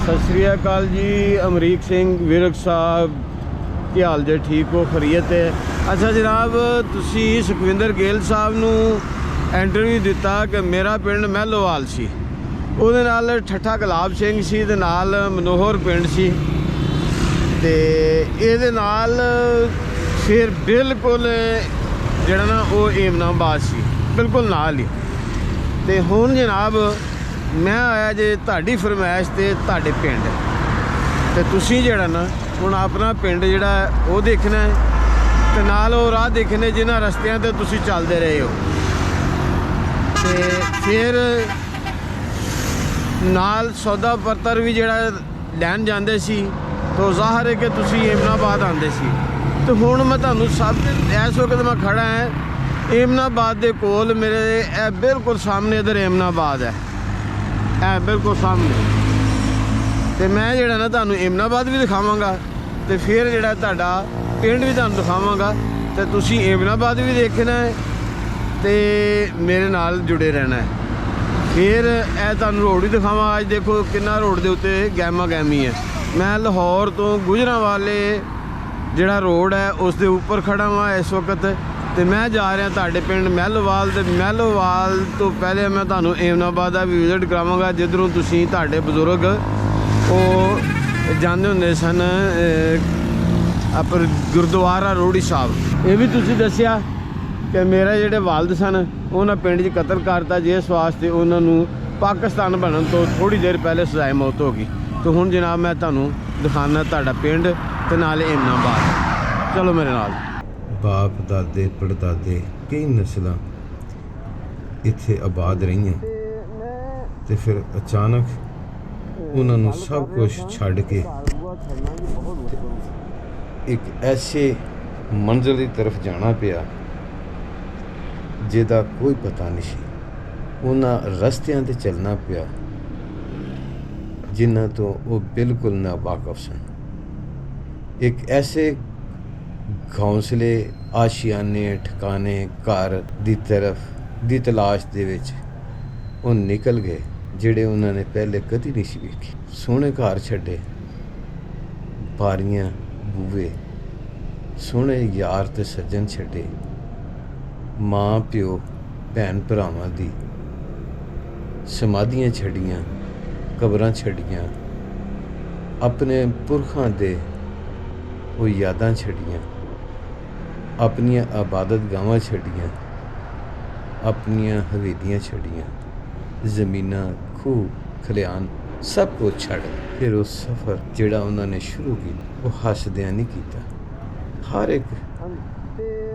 सत श्री अकाल जी। अमरीक सिंह विरक साहब, की हाल जे? ठीक हो? खरीयत है? अच्छा जनाब, तुसी सुखविंदर गेल साहब नू इंटरव्यू दिता कि मेरा पिंड महलोवाल सी, ਉਹਦੇ ਨਾਲ ਠੱਠਾ ਗੁਲਾਬ ਸਿੰਘ ਸੀ ਤੇ ਨਾਲ ਮਨੋਹਰ ਪਿੰਡ ਸੀ ਤੇ ਇਹਦੇ ਨਾਲ ਫਿਰ ਬਿਲਕੁਲ ਜਿਹੜਾ ਨਾ ਉਹ ਏਮਨਾਬਾਦ ਸੀ, ਬਿਲਕੁਲ ਨਾਲ ਹੀ। ਤੇ ਹੁਣ ਜਨਾਬ ਮੈਂ ਆਇਆ ਜੇ ਤੁਹਾਡੀ ਫਰਮਾਇਸ਼ ਤੇ ਤੁਹਾਡੇ ਪਿੰਡ, ਤੇ ਤੁਸੀਂ ਜਿਹੜਾ ਨਾ ਹੁਣ ਆਪਣਾ ਪਿੰਡ ਜਿਹੜਾ ਉਹ ਦੇਖਣਾ ਹੈ ਤੇ ਨਾਲ ਉਹ ਰਾਹ ਦੇਖਣੇ ਜਿਨ੍ਹਾਂ ਰਸਤਿਆਂ ਤੇ ਤੁਸੀਂ ਚੱਲਦੇ ਰਹੇ ਹੋ। ਤੇ ਫਿਰ ਨਾਲ ਸੌਦਾ ਪੱਤਰ ਵੀ ਜਿਹੜਾ ਲੈਣ ਜਾਂਦੇ ਸੀ ਤਾਂ ਜ਼ਾਹਰ ਹੈ ਕਿ ਤੁਸੀਂ ਏਮਨਾਬਾਦ ਆਉਂਦੇ ਸੀ। ਤੇ ਹੁਣ ਮੈਂ ਤੁਹਾਨੂੰ ਸਭ ਇਸ ਵਕਤ ਮੈਂ ਖੜਾ ਹਾਂ ਏਮਨਾਬਾਦ ਦੇ ਕੋਲ, ਮੇਰੇ ਇਹ ਬਿਲਕੁਲ ਸਾਹਮਣੇ ਇੱਧਰ ਏਮਨਾਬਾਦ ਹੈ, ਇਹ ਬਿਲਕੁਲ ਸਾਹਮਣੇ। ਤੇ ਮੈਂ ਜਿਹੜਾ ਨਾ ਤੁਹਾਨੂੰ ਏਮਨਾਬਾਦ ਵੀ ਦਿਖਾਵਾਂਗਾ ਤੇ ਫਿਰ ਜਿਹੜਾ ਤੁਹਾਡਾ ਪਿੰਡ ਵੀ ਤੁਹਾਨੂੰ ਦਿਖਾਵਾਂਗਾ ਤੇ ਤੁਸੀਂ ਏਮਨਾਬਾਦ ਵੀ ਦੇਖਣਾ ਹੈ ਤੇ ਮੇਰੇ ਨਾਲ ਜੁੜੇ ਰਹਿਣਾ ਹੈ। ਫਿਰ ਇਹ ਤੁਹਾਨੂੰ ਰੋਡ ਵੀ ਦਿਖਾਵਾਂ। ਅੱਜ ਦੇਖੋ ਕਿੰਨਾ ਰੋਡ ਦੇ ਉੱਤੇ ਗਹਿਮਾ ਗਹਿਮੀ ਹੈ। ਮੈਂ ਲਾਹੌਰ ਤੋਂ ਗੁਜਰਾਂਵਾਲੇ ਜਿਹੜਾ ਰੋਡ ਹੈ ਉਸ ਦੇ ਉੱਪਰ ਖੜਾ ਹਾਂ ਇਸ ਵਕਤ, ਤੇ ਮੈਂ ਜਾ ਰਿਹਾ ਤੁਹਾਡੇ ਪਿੰਡ ਮਹਿਲੋਵਾਲ। ਤੇ ਮਹਿਲੋਵਾਲ ਤੋਂ ਪਹਿਲੇ ਮੈਂ ਤੁਹਾਨੂੰ ਏਮਨਾਬਾਦ ਦਾ ਵੀ ਵਿਜ਼ਿਟ ਕਰਾਵਾਂਗਾ, ਜਿੱਧਰੋਂ ਤੁਸੀਂ ਤੁਹਾਡੇ ਬਜ਼ੁਰਗ ਉਹ ਜਾਂਦੇ ਹੁੰਦੇ ਸਨ ਆਪਰ ਗੁਰਦੁਆਰਾ ਰੋੜੀ ਸਾਹਿਬ। ਇਹ ਵੀ ਤੁਸੀਂ ਦੱਸਿਆ ਕਿ ਮੇਰੇ ਜਿਹੜੇ ਵਾਲਦ ਸਨ ਉਹਨਾਂ ਪਿੰਡ 'ਚ ਕਤਲ ਕਰਤਾ, ਜਿਸ ਵਾਸਤੇ ਉਹਨਾਂ ਨੂੰ ਪਾਕਿਸਤਾਨ ਬਣਨ ਤੋਂ ਥੋੜ੍ਹੀ ਦੇਰ ਪਹਿਲੇ ਸਜ਼ਾਏ ਮੌਤ ਹੋ ਗਈ। ਤੇ ਹੁਣ ਜਨਾਬ ਮੈਂ ਤੁਹਾਨੂੰ ਦਿਖਾਉਣਾ ਤੁਹਾਡਾ ਪਿੰਡ ਤੇ ਨਾਲ ਏਮਨਾਬਾਦ। ਚਲੋ ਮੇਰੇ ਨਾਲ। ਬਾਪ ਦਾਦੇ ਪੜਦਾਦੇ ਕਈ ਨਸਲਾਂ ਇੱਥੇ ਆਬਾਦ ਰਹੀਆਂ ਤੇ ਫਿਰ ਅਚਾਨਕ ਉਹਨਾਂ ਨੂੰ ਸਭ ਕੁਝ ਛੱਡ ਕੇ ਇੱਕ ਐਸੇ ਮੰਜ਼ਿਲ ਦੀ ਤਰਫ ਜਾਣਾ ਪਿਆ ਜਿਹਦਾ ਕੋਈ ਪਤਾ ਨਹੀਂ ਸੀ। ਉਹਨਾਂ ਰਸਤਿਆਂ 'ਤੇ ਚੱਲਣਾ ਪਿਆ ਜਿਨ੍ਹਾਂ ਤੋਂ ਉਹ ਬਿਲਕੁਲ ਨਾ ਵਾਕਫ ਸਨ। ਇੱਕ ਐਸੇ ਘੌਂਸਲੇ, ਆਸ਼ੀਆਨੇ, ਠਿਕਾਣੇ, ਘਰ ਦੀ ਤਰਫ ਦੀ ਤਲਾਸ਼ ਦੇ ਵਿੱਚ ਉਹ ਨਿਕਲ ਗਏ ਜਿਹੜੇ ਉਹਨਾਂ ਨੇ ਪਹਿਲੇ ਕਦੀ ਨਹੀਂ ਸੀ ਵੇਖੇ। ਸੋਹਣੇ ਘਰ ਛੱਡੇ, ਬਾਰੀਆਂ ਬੂਹੇ, ਸੋਹਣੇ ਯਾਰ ਤੇ ਸੱਜਣ ਛੱਡੇ, ਮਾਂ ਪਿਓ ਭੈਣ ਭਰਾਵਾਂ ਦੀ ਸਮਾਧੀਆਂ ਛੱਡੀਆਂ, ਕਬਰਾਂ ਛੱਡੀਆਂ, ਆਪਣੇ ਪੁਰਖਾਂ ਦੇ ਉਹ ਯਾਦਾਂ ਛੱਡੀਆਂ, ਆਪਣੀਆਂ ਇਬਾਦਤ ਗਾਹਾਂ ਛੱਡੀਆਂ, ਆਪਣੀਆਂ ਹਵੇਲੀਆਂ ਛੱਡੀਆਂ, ਜ਼ਮੀਨਾਂ, ਖੂਹ ਖਲਿਆਣ ਸਭ ਕੁਝ ਛੱਡ ਫਿਰ ਉਹ ਸਫ਼ਰ ਜਿਹੜਾ ਉਹਨਾਂ ਨੇ ਸ਼ੁਰੂ ਕੀਤਾ ਉਹ ਹੱਸਦਿਆਂ ਨਹੀਂ ਕੀਤਾ। ਹਰ ਇੱਕ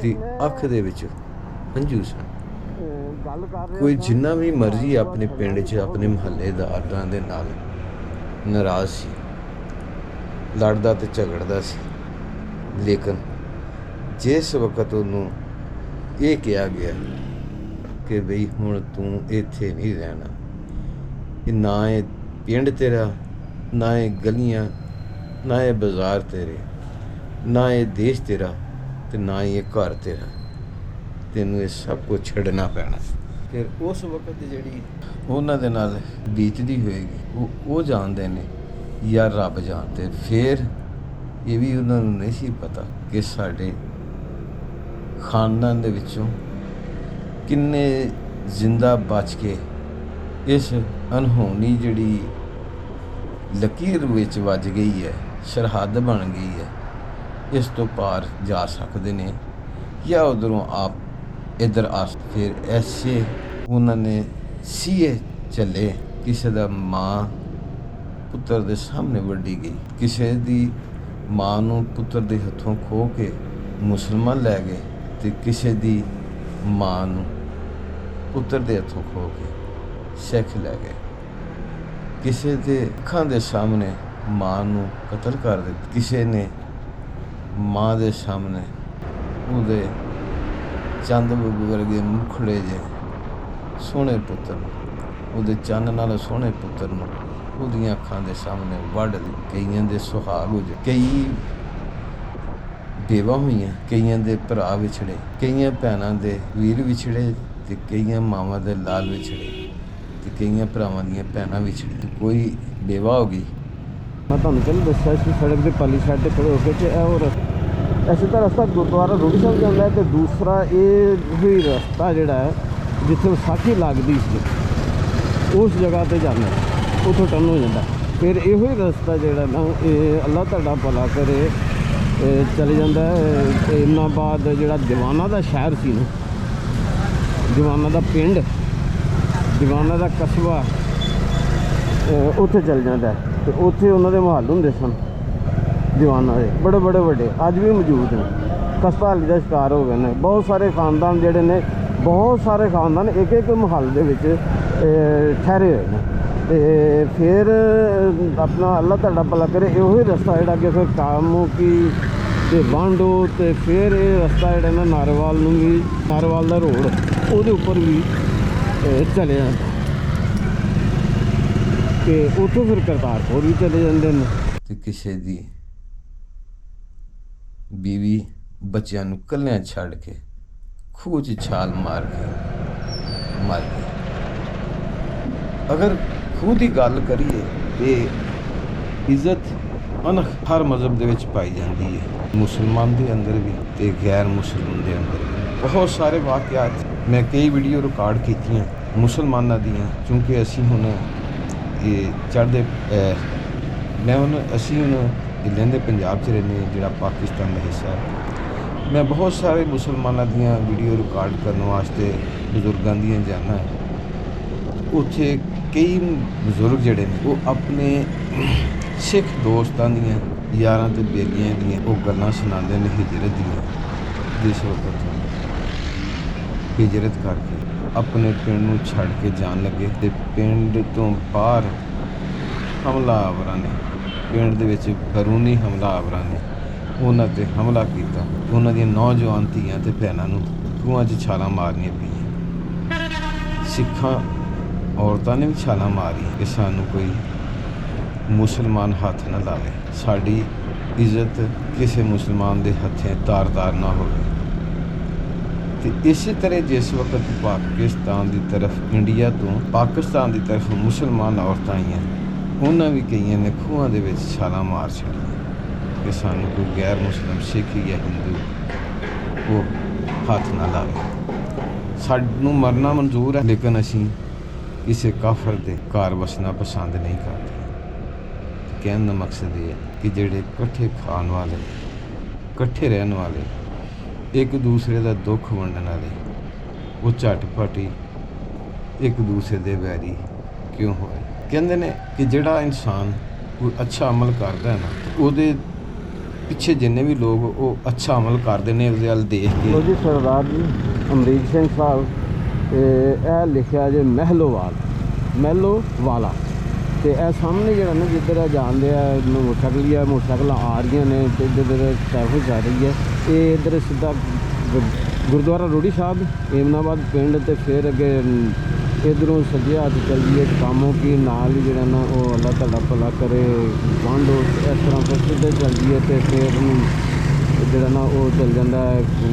ਦੀ ਅੱਖ ਦੇ ਵਿੱਚ ਹੰਝੂ ਸਨ। ਕੋਈ ਜਿੰਨਾ ਵੀ ਮਰਜ਼ੀ ਆਪਣੇ ਪਿੰਡ 'ਚ ਆਪਣੇ ਮੁਹੱਲੇਦਾਰਾਂ ਦੇ ਨਾਲ ਨਾਰਾਜ਼ ਸੀ, ਲੜਦਾ ਤੇ ਝਗੜਦਾ ਸੀ, ਲੇਕਿਨ ਜਿਸ ਵਕਤ ਉਹਨੂੰ ਇਹ ਕਿਹਾ ਗਿਆ ਕਿ ਬਈ ਹੁਣ ਤੂੰ ਇੱਥੇ ਨਹੀਂ ਰਹਿਣਾ, ਇਹ ਨਾ ਇਹ ਪਿੰਡ ਤੇਰਾ, ਨਾ ਇਹ ਗਲੀਆਂ, ਨਾ ਇਹ ਬਾਜ਼ਾਰ ਤੇਰੇ, ਨਾ ਇਹ ਦੇਸ਼ ਤੇਰਾ ਤੇ ਨਾ ਹੀ ਇਹ ਘਰ ਤੇਰਾ, ਤੈਨੂੰ ਇਹ ਸਭ ਕੁਝ ਛੱਡਣਾ ਪੈਣਾ। ਫਿਰ ਉਸ ਵਕਤ ਜਿਹੜੀ ਉਹਨਾਂ ਦੇ ਨਾਲ ਬੀਤਦੀ ਹੋਏਗੀ ਉਹ ਜਾਣਦੇ ਨੇ ਜਾਂ ਰੱਬ ਜਾਣਦੇ। ਫਿਰ ਇਹ ਵੀ ਉਹਨਾਂ ਨੂੰ ਨਹੀਂ ਸੀ ਪਤਾ ਕਿ ਸਾਡੇ ਖਾਨਦਾਨ ਦੇ ਵਿੱਚੋਂ ਕਿੰਨੇ ਜ਼ਿੰਦਾ ਬਚ ਕੇ ਇਸ ਅਨਹੋਣੀ ਜਿਹੜੀ ਲਕੀਰ ਵਿੱਚ ਵੱਜ ਗਈ ਹੈ, ਸਰਹੱਦ ਬਣ ਗਈ ਹੈ, ਇਸ ਤੋਂ ਪਾਰ ਜਾ ਸਕਦੇ ਨੇ ਜਾਂ ਉੱਧਰੋਂ ਆਪ ਇੱਧਰ ਆ। ਫਿਰ ਐਸੇ ਉਹਨਾਂ ਨੇ ਸੀਏ ਚੱਲੇ। ਕਿਸੇ ਦਾ ਮਾਂ ਪੁੱਤਰ ਦੇ ਸਾਹਮਣੇ ਵੱਢੀ ਗਈ, ਕਿਸੇ ਦੀ ਮਾਂ ਨੂੰ ਪੁੱਤਰ ਦੇ ਹੱਥੋਂ ਖੋਹ ਕੇ ਮੁਸਲਮਾਨ ਲੈ ਗਏ ਤੇ ਕਿਸੇ ਦੀ ਮਾਂ ਨੂੰ ਪੁੱਤਰ ਦੇ ਹੱਥੋਂ ਖੋਹ ਕੇ ਸਿੱਖ ਲੈ ਗਏ। ਕਿਸੇ ਦੇ ਅੱਖਾਂ ਦੇ ਸਾਹਮਣੇ ਮਾਂ ਨੂੰ ਕਤਲ ਕਰ ਦਿੱਤਾ, ਕਿਸੇ ਨੇ ਮਾਂ ਦੇ ਸਾਹਮਣੇ ਉਹਦੇ ਚੰਦ ਵਰਗੇ ਮੁਖੜੇ ਜੇ ਸੋਹਣੇ ਪੁੱਤਰ ਨੂੰ, ਉਹਦੇ ਚੰਨ ਨਾਲ ਸੋਹਣੇ ਪੁੱਤਰ ਨੂੰ ਉਹਦੀਆਂ ਅੱਖਾਂ ਦੇ ਸਾਹਮਣੇ ਵੱਢ ਦਿੱਤਾ। ਕਈਆਂ ਦੇ ਸੁਹਾਗ ਹੋ ਗਏ, ਕਈ ਬੇਵਾ ਹੋਈਆਂ, ਕਈਆਂ ਦੇ ਭਰਾ ਵਿਛੜੇ, ਕਈਆਂ ਭੈਣਾਂ ਦੇ ਵੀਰ ਵਿਛੜੇ ਤੇ ਕਈਆਂ ਮਾਵਾਂ ਦੇ ਲਾਲ ਵਿਛੜੇ ਤੇ ਕਈਆਂ ਭਰਾਵਾਂ ਦੀਆਂ ਭੈਣਾਂ ਵਿਛੜੀਆਂ। ਕੋਈ ਬੇਵਾ ਹੋ ਗਈ ਮੈਂ ਤੁਹਾਨੂੰ ਪਹਿਲਾਂ ਦੱਸਿਆ ਸੀ ਸੜਕ ਦੇ ਪਰਲੀ ਸਾਈਡ ਤੇ ਖੜੇ ਹੋ ਕੇ ਕਿ ਇਹ ਉਹ ਐਸੇ ਤਾਂ ਰਸਤਾ ਗੁਰਦੁਆਰਾ ਰੋੜੀ ਸਾਹਿਬ ਜਾਂਦਾ ਹੈ, ਤੇ ਦੂਸਰਾ ਇਹ ਹੀ ਰਸਤਾ ਜਿਹੜਾ ਹੈ ਜਿੱਥੇ ਵਿਸਾਖੀ ਲੱਗਦੀ ਸੀ ਉਸ ਜਗ੍ਹਾ ਤੇ ਜਾਂਦਾ, ਉੱਥੋਂ ਟਰਨ ਹੋ ਜਾਂਦਾ। ਫਿਰ ਇਹੋ ਹੀ ਰਸਤਾ ਜਿਹੜਾ ਨਾ ਇਹ ਅੱਲਾਹ ਤੁਹਾਡਾ ਭਲਾ ਕਰੇ ਚਲੇ ਜਾਂਦਾ ਹੈ ਇਮਨਾਬਾਦ, ਜਿਹੜਾ ਦੀਵਾਨਾ ਦਾ ਸ਼ਹਿਰ ਸੀ ਨਾ, ਦੀਵਾਨਾ ਦਾ ਪਿੰਡ, ਦੀਵਾਨਾ ਦਾ ਕਸਬਾ, ਉੱਥੇ ਚਲ ਜਾਂਦਾ। ਤੇ ਉੱਥੇ ਉਹਨਾਂ ਦੇ ਮਹੱਲ ਹੁੰਦੇ ਸਨ ਦੀਵਾਨਾ ਦੇ, ਬੜੇ ਬੜੇ ਵੱਡੇ, ਅੱਜ ਵੀ ਮੌਜੂਦ ਨੇ। ਖਸਤਾਹਾਲੀ ਦਾ ਸ਼ਿਕਾਰ ਹੋ ਗਏ ਨੇ ਬਹੁਤ ਸਾਰੇ ਖਾਨਦਾਨ ਜਿਹੜੇ ਨੇ, ਬਹੁਤ ਸਾਰੇ ਖਾਨਦਾਨ ਇੱਕ ਇੱਕ ਮਹੱਲ ਦੇ ਵਿੱਚ ਠਹਿਰੇ ਹੋਏ ਨੇ। ਤੇ ਫਿਰ ਆਪਣਾ ਅੱਲਾਹ ਤੁਹਾਡਾ ਭਲਾ ਕਰੇ ਇਹੋ ਹੀ ਰਸਤਾ ਜਿਹੜਾ ਅੱਗੇ ਫਿਰ ਕਾਮੂ ਕੀ ਤੇ ਵਾਂਡੋ, ਤੇ ਫਿਰ ਇਹ ਰਸਤਾ ਜਿਹੜਾ ਨਾ ਨਾਰਵਾਲ ਨੂੰ ਵੀ, ਨਾਰਵਾਲ ਦਾ ਰੋਡ ਉਹਦੇ ਉੱਪਰ ਵੀ ਚਲੇ ਜਾਂਦਾ, ਤੇ ਉੱਥੋਂ ਫਿਰ ਕਰਤਾਰਪੁਰ ਵੀ ਚਲੇ ਜਾਂਦੇ ਨੇ। ਤੇ ਕਿਸੇ ਦੀ ਬੀਵੀ ਬੱਚਿਆਂ ਨੂੰ ਇਕੱਲਿਆਂ ਛੱਡ ਕੇ ਖੂਹ 'ਚ ਛਾਲ ਮਾਰ ਕੇ ਮਰ ਗਈ। ਅਗਰ ਖੂਹ ਦੀ ਗੱਲ ਕਰੀਏ ਤੇ ਇੱਜ਼ਤ ਅਨਖ ਹਰ ਮਜ਼ਹਬ ਦੇ ਵਿੱਚ ਪਾਈ ਜਾਂਦੀ ਹੈ, ਮੁਸਲਮਾਨ ਦੇ ਅੰਦਰ ਵੀ ਤੇ ਗੈਰ ਮੁਸਲਮਾਨ ਦੇ ਅੰਦਰ ਵੀ। ਬਹੁਤ ਸਾਰੇ ਵਾਕਿਆਤ ਮੈਂ ਕਈ ਵੀਡੀਓ ਰਿਕਾਰਡ ਕੀਤੀਆਂ ਮੁਸਲਮਾਨਾਂ ਦੀਆਂ, ਕਿਉਂਕਿ ਅਸੀਂ ਹੁਣ ਇਹ ਚੜ੍ਹਦੇ ਅਸੀਂ ਹੁਣ ਲਹਿੰਦੇ ਪੰਜਾਬ 'ਚ ਰਹਿੰਦੇ, ਜਿਹੜਾ ਪਾਕਿਸਤਾਨ ਦਾ ਹਿੱਸਾ ਹੈ। ਮੈਂ ਬਹੁਤ ਸਾਰੇ ਮੁਸਲਮਾਨਾਂ ਦੀਆਂ ਵੀਡੀਓ ਰਿਕਾਰਡ ਕਰਨ ਵਾਸਤੇ ਬਜ਼ੁਰਗਾਂ ਦੀਆਂ ਜਾਣਾ ਹੈ। ਉੱਥੇ ਕਈ ਬਜ਼ੁਰਗ ਜਿਹੜੇ ਨੇ ਉਹ ਆਪਣੇ ਸਿੱਖ ਦੋਸਤਾਂ ਦੀਆਂ, ਯਾਰਾਂ ਤੇ ਬੇਲੀਆਂ ਦੀਆਂ ਉਹ ਗੱਲਾਂ ਸੁਣਾਉਂਦੇ ਨੇ ਹਿਜਰਤ ਦੀਆਂ, ਜਿਸ ਵਕਤ ਹਿਜਰਤ ਕਰਕੇ ਆਪਣੇ ਪਿੰਡ ਨੂੰ ਛੱਡ ਕੇ ਜਾਣ ਲੱਗੇ ਤੇ ਪਿੰਡ ਤੋਂ ਬਾਹਰ ਹਮਲਾਵਰਾਂ ਨੇ, ਪਿੰਡ ਦੇ ਵਿੱਚ ਬਰੂਨੀ ਹਮਲਾਵਰਾਂ ਨੇ ਉਹਨਾਂ 'ਤੇ ਹਮਲਾ ਕੀਤਾ। ਉਹਨਾਂ ਦੀਆਂ ਨੌਜਵਾਨ ਧੀਆਂ ਤੇ ਭੈਣਾਂ ਨੂੰ ਖੂਹਾਂ 'ਚ ਛਾਲਾਂ ਮਾਰਨੀਆਂ ਪਈਆਂ। ਸਿੱਖਾਂ ਔਰਤਾਂ ਨੇ ਵੀ ਛਾਲਾਂ ਮਾਰੀਆਂ ਕਿ ਸਾਨੂੰ ਕੋਈ ਮੁਸਲਮਾਨ ਹੱਥ ਨਾ ਲਾਵੇ, ਸਾਡੀ ਇੱਜ਼ਤ ਕਿਸੇ ਮੁਸਲਮਾਨ ਦੇ ਹੱਥੀਂ ਤਾਰ-ਤਾਰ ਨਾ ਹੋਵੇ। ਤੇ ਇਸੇ ਤਰ੍ਹਾਂ ਜਿਸ ਵਕਤ ਪਾਕਿਸਤਾਨ ਦੀ ਤਰਫ, ਇੰਡੀਆ ਤੋਂ ਪਾਕਿਸਤਾਨ ਦੀ ਤਰਫ ਮੁਸਲਮਾਨ ਔਰਤਾਂ ਆਈਆਂ, ਉਹਨਾਂ ਵੀ ਕਈਆਂ ਨੇ ਖੂਹਾਂ ਦੇ ਵਿੱਚ ਛਾਲਾਂ ਮਾਰ ਛੱਡੀਆਂ ਕਿ ਸਾਨੂੰ ਕੋਈ ਗੈਰ ਮੁਸਲਿਮ ਸਿੱਖ ਜਾਂ ਹਿੰਦੂ ਉਹ ਹੱਥ ਨਾ ਲਾਵੇ। ਸਾਨੂੰ ਮਰਨਾ ਮਨਜ਼ੂਰ ਹੈ, ਲੇਕਿਨ ਅਸੀਂ ਕਿਸੇ ਕਾਫਰ ਦੇ ਘਰ ਵਸਣਾ ਪਸੰਦ ਨਹੀਂ ਕਰਦੇ। ਕਹਿਣ ਦਾ ਮਕਸਦ ਇਹ ਹੈ ਕਿ ਜਿਹੜੇ ਇਕੱਠੇ ਖਾਣ ਵਾਲੇ, ਇਕੱਠੇ ਰਹਿਣ ਵਾਲੇ, ਇੱਕ ਦੂਸਰੇ ਦਾ ਦੁੱਖ ਵੰਡਣ ਵਾਲੇ, ਉਹ ਝਟਪਟ ਹੀ ਇੱਕ ਦੂਸਰੇ ਦੇ ਵੈਰੀ ਕਿਉਂ ਹੋਏ। ਕਹਿੰਦੇ ਨੇ ਕਿ ਜਿਹੜਾ ਇਨਸਾਨ ਕੋਈ ਅੱਛਾ ਅਮਲ ਕਰਦਾ ਹੈ ਨਾ, ਉਹਦੇ ਪਿੱਛੇ ਜਿੰਨੇ ਵੀ ਲੋਕ ਉਹ ਅੱਛਾ ਅਮਲ ਕਰਦੇ ਨੇ ਉਹਦੇ ਵੱਲ ਦੇਖ ਕੇ। ਲੋ ਜੀ ਸਰਦਾਰ ਜੀ ਅਮਰੀਕ ਸਿੰਘ ਸਾਹਿਬ, ਇਹ ਲਿਖਿਆ ਜੇ ਮਹਿਲੋਵਾਲ, ਮਹਿਲੋਵਾਲਾ, ਤੇ ਇਹ ਸਾਹਮਣੇ ਜਿਹੜਾ ਨਾ ਜਿੱਧਰ ਜਾਂਦੇ ਆ ਮੋਟਰਸਾਈਕਲਾਂ ਆ ਰਹੀਆਂ ਨੇ ਤੇ ਇੱਧਰ ਟ੍ਰੈਫਿਕ ਜਾ ਰਹੀ ਹੈ। ਇਹ ਇੱਧਰ ਸਿੱਧਾ ਗੁਰਦੁਆਰਾ ਰੋੜੀ ਸਾਹਿਬ ਇਮਨਾਬਾਦ ਪਿੰਡ, ਤੇ ਫਿਰ ਅੱਗੇ ਇੱਧਰੋਂ ਸੱਜੇ ਹੱਥ ਚੱਲ ਜੀਏ ਕਾਮੋਂ ਕੀ ਨਾਲ ਹੀ ਜਿਹੜਾ ਨਾ ਉਹ ਅੱਲਾਹ ਤੁਹਾਡਾ ਭਲਾ ਕਰੇ ਵਾਂਡੋ, ਇਸ ਤਰ੍ਹਾਂ ਫਿਰ ਸਿੱਧੇ ਚੱਲ ਜੀਏ ਤੇ ਫਿਰ ਜਿਹੜਾ ਨਾ ਉਹ ਚੱਲ ਜਾਂਦਾ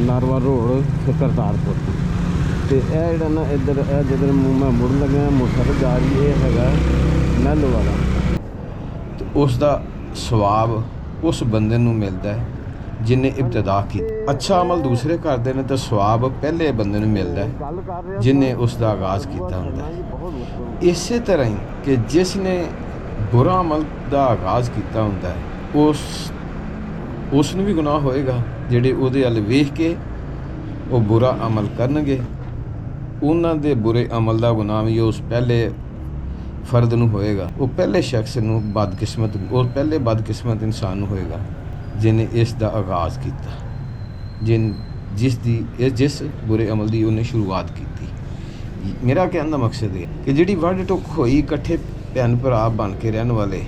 ਨਾਰਵਾ ਰੋਡ ਤੇ ਕਰਤਾਰਪੁਰ। ਤੇ ਇਹ ਜਿਹੜਾ ਨਾ ਇੱਧਰ ਇਹ ਜਿੱਧਰ ਮੈਂ ਮੁੜਨ ਲੱਗਿਆ ਮੋਟਰਸਾਈਕਲ ਜਾ ਰਹੀ, ਇਹ ਹੈਗਾ ਮਹਿਲੋ ਵਾਲਾ। ਤੇ ਉਸ ਦਾ ਸਵਾਬ ਉਸ ਬੰਦੇ ਨੂੰ ਮਿਲਦਾ ਹੈ ਜਿਹਨੇ ਇਬਤਦਾ ਕੀਤੀ। ਅੱਛਾ ਅਮਲ ਦੂਸਰੇ ਕਰਦੇ ਨੇ ਤਾਂ ਸਵਾਬ ਪਹਿਲੇ ਬੰਦੇ ਨੂੰ ਮਿਲਦਾ ਹੈ ਜਿਹਨੇ ਉਸ ਦਾ ਆਗਾਜ਼ ਕੀਤਾ ਹੁੰਦਾ ਹੈ। ਇਸੇ ਤਰ੍ਹਾਂ ਹੀ ਕਿ ਜਿਸ ਨੇ ਬੁਰਾ ਅਮਲ ਦਾ ਆਗਾਜ਼ ਕੀਤਾ ਹੁੰਦਾ ਹੈ ਉਸ ਨੂੰ ਵੀ ਗੁਨਾਹ ਹੋਏਗਾ। ਜਿਹੜੇ ਉਹਦੇ ਵੱਲ ਵੇਖ ਕੇ ਉਹ ਬੁਰਾ ਅਮਲ ਕਰਨਗੇ, ਉਹਨਾਂ ਦੇ ਬੁਰੇ ਅਮਲ ਦਾ ਗੁਨਾਹ ਵੀ ਉਸ ਪਹਿਲੇ ਫਰਦ ਨੂੰ ਹੋਏਗਾ। ਉਹ ਪਹਿਲੇ ਸ਼ਖਸ ਨੂੰ ਬਦਕਿਸਮਤ, ਉਹ ਪਹਿਲੇ ਬਦਕਿਸਮਤ ਇਨਸਾਨ ਨੂੰ ਹੋਏਗਾ ਜਿਹਨੇ ਇਸ ਦਾ ਆਗਾਜ਼ ਕੀਤਾ, ਜਿਸ ਬੁਰੇ ਅਮਲ ਦੀ ਉਹਨੇ ਸ਼ੁਰੂਆਤ ਕੀਤੀ। ਮੇਰਾ ਕਹਿਣ ਦਾ ਮਕਸਦ ਇਹ ਕਿ ਜਿਹੜੀ ਵੱਢ ਟੁੱਕ ਹੋਈ, ਇਕੱਠੇ ਭੈਣ ਭਰਾ ਬਣ ਕੇ ਰਹਿਣ ਵਾਲੇ,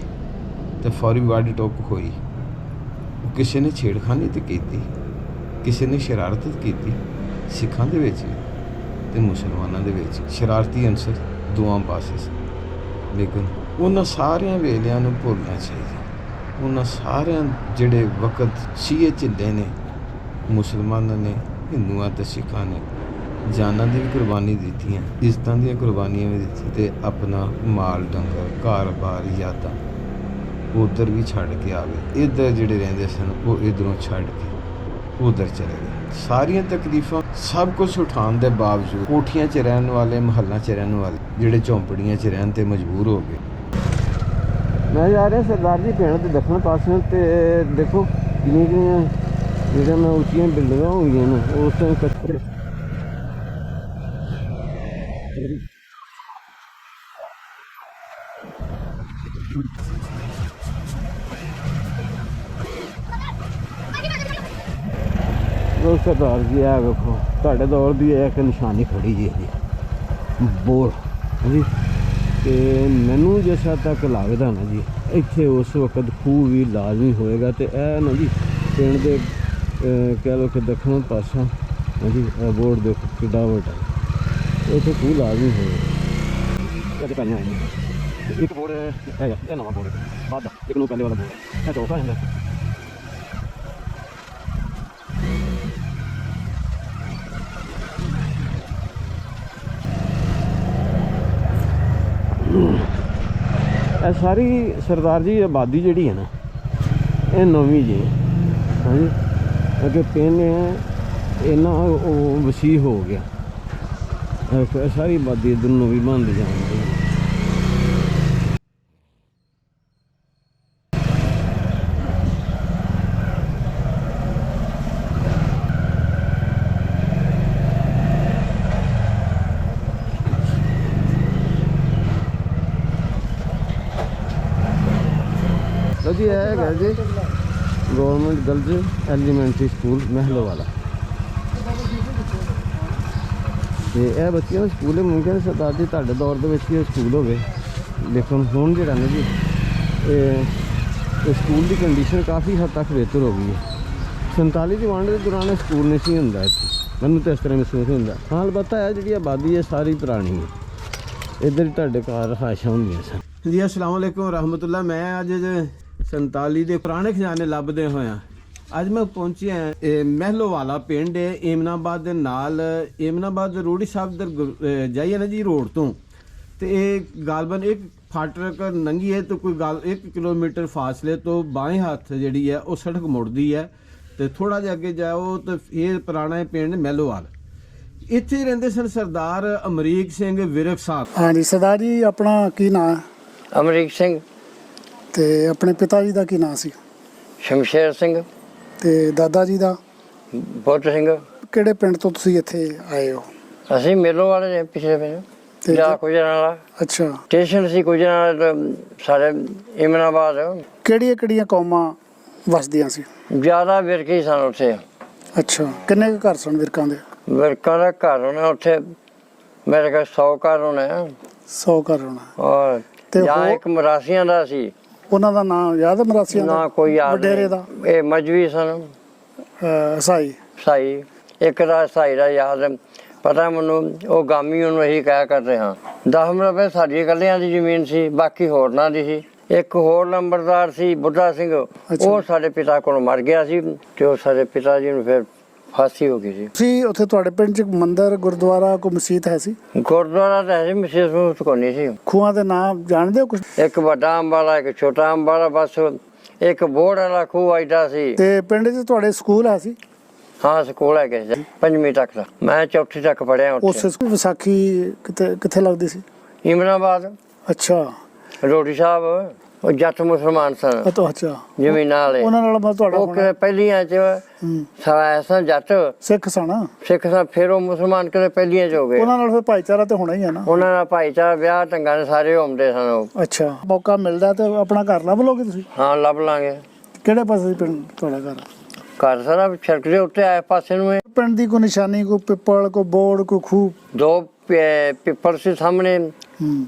ਤੇ ਫੌਰੀ ਵੱਢ ਟੁੱਕ ਹੋਈ, ਕਿਸੇ ਨੇ ਛੇੜਖਾਨੀ ਤੇ ਕੀਤੀ, ਕਿਸੇ ਨੇ ਸ਼ਰਾਰਤ ਕੀਤੀ। ਸਿੱਖਾਂ ਦੇ ਵਿੱਚ ਤੇ ਮੁਸਲਮਾਨਾਂ ਦੇ ਵਿੱਚ ਸ਼ਰਾਰਤੀ ਅੰਸਰ ਦੋਵਾਂ ਪਾਸੇ ਸੀ, ਲੇਕਿਨ ਉਹਨਾਂ ਸਾਰਿਆਂ ਵੇਲਿਆਂ ਨੂੰ ਭੁੱਲਣਾ ਚਾਹੀਦਾ। ਉਹਨਾਂ ਸਾਰਿਆਂ ਜਿਹੜੇ ਵਕਤ ਸ਼ੀਏ ਝਿੱਲੇ ਨੇ, ਮੁਸਲਮਾਨਾਂ ਨੇ, ਹਿੰਦੂਆਂ ਤੇ ਸਿੱਖਾਂ ਨੇ ਜਾਨਾਂ ਦੀ ਵੀ ਕੁਰਬਾਨੀ ਦਿੱਤੀਆਂ, ਇੱਜ਼ਤਾਂ ਦੀਆਂ ਕੁਰਬਾਨੀਆਂ ਵੀ ਦਿੱਤੀਆਂ, ਤੇ ਆਪਣਾ ਮਾਲ ਡੰਗਰ, ਘਰ-ਬਾਰ, ਯਾਦਾਂ ਉਧਰ ਵੀ ਛੱਡ ਕੇ ਆ ਗਏ। ਇੱਧਰ ਜਿਹੜੇ ਰਹਿੰਦੇ ਸਨ ਉਹ ਇੱਧਰੋਂ ਛੱਡ ਕੇ ਉਧਰ ਚਲੇ ਗਏ। ਸਾਰੀਆਂ ਤਕਲੀਫਾਂ ਸਭ ਕੁਝ ਉਠਾਉਣ ਦੇ ਬਾਵਜੂਦ ਕੋਠੀਆਂ 'ਚ ਰਹਿਣ ਵਾਲੇ, ਮਹੱਲਾਂ 'ਚ ਰਹਿਣ ਵਾਲੇ ਜਿਹੜੇ ਝੌਂਪੜੀਆਂ 'ਚ ਰਹਿਣ ਤੇ ਮਜਬੂਰ ਹੋ ਗਏ। ਮੈਂ ਜਾ ਰਿਹਾ ਸਰਦਾਰ ਜੀ ਪਿੰਡ ਦੇ ਦੱਖਣ ਪਾਸੇ ਤੇ ਦੇਖੋ ਕਿੰਨੀਆਂ ਜਿਹੜੀਆਂ ਮੈਂ ਉੱਚੀਆਂ ਬਿਲਡਿੰਗਾਂ ਹੋਈਆਂ ਨੇ ਉਸ ਟਾਈਮ ਕੱਚੇ ਉਹ ਸਰਦਾਰ ਜੀ ਆ ਵੇਖੋ ਤੁਹਾਡੇ ਦੌਰ ਦੀ ਇੱਕ ਨਿਸ਼ਾਨੀ ਖੜੀ ਜੀ ਬੋਰ ਹਾਂਜੀ। ਤੇ ਮੈਨੂੰ ਜਿਸ ਹੱਦ ਤੱਕ ਲੱਗਦਾ ਨਾ ਜੀ ਇੱਥੇ ਉਸ ਵਕਤ ਖੂਹ ਵੀ ਲਾਜ਼ਮੀ ਹੋਏਗਾ। ਤੇ ਇਹ ਨਾ ਜੀ ਪਿੰਡ ਦੇ ਕਹਿ ਲਓ ਕਿ ਦੱਖਣ ਪਾਸਾ ਹਾਂਜੀ ਬੋਰਡ ਦੇਖੋ ਕਿੱਡਾ ਵੱਡਾ ਇੱਥੇ ਖੂਹ ਲਾਜ਼ਮੀ ਹੋਏਗਾ। ਇਹ ਪਾਈਆਂ ਆਈਆਂ ਇੱਕ ਬੋਰਡ ਹੈਗਾ, ਇਹ ਨਵਾਂ ਬੋਰਡ ਬਾਅਦ ਦਾ ਇੱਕ ਨੂੰ ਪਹਿਲੇ ਵਾਲਾ ਬੋਰਡ ਇਹ ਚੌਥਾ ਹੁੰਦਾ। ਇਹ ਸਾਰੀ ਸਰਦਾਰ ਜੀ ਆਬਾਦੀ ਜਿਹੜੀ ਹੈ ਨਾ ਇਹ ਨਵੀਂ ਜੀ ਹਾਂਜੀ। ਅੱਗੇ ਪਿੰਡ ਇੰਨਾ ਉਹ ਵਸੀਹ ਹੋ ਗਿਆ, ਸਾਰੀ ਆਬਾਦੀ ਇੱਧਰ ਨਵੀਂ ਬਣਦੀ ਜਾਂਦੀ। जी है जी गवर्नमेंट गर्ल्स एलीमेंट्री स्कूल महलो वाला। तो यह बच्चियों का स्कूल है मुमकिन सरदार जी तुहाडे दौर दे विच ही स्कूल होवे, लेकिन हुण जिहड़ा ना जी स्कूल की कंडीशन काफ़ी हद तक बेहतर हो गई है। 47 की वंड के दौरान स्कूल नहीं सी हुंदा इत्थे, मैनूं तो इस तरह महसूस होंदा। हाँ अलबत्ता है जी आबादी है सारी पुरानी है, इधर ही तुहाडे घर रहायशां हुंदियां सन जी। अस्सलाम वालेकुम रहमतुल्लाह। मैं अज 47 ਦੇ ਪੁਰਾਣੇ ਖਜ਼ਾਨੇ ਲੱਭਦੇ ਹੋਇਆ ਅੱਜ ਮੈਂ ਪਹੁੰਚਿਆ ਮਹਿਲੋ ਵਾਲਾ ਪਿੰਡ ਹੈ ਏਮਨਾਬਾਦ ਦੇ ਨਾਲ। ਏਮਨਾਬਾਦ ਰੋੜੀ ਸਾਹਿਬ ਦਰ ਜਾਈਏ ਨਾ ਜੀ ਰੋਡ ਤੋਂ ਤੇ ਇਹ ਗਾਲਬਨ ਇੱਕ ਫਾਟਕ ਨੰਗੀ ਹੈ ਤੇ ਕੋਈ 1 ਕਿਲੋਮੀਟਰ ਫਾਸਲੇ ਤੋਂ ਬਾएं ਹੱਥ ਜਿਹੜੀ ਹੈ ਉਹ ਸੜਕ ਮੁੜਦੀ ਹੈ ਤੇ ਥੋੜਾ ਜਿਹਾ ਅੱਗੇ ਜਾਓ ਤੇ ਇਹ ਪੁਰਾਣਾ ਪਿੰਡ ਮਹਿਲੋਵਾਲ। ਇੱਥੇ ਰਹਿੰਦੇ ਸਨ ਸਰਦਾਰ ਅਮਰੀਕ ਸਿੰਘ ਵਿਰਕ ਸਾਹਿਬ। ਹਾਂਜੀ ਸਰਦਾਰ ਜੀ ਆਪਣਾ ਕੀ ਨਾਂ ਹੈ? ਅਮਰੀਕ ਸਿੰਘ। ਤੇ ਆਪਣੇ ਪਿਤਾ ਜੀ ਦਾ ਕੀ ਨਾਂ ਸੀ? ਸ਼ਮਸ਼ੇਰ ਸਿੰਘ। ਤੇ ਦਾਦਾ ਜੀ ਦਾ? ਬੁੱਧ ਸਿੰਘ। ਕਿਹੜੇ ਪਿੰਡ ਤੋਂ ਤੁਸੀਂ ਇੱਥੇ ਆਏ ਹੋ? ਅਸੀਂ ਮੇਲੋ ਵਾਲੇ ਨੇ ਪਿਛਲੇ ਪਿੰਡ ਜਾ ਗੁਜਰਾਂ ਵਾਲਾ। ਅੱਛਾ ਸਟੇਸ਼ਨ ਸੀ ਗੁਜਰਾਂ ਵਾਲਾ ਸਾਡੇ ਇਮਨਾਬਾਦ। ਕਿਹੜੀਆਂ ਕਿਹੜੀਆਂ ਕੌਮਾਂ ਵਸਦੀਆਂ ਸੀ? ਜ਼ਿਆਦਾ ਵਿਰਕੇ ਸਨ ਉੱਥੇ। ਅੱਛਾ ਕਿੰਨੇ ਕੁ ਘਰ ਸਨ ਵਿਰਕਾਂ ਦੇ? ਵਿਰਕਾਂ ਦਾ ਘਰ ਹੋਣਾ ਉੱਥੇ ਮੇਰੇ ਕੋਲ 100 ਘਰ ਹੋਣਾ। 100 ਘਰ ਹੋਣਾ। ਔਰ ਤੇ ਜਾਂ ਇੱਕ ਮਰਾਸੀਆਂ ਦਾ ਸੀ। ਉਹਨਾਂ ਦਾ ਨਾਂ ਯਾਦ ਹੈ ਮਰਾਸੀਆਂ ਦਾ? ਨਾ ਕੋਈ ਯਾਦ ਵਡੇਰੇ ਦਾ? ਇਹ ਮਜਵੀ ਸਨ ਸਾਈ ਸਾਈ। ਇੱਕ ਦਾ ਸਾਈ ਦਾ ਯਾਦ ਪਤਾ ਮੈਨੂੰ, ਉਹ ਗਾਮੀ ਉਹਨੂੰ ਅਸੀਂ ਕਹਿ ਕਰਦੇ ਹਾਂ। 10 ਮਰਬੇ ਸਾਡੀ ਇਕੱਲਿਆਂ ਦੀ ਜ਼ਮੀਨ ਸੀ, ਬਾਕੀ ਹੋਰਨਾਂ ਦੀ ਸੀ। ਇੱਕ ਹੋਰ ਨੰਬਰਦਾਰ ਸੀ ਬੁੱਢਾ ਸਿੰਘ, ਉਹ ਸਾਡੇ ਪਿਤਾ ਕੋਲ ਮਰ ਗਿਆ ਸੀ ਤੇ ਉਹ ਸਾਡੇ ਪਿਤਾ ਜੀ ਨੂੰ ਫਿਰ ਫਾਂਸੀ ਹੋ ਗਈ ਸੀ। ਤੁਸੀਂ ਉੱਥੇ ਤੁਹਾਡੇ ਪਿੰਡ 'ਚ ਮੰਦਿਰ ਗੁਰਦੁਆਰਾ ਕੋਈ ਮਸਜਿਦ ਹੈ ਸੀ? ਗੁਰਦੁਆਰਾ ਤਾਂ ਹੈ, ਮਸਜਿਦ ਮਸੂਦ ਕੋਈ ਨਹੀਂ ਸੀ। ਖੂਹਾਂ ਦੇ ਨਾਮ ਜਾਣਦੇ ਹੋ ਕੁਝ? ਇੱਕ ਵੱਡਾ ਅੰਬਾਲਾ, ਇੱਕ ਛੋਟਾ ਅੰਬਾਲਾ, ਬਸ ਇੱਕ ਬੋੜ ਵਾਲਾ ਖੂਹ ਆਈਦਾ ਸੀ। ਤੇ ਪਿੰਡ 'ਚ ਤੁਹਾਡੇ ਸਕੂਲ ਹੈ ਸੀ? ਹਾਂ ਸਕੂਲ ਹੈਗੇ ਸੀ 5ਵੀਂ ਤੱਕ ਦਾ। ਮੈਂ 4th ਤੱਕ ਪੜ੍ਹਿਆ ਉੱਥੇ। ਉਸ ਸਕੂਲ ਵਿਸਾਖੀ ਕਿੱਥੇ ਲੱਗਦੀ ਸੀ? ਇਮਨਾਬਾਦ। ਅੱਛਾ ਰੋਟੀ ਸਾਹਿਬ ਉਹ ਜੱਟ ਮੁਸਲਮਾਨ ਸਨ। ਅੱਛਾ ਜ਼ਮੀਨਾਂ ਵਾਲੇ। ਉਹਨਾਂ ਨਾਲ ਮੈਂ ਤੁਹਾਡਾ ਉਹ ਪਹਿਲੀਆਂ ਚ ਸਨ ਜੱਟ, ਸਿੱਖ ਸਨ। ਸਿੱਖ ਸਨ, ਫਿਰ ਉਹ ਮੁਸਲਮਾਨ ਕਿਤੇ ਪਹਿਲੀਆਂ ਚ ਹੋ ਗਏ। ਉਹਨਾਂ ਨਾਲ ਫਿਰ ਭਾਈਚਾਰਾ ਤੇ ਹੋਣਾ ਹੀ ਹੈ ਨਾ। ਉਹਨਾਂ ਨਾਲ ਭਾਈਚਾਰਾ ਵਿਆਹ ਢੰਗਾਂ ਦੇ ਸਾਰੇ ਹੁੰਦੇ ਸਨ ਉਹ। ਅੱਛਾ ਮੌਕਾ ਮਿਲਦਾ ਤੇ ਆਪਣਾ ਘਰ ਲੱਭ ਲੋਗੇ ਤੁਸੀਂ? ਹਾਂ ਲੱਭ ਲਾਂਗੇ। ਕਿਹੜੇ ਪਾਸੇ ਪਿੰਡ ਤੁਹਾਡਾ ਘਰ? ਘਰ ਸਾਰਾ ਸੜਕ ਦੇ ਉੱਤੇ ਆਏ ਪਾਸੇ ਨੂੰ ਹੈ। ਪਿੰਡ ਦੀ ਕੋਈ ਨਿਸ਼ਾਨੀ, ਕੋਈ ਪਿੱਪਲ, ਕੋਈ ਬੋੜ, ਕੋਈ ਖੂਹ? 2 ਪਿੱਪਲ ਸੀ ਸਾਹਮਣੇ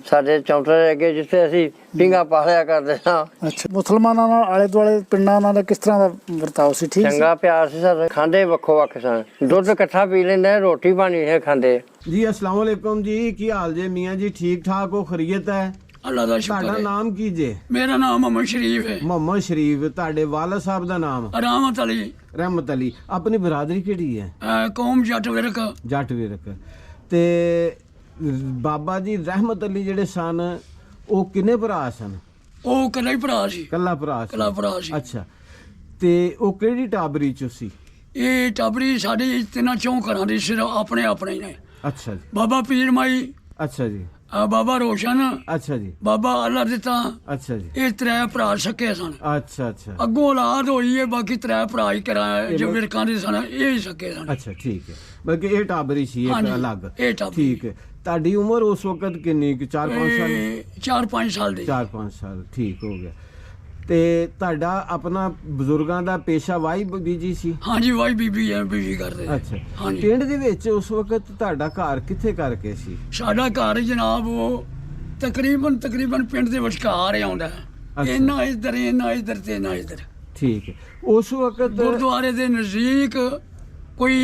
ਸਾਡੇ ਚੌਂਤਰੇ ਦੇ ਅੱਗੇ, ਜਿੱਥੇ ਅਸੀਂ ਪੀਂਘਾਂ ਪਾਲਿਆ ਕਰਦੇ ਹਾਂ। ਅੱਛਾ ਮੁਸਲਮਾਨਾਂ ਨਾਲ ਆਲੇ ਦੁਆਲੇ ਪਿੰਡਾਂ ਨਾਲ ਕਿਸ ਤਰ੍ਹਾਂ ਦਾ ਵਰਤਾਓ ਸੀ? ਠੀਕ ਚੰਗਾ ਪਿਆਰ ਸੀ ਸਰ। ਖਾਂਦੇ ਵੱਖੋ ਵੱਖ ਸਨ, ਦੁੱਧ ਇਕੱਠਾ ਪੀ ਲੈਂਦੇ, ਰੋਟੀ ਪਾਣੀ ਹੈ ਖਾਂਦੇ। ਜੀ अस्सलाम वालेकुम जी, की हाल जे मियाँ जी? ठीक ठाक हो, खैरियत है? अल्लाह दा शुक्र ਤੁਹਾਡਾ है। ਨਾਮ ਕੀ ਜੇ? मेरा नाम मोहम्मद शरीफ है। ਮੁਹੰਮਦ ਸ਼ਰੀਫ। ਤੁਹਾਡੇ ਵਾਲਦ ਸਾਹਿਬ ਦਾ ਨਾਮ? रहमत अली। ਰਹਿਮਤ ਅਲੀ। ਆਪਣੀ ਬਰਾਦਰੀ ਕਿਹੜੀ ਹੈ? कौम जट विरक। ਜੱਟ ਵਿਰਕ। ਤੇ ਬਾਬਾ ਜੀ ਰਹਿਮਤ ਅਲੀ ਜਿਹੜੇ ਸਨ ਉਹ ਕਿੰਨੇ ਭਰਾ ਸਨ? ਉਹ ਇਕੱਲਾ ਹੀ ਭਰਾ ਸੀ, ਕੱਲਾ ਭਰਾ ਸੀ? ਇਕੱਲਾ ਭਰਾ ਸੀ। ਅੱਛਾ, ਤੇ ਉਹ ਕਿਹੜੀ ਟਾਬਰੀ ਚ ਸੀ? ਇਹ ਟਾਬਰੀ ਸਾਡੇ ਤਿੰਨਾਂ ਚੌਂ ਘਰਾਂ ਦੀ ਸਿਰਫ ਆਪਣੇ ਆਪਣੇ ਨੇ। ਅੱਛਾ ਜੀ, ਬਾਬਾ ਪੀਰ ਮਾਈ, ਅੱਛਾ ਜੀ, ਬਾਬਾ ਰੋਸ਼ਨ, ਅੱਛਾ ਜੀ, ਬਾਬਾ ਅੱਲਾ ਦਿੱਤਾ, ਅੱਛਾ ਜੀ, ਇਹ ਤਰੇ ਭਰਾ ਸਕੇ ਸਨ। ਅੱਛਾ ਅੱਛਾ ਅੱਗੋਂ ਔਲਾਦ ਹੋਈ ਹੈ, ਬਾਕੀ ਤਰੇ ਭਰਾ ਹੀ ਕਰਾਇਆ ਜੋ ਵਿਰਕਾਂ ਦੇ ਸਨ, ਇਹ ਹੀ ਸਕੇ ਸਨ। ਅੱਛਾ, ਠੀਕ ਹੈ। ਬਲਕਿ ਇਹ ਟਾਬਰੀ ਸੀ ਇੱਕ ਹਾਂਜੀ, ਅਲੱਗ? ਇਹ ਟਾਬਰੀ। ਠੀਕ ਹੈ। ਤੁਹਾਡੀ ਉਮਰ ਉਸ ਵਕਤ ਕਿੰਨੀ? 4-5 ਸਾਲ? 4-5 ਸਾਲ ਦੇ। 4-5 ਸਾਲ, ਠੀਕ ਹੋ ਗਿਆ। ਤੇ ਤੁਹਾਡਾ ਆਪਣਾ ਬਜ਼ੁਰਗਾਂ ਦਾ ਪੇਸ਼ਾ ਵਾਈ ਬੀਜੀ ਸੀ? ਹਾਂਜੀ, ਵਾਈ ਬੀਬੀ ਹੈ, ਬੀਬੀ ਕਰਦੇ। ਅੱਛਾ, ਹਾਂਜੀ। ਪਿੰਡ ਦੇ ਵਿੱਚ ਉਸ ਵਕਤ ਤੁਹਾਡਾ ਘਰ ਕਿੱਥੇ ਕਰਕੇ ਸੀ? ਸਾਡਾ ਘਰ ਜਨਾਬ ਉਹ ਤਕਰੀਬਨ ਪਿੰਡ ਦੇ ਵਿਚਕਾਰ ਹੀ ਆਉਂਦਾ ਹੈ। ਅੱਛਾ। ਇੰਨਾ ਇੱਧਰ ਤੇ ਇੰਨਾ ਇੱਧਰ। ਠੀਕ ਹੈ। ਉਸ ਵਕਤ ਗੁਰਦੁਆਰੇ ਦੇ ਨਜ਼ਦੀਕ ਕੋਈ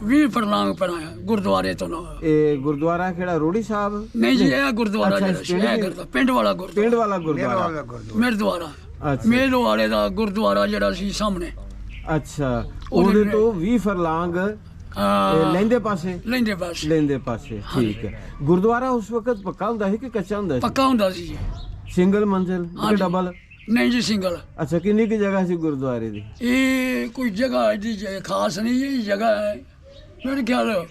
20 ਫਰਲਾਂਗ ਪਰਾਂ ਗੁਰਦੁਆਰੇ ਤੋਂ ਨਾ। ਇਹ ਗੁਰਦੁਆਰਾ ਕਿਹੜਾ, ਰੋੜੀ ਸਾਹਿਬ? ਨਹੀਂ ਜੀ, ਇਹ ਗੁਰਦੁਆਰਾ ਅੱਛਾ, ਜਿਹੜਾ ਸੀ, ਪਿੰਡ ਇਹ ਦੇ- ਗੁਰਦੁਆਰਾ ਪਿੰਡ ਵਾਲਾ ਗੁਰਦੁਆਰਾ, ਪਿੰਡ ਵਾਲਾ ਗੁਰਦੁਆਰਾ? ਮਿਰਦੁਆਰਾ, ਅੱਛਾ ਮੇਲੋ ਵਾਲੇ ਦਾ ਗੁਰਦੁਆਰਾ ਜਿਹੜਾ ਸੀ ਸਾਹਮਣੇ। ਅੱਛਾ, ਉਹਦੇ ਤੋਂ 20 ਫਰਲਾਂਗ ਲੈਂਦੇ ਪਾਸੇ? ਲੈਂਦੇ ਪਾਸੇ। ਲੈਂਦੇ ਪਾਸੇ, ਠੀਕ ਹੈ। ਗੁਰਦੁਆਰਾ ਉਸ ਵਕਤ ਪੱਕਾ ਹੁੰਦਾ ਸੀ ਕਿ ਕੱਚਾ ਹੁੰਦਾ ਸੀ? ਪੱਕਾ ਹੁੰਦਾ ਸੀ ਜੀ। ਸਿੰਗਲ ਮੰਜ਼ਿਲ ਕਿ ਹਾਂਜੀ। ਡਬਲ? ਨਹੀਂ ਜੀ, ਸਿੰਗਲ। ਅੱਛਾ, ਕਿੰਨੀ ਕੀ ਜਗ੍ਹਾ ਸੀ ਗੁਰਦੁਆਰੇ ਦੀ? ਇਹ ਕੋਈ ਜਗ੍ਹਾ ਇਹਦੀ ਖਾਸ ਨਹੀਂ, ਇਹ ਜਗ੍ਹਾ ਹੈ ਮੇਰੇ ਖਿਆਲ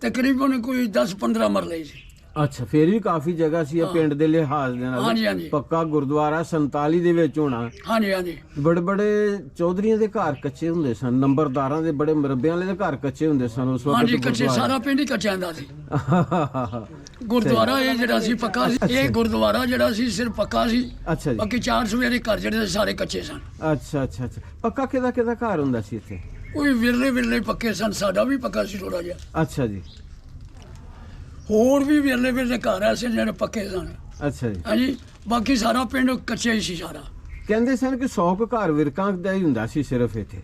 ਤਕਰੀਬਨ ਕੋਈ 10-15 ਮਰਲੇ ਸੀ। ਅੱਛਾ, ਫੇਰ ਵੀ ਕਾਫੀ ਜਗ੍ਹਾ ਸੀ ਇਹ ਪਿੰਡ ਦੇ ਲਿਹਾਜ਼ ਦੇ ਨਾਲ। ਹਾਂਜੀ, ਹਾਂਜੀ। ਪੱਕਾ ਗੁਰਦੁਆਰਾ 47 ਦੇ ਵਿੱਚ ਹੋਣਾ। ਹਾਂਜੀ ਹਾਂਜੀ। ਬੜੇ ਬੜੇ ਚੌਧਰੀਆਂ ਦੇ ਘਰ ਕੱਚੇ ਹੁੰਦੇ ਸਨ, ਨੰਬਰਦਾਰਾਂ ਦੇ ਬੜੇ ਮਰੱਬਿਆਂ ਵਾਲੇ ਦੇ ਘਰ ਕੱਚੇ ਹੁੰਦੇ ਸਨ ਉਸ ਵਕਤ। ਹਾਂਜੀ, ਕੱਚੇ, ਸਾਰਾ ਪਿੰਡ ਹੀ ਕੱਚਿਆਂ ਦਾ ਸੀ। ਗੁਰਦੁਆਰਾ ਇਹ ਜਿਹੜਾ ਸੀ ਪੱਕਾ ਸੀ। ਇਹ ਗੁਰਦੁਆਰਾ ਜਿਹੜਾ ਸੀ ਸਿਰਫ ਪੱਕਾ ਸੀ, ਅੱਛਾ ਜੀ, ਬਾਕੀ 4 ਸਵੇਰੇ ਘਰ ਜਿਹੜੇ ਸੀ ਸਾਰੇ ਕੱਚੇ ਸਨ। ਅੱਛਾ ਅੱਛਾ ਅੱਛਾ। ਪੱਕਾ ਕਿਹਦਾ ਘਰ ਹੁੰਦਾ ਸੀ ਇੱਥੇ? ਕੋਈ ਵਿਰਲੇ ਪੱਕੇ ਸਨ, ਸਾਡਾ ਵੀ ਪੱਕਾ ਸੀ ਥੋੜਾ ਜਿਹਾ। ਅੱਛਾ ਜੀ, ਹੋਰ ਵੀ ਵਿਰਲੇ ਘਰ ਐਸੇ ਜਿਹੜੇ ਪੱਕੇ ਸਨ। ਅੱਛਾ ਜੀ। ਹਾਂਜੀ, ਬਾਕੀ ਸਾਰਾ ਪਿੰਡ ਕੱਚਾ ਹੀ ਸੀ ਸਾਰਾ। ਕਹਿੰਦੇ ਸਨ ਕਿ 100 ਕੁ ਘਰ ਵਿਰਕਾਂ ਦਾ ਹੀ ਹੁੰਦਾ ਸੀ ਸਿਰਫ ਇੱਥੇ।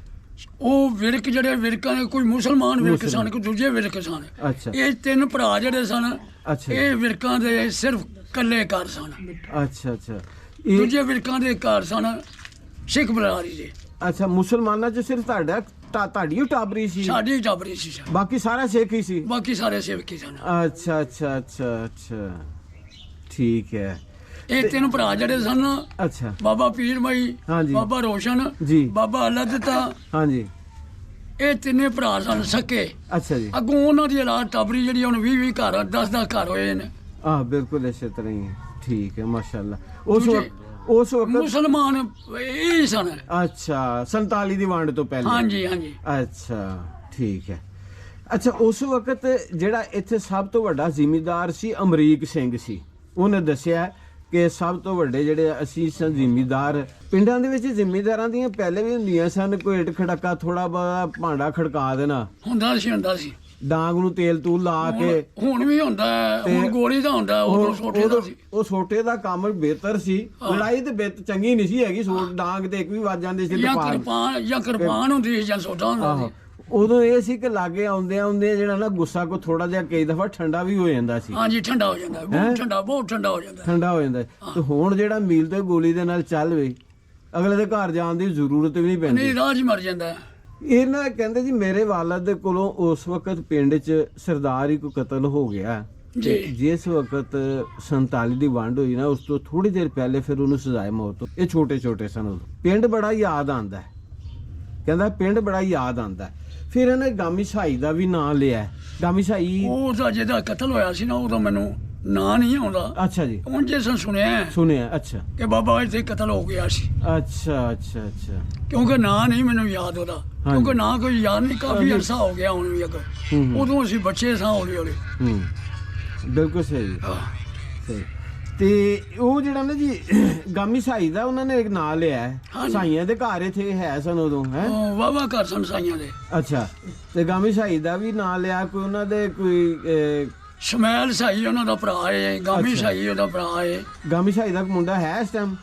ਉਹ ਵਿਰਕ ਜਿਹੜੇ ਵਿਰਕਾਂ ਨੇ, ਕੋਈ ਮੁਸਲਮਾਨ ਵਿਰਕ ਸਨ, ਕੋਈ ਦੂਜੇ ਵਿਰਕ ਸਨ। ਅੱਛਾ ਇਹ 3 ਭਰਾ ਜਿਹੜੇ ਸਨ, ਅੱਛਾ ਇਹ ਵਿਰਕਾਂ ਦੇ ਸਿਰਫ ਕੱਲੇ ਘਰ ਸਨ। ਅੱਛਾ ਅੱਛਾ। ਇਹ ਦੂਜੇ ਵਿਰਕਾਂ ਦੇ ਘਰ ਸਨ ਸਿੱਖ ਬਰਾਦਰੀ ਦੇ। ਅੱਛਾ, ਮੁਸਲਮਾਨਾਂ ਚ ਸਿਰਫ ਤੁਹਾਡੀ ਓ ਟਾਬਰੀ ਸੀ? ਸਾਡੀ ਟਾਬਰੀ ਸੀ ਸਰ। ਬਾਕੀ ਸਾਰਾ ਸਿੱਖ ਹੀ ਸੀ? ਬਾਕੀ ਸਾਰੇ ਸਿੱਖ ਹੀ ਸਨ। ਅੱਛਾ ਅੱਛਾ ਅੱਛਾ ਅੱਛਾ, ਠੀਕ ਹੈ। ਇਹ 3 ਭਰਾ ਜਿਹੜੇ ਸਨ, ਅੱਛਾ, ਬਾਬਾ ਪੀਰ ਮਾਈ, ਹਾਂਜੀ। ਬਾਬਾ ਰੋਸ਼ਨ, ਜੀ। ਬਾਬਾ ਅੱਲਾ ਦਿੱਤਾ, ਹਾਂਜੀ, ਇਹ 3 ਭਰਾ ਸਨ ਸਕੇ। ਅੱਛਾ ਜੀ। ਅੱਗੋਂ ਉਹਨਾਂ ਦੀ ਔਲਾਦ ਟਾਬਰੀ ਜਿਹੜੀ ਹੁਣ 20 ਘਰ 10 ਘਰ ਹੋਏ ਨੇ। ਹਾਂ, ਬਿਲਕੁਲ ਇਸੇ ਤਰ੍ਹਾਂ ਹੀ ਹੈ। ਠੀਕ ਹੈ, ਮਾਸ਼ਾਅੱਲਾ। ਦੂਜੇ- ਉਸ ਵਕਤ ਮੁਸਲਮਾਨ ਇਹ ਹੀ ਸਨ। ਅੱਛਾ, 47 ਦੀ ਵੰਡ ਤੋਂ ਪਹਿਲਾਂ? ਹਾਂਜੀ ਹਾਂਜੀ। ਅੱਛਾ, ਠੀਕ ਹੈ। ਅੱਛਾ, ਉਸ ਵਕਤ ਜਿਹੜਾ ਇੱਥੇ ਸਭ ਤੋਂ ਵੱਡਾ ਜ਼ਿਮੀਂਦਾਰ ਸੀ ਅਮਰੀਕ ਸਿੰਘ ਸੀ। ਉਹਨੇ ਦੱਸਿਆ ਕਿ ਸਭ ਤੋਂ ਵੱਡੇ ਜਿਹੜੇ ਅਸੀਂ ਸਨ ਜ਼ਿਮੀਂਦਾਰ। ਪਿੰਡਾਂ ਦੇ ਵਿੱਚ ਜ਼ਿਮੀਂਦਾਰਾਂ ਦੀਆਂ ਪਹਿਲੇ ਵੀ ਹੁੰਦੀਆਂ ਸਨ, ਕੋਈ ਇੱਟ ਖੜਕਾ ਥੋੜਾ ਬਹੁਤਾ ਭਾਂਡਾ ਖੜਕਾ ਦੇਣਾ, ਹੁੰਦਾ ਸੀ ਡਾਂਗ ਨੂੰ ਤੇਲ ਤੂਲ ਲਾ ਕੇ। ਹੁਣ ਵੀ ਹੁੰਦਾ ਹੈ, ਹੁਣ ਗੋਲੀ ਦਾ ਹੁੰਦਾ ਹੈ, ਉਦੋਂ ਛੋਟੇ ਦਾ ਸੀ। ਉਹ ਛੋਟੇ ਦਾ ਕੰਮ ਬਿਹਤਰ ਸੀ। ਲੜਾਈ ਤੇ ਬਿੱਤ ਚੰਗੀ ਨਹੀਂ ਸੀ ਹੈਗੀ, ਡਾਂਗ ਤੇ ਇੱਕ ਵੀ ਵੱਜ ਜਾਂਦੀ ਸੀ ਤੇ ਜਾਂ ਕਿਰਪਾਨ ਹੁੰਦੀ ਸੀ ਜਾਂ ਸੋਟਾ ਹੁੰਦਾ ਆਹੋ, ਸੀ। ਉਦੋਂ ਇਹ ਸੀ ਕਿ ਲਾਗੇ ਆਉਂਦੇ ਜਿਹੜਾ ਨਾ ਗੁੱਸਾ ਕੋ ਥੋੜਾ ਜਿਹਾ ਕਈ ਦਫਾ ਠੰਡਾ ਵੀ ਹੋ ਜਾਂਦਾ ਸੀ। ਹਾਂਜੀ, ਠੰਡਾ ਹੋ ਜਾਂਦਾ, ਬਹੁਤ ਠੰਡਾ ਹੋ ਜਾਂਦਾ। ਠੰਡਾ ਹੋ ਜਾਂਦਾ ਤੇ ਹੁਣ ਜਿਹੜਾ ਮੀਲ ਤੇ ਗੋਲੀ ਦੇ ਨਾਲ ਚੱਲ ਵੇ, ਅਗਲੇ ਦੇ ਘਰ ਜਾਣ ਦੀ ਜ਼ਰੂਰਤ ਵੀ ਨਹੀਂ ਪੈਂਦੀ। ਨਹੀਂ, ਰਾਜ ਹੀ ਮਰ ਜਾਂਦਾ ਹੈ। ਇਹ ਨਾ ਕਹਿੰਦੇ ਜੀ ਮੇਰੇ ਵਾਲਦ ਦੇ ਕੋਲੋਂ ਉਸ ਵਕਤ ਪਿੰਡ 'ਚ ਸਰਦਾਰ ਹੀ ਕੋ ਕਤਲ ਹੋ ਗਿਆ। ਜੀ। ਜਿਸ ਵਕਤ 47 ਦੀ ਵੰਡ ਹੋਈ ਨਾ, ਉਸ ਤੋਂ ਥੋੜੀ ਦੇਰ ਪਹਿਲੇ ਫਿਰ ਉਹਨੂੰ ਸਜ਼ਾਏ ਮੌਤ। ਇਹ ਛੋਟੇ ਸਨ ਉਦੋਂ। ਪਿੰਡ ਬੜਾ ਯਾਦ ਆਂਦਾ ਹੈ, ਕਹਿੰਦਾ ਪਿੰਡ ਬੜਾ ਯਾਦ ਆਂਦਾ। ਫਿਰ ਇਹਨੇ ਗਾਮੀ ਸਾਈ ਦਾ ਵੀ ਨਾਂ ਲਿਆ। ਗਾਮੀ ਸਾਈ, ਉਹ ਤਾਂ ਜਿਹਦਾ ਕਤਲ ਹੋਇਆ ਸੀ ਨਾ, ਉਦੋਂ ਮੈਨੂੰ ਨਾਂ ਨਹੀਂ ਆਉਂਦਾ। ਅੱਛਾ ਜੀ, ਹੁਣ ਜੇ ਸੁਣਿਆ ਸੁਣਿਆ। ਅੱਛਾ ਕਿ ਬਾਬਾ ਇੱਥੇ ਕਤਲ ਹੋ ਗਿਆ ਸੀ, ਅੱਛਾ ਅੱਛਾ ਅੱਛਾ। ਕਿਉਂਕਿ ਨਾਂ ਨਹੀਂ ਮੈਨੂੰ ਯਾਦ ਉਹਦਾ, ਕਿਉਂਕਿ ਨਾਂ ਕੋਈ ਯਾਦ ਨਹੀਂ, ਕਾਫੀ ਅਰਸਾ ਹੋ ਗਿਆ ਹੁਣ ਵੀ। ਅੱਗੇ ਉਦੋਂ ਅਸੀਂ ਬੱਚੇ ਸਾਂ, ਹੌਲੀ ਬਿਲਕੁਲ ਸਹੀ ਸਹੀ। ਤੇ ਉਹ ਜਿਹੜਾ ਨਾ ਜੀ ਗਾਮੀ ਸਾਈ ਦਾ ਉਹਨਾਂ ਨੇ ਇੱਕ ਨਾਂ ਲਿਆ ਹੈ। ਹਾਂਜੀ। ਸਾਈਆਂ ਦੇ ਘਰ ਇੱਥੇ ਹੈ ਸਨ ਉਦੋਂ, ਹੈ? ਵਾਵਾ ਘਰ ਸਨ ਸਾਈਆਂ ਦੇ। ਅੱਛਾ, ਤੇ ਗਾਮੀ ਸਾਈ ਦਾ ਵੀ ਨਾਂ ਲਿਆ ਕੋਈ ਉਹਨਾਂ ਦੇ ਕੋਈ ਸਮੈਲ ਸਾਈ ਉਹਨਾਂ ਦਾ ਭਰਾ ਹੈ, ਗਾਮੀ ਸਾਈ ਉਹਦਾ ਭਰਾ ਹੈ। ਗਾਮੀ ਸਾਈ ਦਾ ਮੁੰਡਾ ਹੈ ਇਸ ਟਾਈਮ?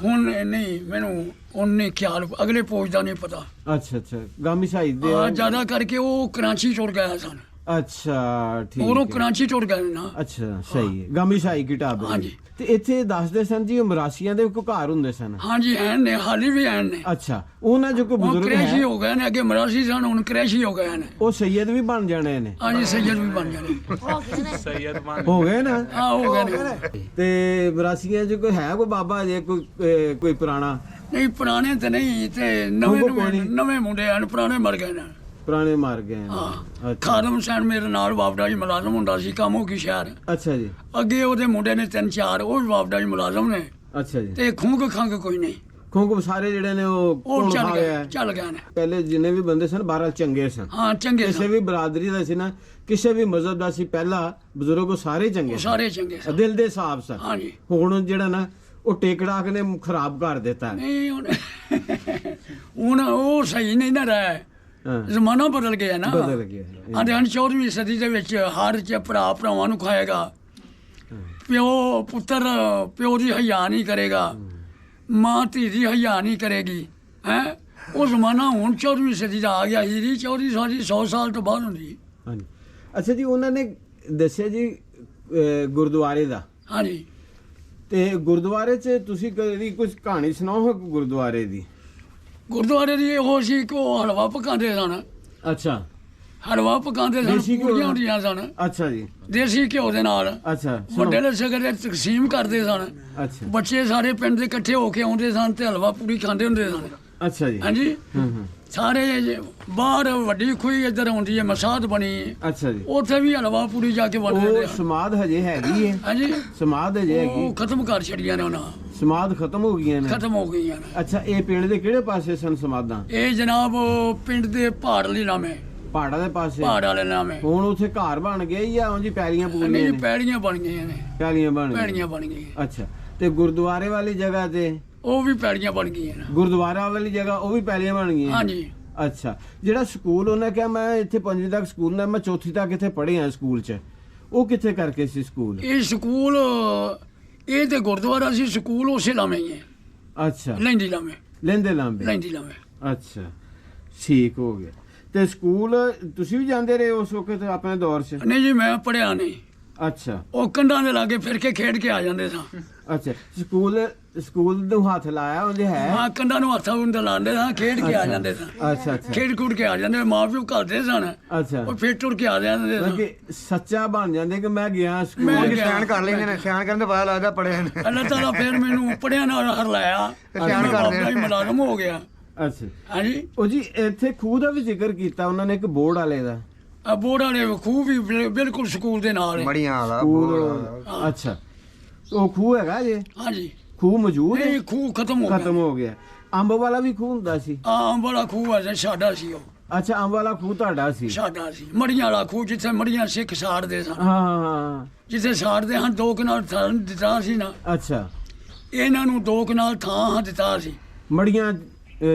ਹੁਣ ਨਹੀਂ, ਮੈਨੂੰ ਉਹਨੇ ਖਿਆਲ, ਅਗਲੇ ਪੋਜ ਦਾ ਨਹੀਂ ਪਤਾ। ਅੱਛਾ ਅੱਛਾ। ਗਾਮੀ ਸਾਈ ਦੇ ਜ਼ਿਆਦਾ ਕਰਕੇ ਉਹ ਕਰਾਚੀ ਚੋਰ ਗਿਆ ਸਨ। ਅੱਛਾ ਠੀਕ ਔਰ ਉਹ ਹੈ। ਕਰਾਚੀ ਟੁਰ ਗਏ ਨੇ ਨਾ। ਅੱਛਾ ਸਹੀ ਹੈ, ਗਾਮੀ ਸ਼ਾਹੀ ਕੀ ਢਾਬੇ ਹਾਂਜੀ। ਤੇ ਇੱਥੇ ਦੱਸਦੇ ਸਨ ਜੀ ਉਹ ਮਰਾਸੀਆਂ ਦੇ ਕੋਈ ਘਰ ਹੁੰਦੇ ਸਨ। ਹਾਂਜੀ ਹੈ ਨੇ, ਹਾਲੀ ਵੀ ਹੈ ਨੇ। ਅੱਛਾ ਉਹਨਾਂ ਜੋ ਕੋਈ ਉਹ ਬਜ਼ੁਰਗ ਕਰੈਸ਼ੀ ਹੈ ਹੋ ਗਏ ਨੇ, ਅੱਗੇ ਮਰਾਸੀ ਸਨ, ਹੁਣ ਕਰੈਸ਼ੀ ਹੋ ਗਏ ਨੇ। ਉਹ ਸੈਯਦ ਵੀ ਬਣ ਜਾਣੇ ਨੇ। ਹਾਂਜੀ ਸੈਯਦ ਵੀ ਬਣ ਜਾਣੇ। ਹੋ ਗਏ ਨਾ। ਹਾਂ ਹੋ ਗਏ ਨੇ। ਤੇ ਮਰਾਸੀਆਂ ਚ ਕੋਈ ਹੈ ਕੋਈ ਬਾਬਾ ਜੇ ਕੋਈ ਪੁਰਾਣਾ? ਨਹੀਂ ਪੁਰਾਣੇ ਤੇ ਨਹੀਂ, ਤੇ ਨਵੇਂ ਕੋਈ ਨਹੀਂ। ਨਵੇਂ ਮੁੰਡੇ ਹਨ, ਪੁਰਾਣੇ ਮਰ ਗਏ ਨੇ। ਪੁਰਾਣੇ ਮਰ ਗਏ ਨੇ। ਹਾਂ ਅੱਛਾ ਖਾਦਮ ਹੁਸੈਨ ਮੇਰੇ ਨਾਲ ਬਾਬਡਾ ਜੀ ਮੁਲਾਜ਼ਮ ਹੁੰਦਾ ਸੀ, ਕਾਮੋ ਕੀ ਸ਼ਹਿਰ। ਅੱਛਾ ਜੀ। ਅੱਗੇ ਉਹਦੇ ਮੁੰਡੇ ਨੇ 3-4, ਉਹ ਵੀ ਬਾਬਡਾ ਜੀ ਮੁਲਾਜ਼ਮ ਨੇ। ਅੱਛਾ ਜੀ। ਤੇ ਖੂੰਗ ਖੰਗ ਕੋਈ ਨਹੀਂ, ਕਿਉਂਕਿ ਸਾਰੇ ਜਿਹੜੇ ਨੇ ਉਹ ਉਹ ਕੌਣ ਚੱਲ ਖਾ ਗਏ, ਗਿਆ? ਚੱਲ ਗਏ ਨੇ। ਪਹਿਲੇ ਜਿੰਨੇ ਵੀ ਬੰਦੇ ਸਨ ਬਹਰਾਲ ਚੰਗੇ ਸਨ, ਹਾਂ ਚੰਗੇ ਕਿਸੇ ਸਨ, ਵੀ ਬਰਾਦਰੀ ਦਾ ਸੀ ਨਾ, ਕਿਸੇ ਵੀ ਮਜ਼ਹਬ ਦਾ ਸੀ, ਪਹਿਲਾ ਬਜ਼ੁਰਗ ਉਹ ਸਾਰੇ ਚੰਗੇ ਉਹ ਸਨ, ਸਾਰੇ ਚੰਗੇ ਸਨ। ਦਿਲ ਦੇ ਹਿਸਾਬ ਸਨ। ਹਾਂਜੀ। ਹੁਣ ਜਿਹੜਾ ਨਾ ਉਹ ਟੇਕੜਾਕ ਨੇ ਖਰਾਬ ਕਰ ਦਿੱਤਾ। ਨਹੀਂ ਹੁਣ ਉਹ ਸਹੀ ਨਹੀਂ ਨਾ ਰਿਹਾ। ਹਾਂ ਜ਼ਮਾਨਾ ਬਦਲ ਗਿਆ ਨਾ। ਬਦਲ ਗਿਆ। ਆਂਦੇ ਹਨ 14ਵੀਂ ਸਦੀ ਦੇ ਵਿੱਚ ਹਰ ਚ ਭਰਾ ਭਰਾਵਾਂ ਨੂੰ ਖਾਏਗਾ, ਪਿਓ ਪੁੱਤਰ ਪਿਓ ਦੀ ਹਯਾ ਨਹੀਂ ਕਰੇਗਾ, ਮਾਂ ਧੀ ਦੀ ਹਯਾ ਨਹੀਂ ਕਰੇਗੀ। ਹੈ ਉਹ ਜ਼ਮਾਨਾ ਹੁਣ 14ਵੀਂ ਸਦੀ ਦਾ ਆ ਗਿਆ। ਹੀਰੀ 14 ਸਾਡੀ 100 ਸਾਲ ਤੋਂ ਬਾਅਦ ਹੁੰਦੀ। ਹਾਂਜੀ। ਅੱਛਾ ਜੀ, ਉਹਨਾਂ ਨੇ ਦੱਸਿਆ ਜੀ ਗੁਰਦੁਆਰੇ ਦਾ, ਹਾਂਜੀ ਤੇ ਗੁਰਦੁਆਰੇ 'ਚ ਤੁਸੀਂ ਕਦੀ ਕੁਝ ਕਹਾਣੀ ਸੁਣਾਓ ਗੁਰਦੁਆਰੇ ਦੀ? ਗੁਰਦੁਆਰੇ ਦੀ ਇਹੋ ਸੀ ਕਿ ਉਹ ਹਲਵਾ ਪਕਾਉਂਦੇ ਸਨ। ਅੱਛਾ ਹਲਵਾ ਪਕਾਉਂਦੇ ਸਨ, ਦੇਸੀ ਘਿਓ? ਪੂਰੀਆਂ ਹੁੰਦੀਆਂ ਸਨ ਅੱਛਾ ਜੀ। ਦੇਸੀ ਘਿਓ ਦੇ ਨਾਲ। ਅੱਛਾ ਵੱਡੇ ਲਸ਼ਕਰ ਦੇ ਤਕਸੀਮ ਕਰਦੇ ਸਨ। ਅੱਛਾ ਬੱਚੇ ਸਾਰੇ ਪਿੰਡ ਦੇ ਇਕੱਠੇ ਹੋ ਕੇ ਆਉਂਦੇ ਸਨ ਤੇ ਹਲਵਾ ਪੂਰੀ ਖਾਂਦੇ ਹੁੰਦੇ ਸਨ। ਅੱਛਾ ਜੀ। ਹਾਂਜੀ ਹੂੰ ਸਾਰੇ ਬਾਹਰ ਵੱਡੀ ਖੂਹੀ ਇੱਧਰ ਆਉਂਦੀ ਹੈ, ਮਸਾਦ ਬਣੀ ਹੈ, ਅੱਛਾ ਜੀ। ਉੱਥੇ ਵੀ ਹਲਵਾ ਪੂਰੀ ਜਾ ਕੇ ਬਣਦੇ ਉਹ ਨੇ। ਸਮਾਧ ਹਜੇ ਹੈਗੀ ਹੈ? ਹਾਂਜੀ ਸਮਾਧ ਹਜੇ ਹੈਗੀ? ਉਹ ਖਤਮ ਕਰ ਛੜੀਆਂ ਨੇ ਉਹਨਾਂ, ਸਮਾਧ ਖਤਮ ਹੋ ਗਈਆਂ ਨੇ? ਖਤਮ ਹੋ ਗਈਆਂ ਨੇ। ਅੱਛਾ, ਇਹ ਪਿੰਡ ਦੇ ਕਿਹੜੇ ਪਾਸੇ ਸਨ ਸਮਾਧਾਂ? ਇਹ ਜਨਾਬ ਪਿੰਡ ਦੇ ਪਹਾੜ ਲਈ ਨਾਮੇ, ਪਹਾੜਾਂ ਦੇ ਪਾਸੇ? ਪਹਾੜ ਵਾਲੇ ਨਾਮੇ। ਹੁਣ ਉੱਥੇ ਘਰ ਬਣ ਗਏ ਜਾਂ ਉਂਝ ਪੈਲੀਆਂ ਪੂਰੀਆਂ ਨਹੀਂ ਨੇ? ਪੈੜੀਆਂ ਬਣ ਗਈਆਂ ਨੇ, ਪੈਲੀਆਂ ਬਣ ਗਈਆਂ। ਪੈੜੀਆਂ ਬਣ ਗਈਆਂ। ਅੱਛਾ, ਤੇ ਗੁਰਦੁਆਰੇ ਵਾਲੀ ਜਗ੍ਹਾ ਤੇ? ਉਹ ਵੀ ਪੈੜੀਆਂ ਬਣ ਗਈਆਂ ਨੇ। ਗੁਰਦੁਆਰਾ ਵਾਲੀ ਜਗ੍ਹਾ ਉਹ ਵੀ ਪੈਲੀਆਂ ਬਣ ਗਈਆਂ? ਹਾਂਜੀ ਅੱਛਾ, ਜਿਹੜਾ ਸਕੂਲ ਉਹਨੇ ਕਿਹਾ ਮੈਂ ਇੱਥੇ 5ਵੀਂ ਤੱਕ ਸਕੂਲ ਨਾ, ਮੈਂ 4ਥੀ ਤੱਕ ਇੱਥੇ ਪੜ੍ਹਿਆ ਸਕੂਲ 'ਚ, ਉਹ ਕਿੱਥੇ ਕਰਕੇ ਸੀ ਸਕੂਲ? ਇਹ ਸਕੂਲ, ਇਹ ਤੇ ਗੁਰਦੁਆਰਾ ਸੀ, ਸਕੂਲ ਉਸੇ ਲਾਵੇਂ ਹੀ ਹੈ। ਅੱਛਾ, ਲੈਂਦੀ ਲਾਵੇਂ, ਲੈਂਦੇ ਲਾਂਬੇ? ਲੈਂਦੀ ਲਾਵੇਂ। ਅੱਛਾ ਠੀਕ ਹੋ ਗਿਆ। ਤੇ ਸਕੂਲ ਤੁਸੀਂ ਵੀ ਜਾਂਦੇ ਰਹੇ ਉਸ ਵਕਤ ਆਪਣੇ ਦੌਰ 'ਚ? ਨਹੀਂ ਜੀ ਮੈਂ ਪੜਿਆ ਨਹੀਂ। ਅੱਛਾ ਉਹ ਕੰਢਾਂ ਦੇ ਲਾਗੇ ਫਿਰ ਕੇ ਖੇਡ ਕੇ ਆ ਜਾਂਦੇ ਸਾਂ। ਅੱਛਾ, ਸਕੂਲ ਨੂੰ ਹੱਥ ਲਾਇਆ ਉਹਦੇ ਹੈ? ਹਾਂ ਕੰਢਾਂ ਨੂੰ ਹੱਥਾਂ ਨੂੰ ਲਾਉਂਦੇ ਸਾਂ, ਖੇਡ ਕੇ ਆ ਜਾਂਦੇ ਸਾਂ। ਅੱਛਾ ਅੱਛਾ ਖੇਡ ਖੂਡ ਕੇ ਆ ਜਾਂਦੇ, ਮਾਂ ਪਿਓ ਘੱਲਦੇ ਸਨ, ਅੱਛਾ, ਉਹ ਫਿਰ ਟੁਰ ਕੇ ਆ ਜਾਂਦੇ ਸਨ। ਕਿ ਸੱਚਾ ਬਣ ਜਾਂਦੇ ਕਿ ਮੈਂ ਗਿਆ ਮੈਂ ਸਕੂਲ? ਗਿਆ। ਸਿਆਣ ਕਰ ਲੈਂਦੇ ਨੇ, ਸਿਆਣ ਕਰਨ ਤੋਂ ਪਤਾ ਲੱਗਦਾ ਪੜਿਆ ਨੇ। ਅੱਲਾਹ ਤਾਲਾ ਫਿਰ ਮੈਨੂੰ ਪੜਿਆ ਨਾਲ ਹਰਲਾਇਆ, ਸਿਆਣ ਕਰਦੇ ਬਾਬਾ ਜੀ ਮੁਲਾਜ਼ਮ ਹੋ ਗਿਆ। ਅੱਛਾ, ਹਾਂਜੀ ਉਹ ਜੀ ਇੱਥੇ ਖੂਹ ਦਾ ਵੀ ਜ਼ਿਕਰ ਕੀਤਾ ਉਹਨਾਂ ਨੇ, ਇੱਕ ਬੋਰਡ ਵਾਲੇ ਦਾ। ਆ ਬੋਰਡ ਵਾਲੇ ਖੂਹ ਵੀ ਬਿਲਕੁਲ ਸਕੂਲ ਦੇ ਨਾਲ ਹੈ। ਮੜੀਆਂ ਵਾਲਾ ਸਕੂਲ? ਅੱਛਾ, ਉਹ ਖੂਹ ਹੈਗਾ ਜੇ? ਹਾਂਜੀ ਖੂਹ ਮੌਜੂਦ ਹੈ? ਨਹੀਂ ਖੂਹ ਖਤਮ ਹੋ ਖਤਮ ਗਿਆ। ਹੋ ਗਿਆ। ਅੰਬ ਵਾਲਾ ਵੀ ਖੂਹ ਹੁੰਦਾ ਸੀ? ਆਮ ਵਾਲਾ ਖੂਹ ਹੈ ਸਾਡਾ ਸੀ, ਉਹ ਅੱਛਾ, ਅੰਬ ਵਾਲਾ ਖੂਹ ਤੁਹਾਡਾ ਸੀ? ਸਾਡਾ ਸੀ। ਮੜੀਆਂ ਵਾਲਾ ਖੂਹ ਜਿੱਥੇ ਮੜੀਆਂ ਸਿੱਖ ਸਾੜਦੇ ਸਨ, ਹਾਂ ਹਾਂ ਹਾਂ। ਜਿੱਥੇ ਸਾੜਦੇ ਹਨ 2 ਕਨਾਲ ਥਾਂ ਦਿੱਤਾ ਸੀ ਨਾ, ਅੱਛਾ, ਇਹਨਾਂ ਨੂੰ 2 ਕਨਾਲ ਥਾਂ ਦਿੱਤਾ ਸੀ। ਮੜੀਆਂ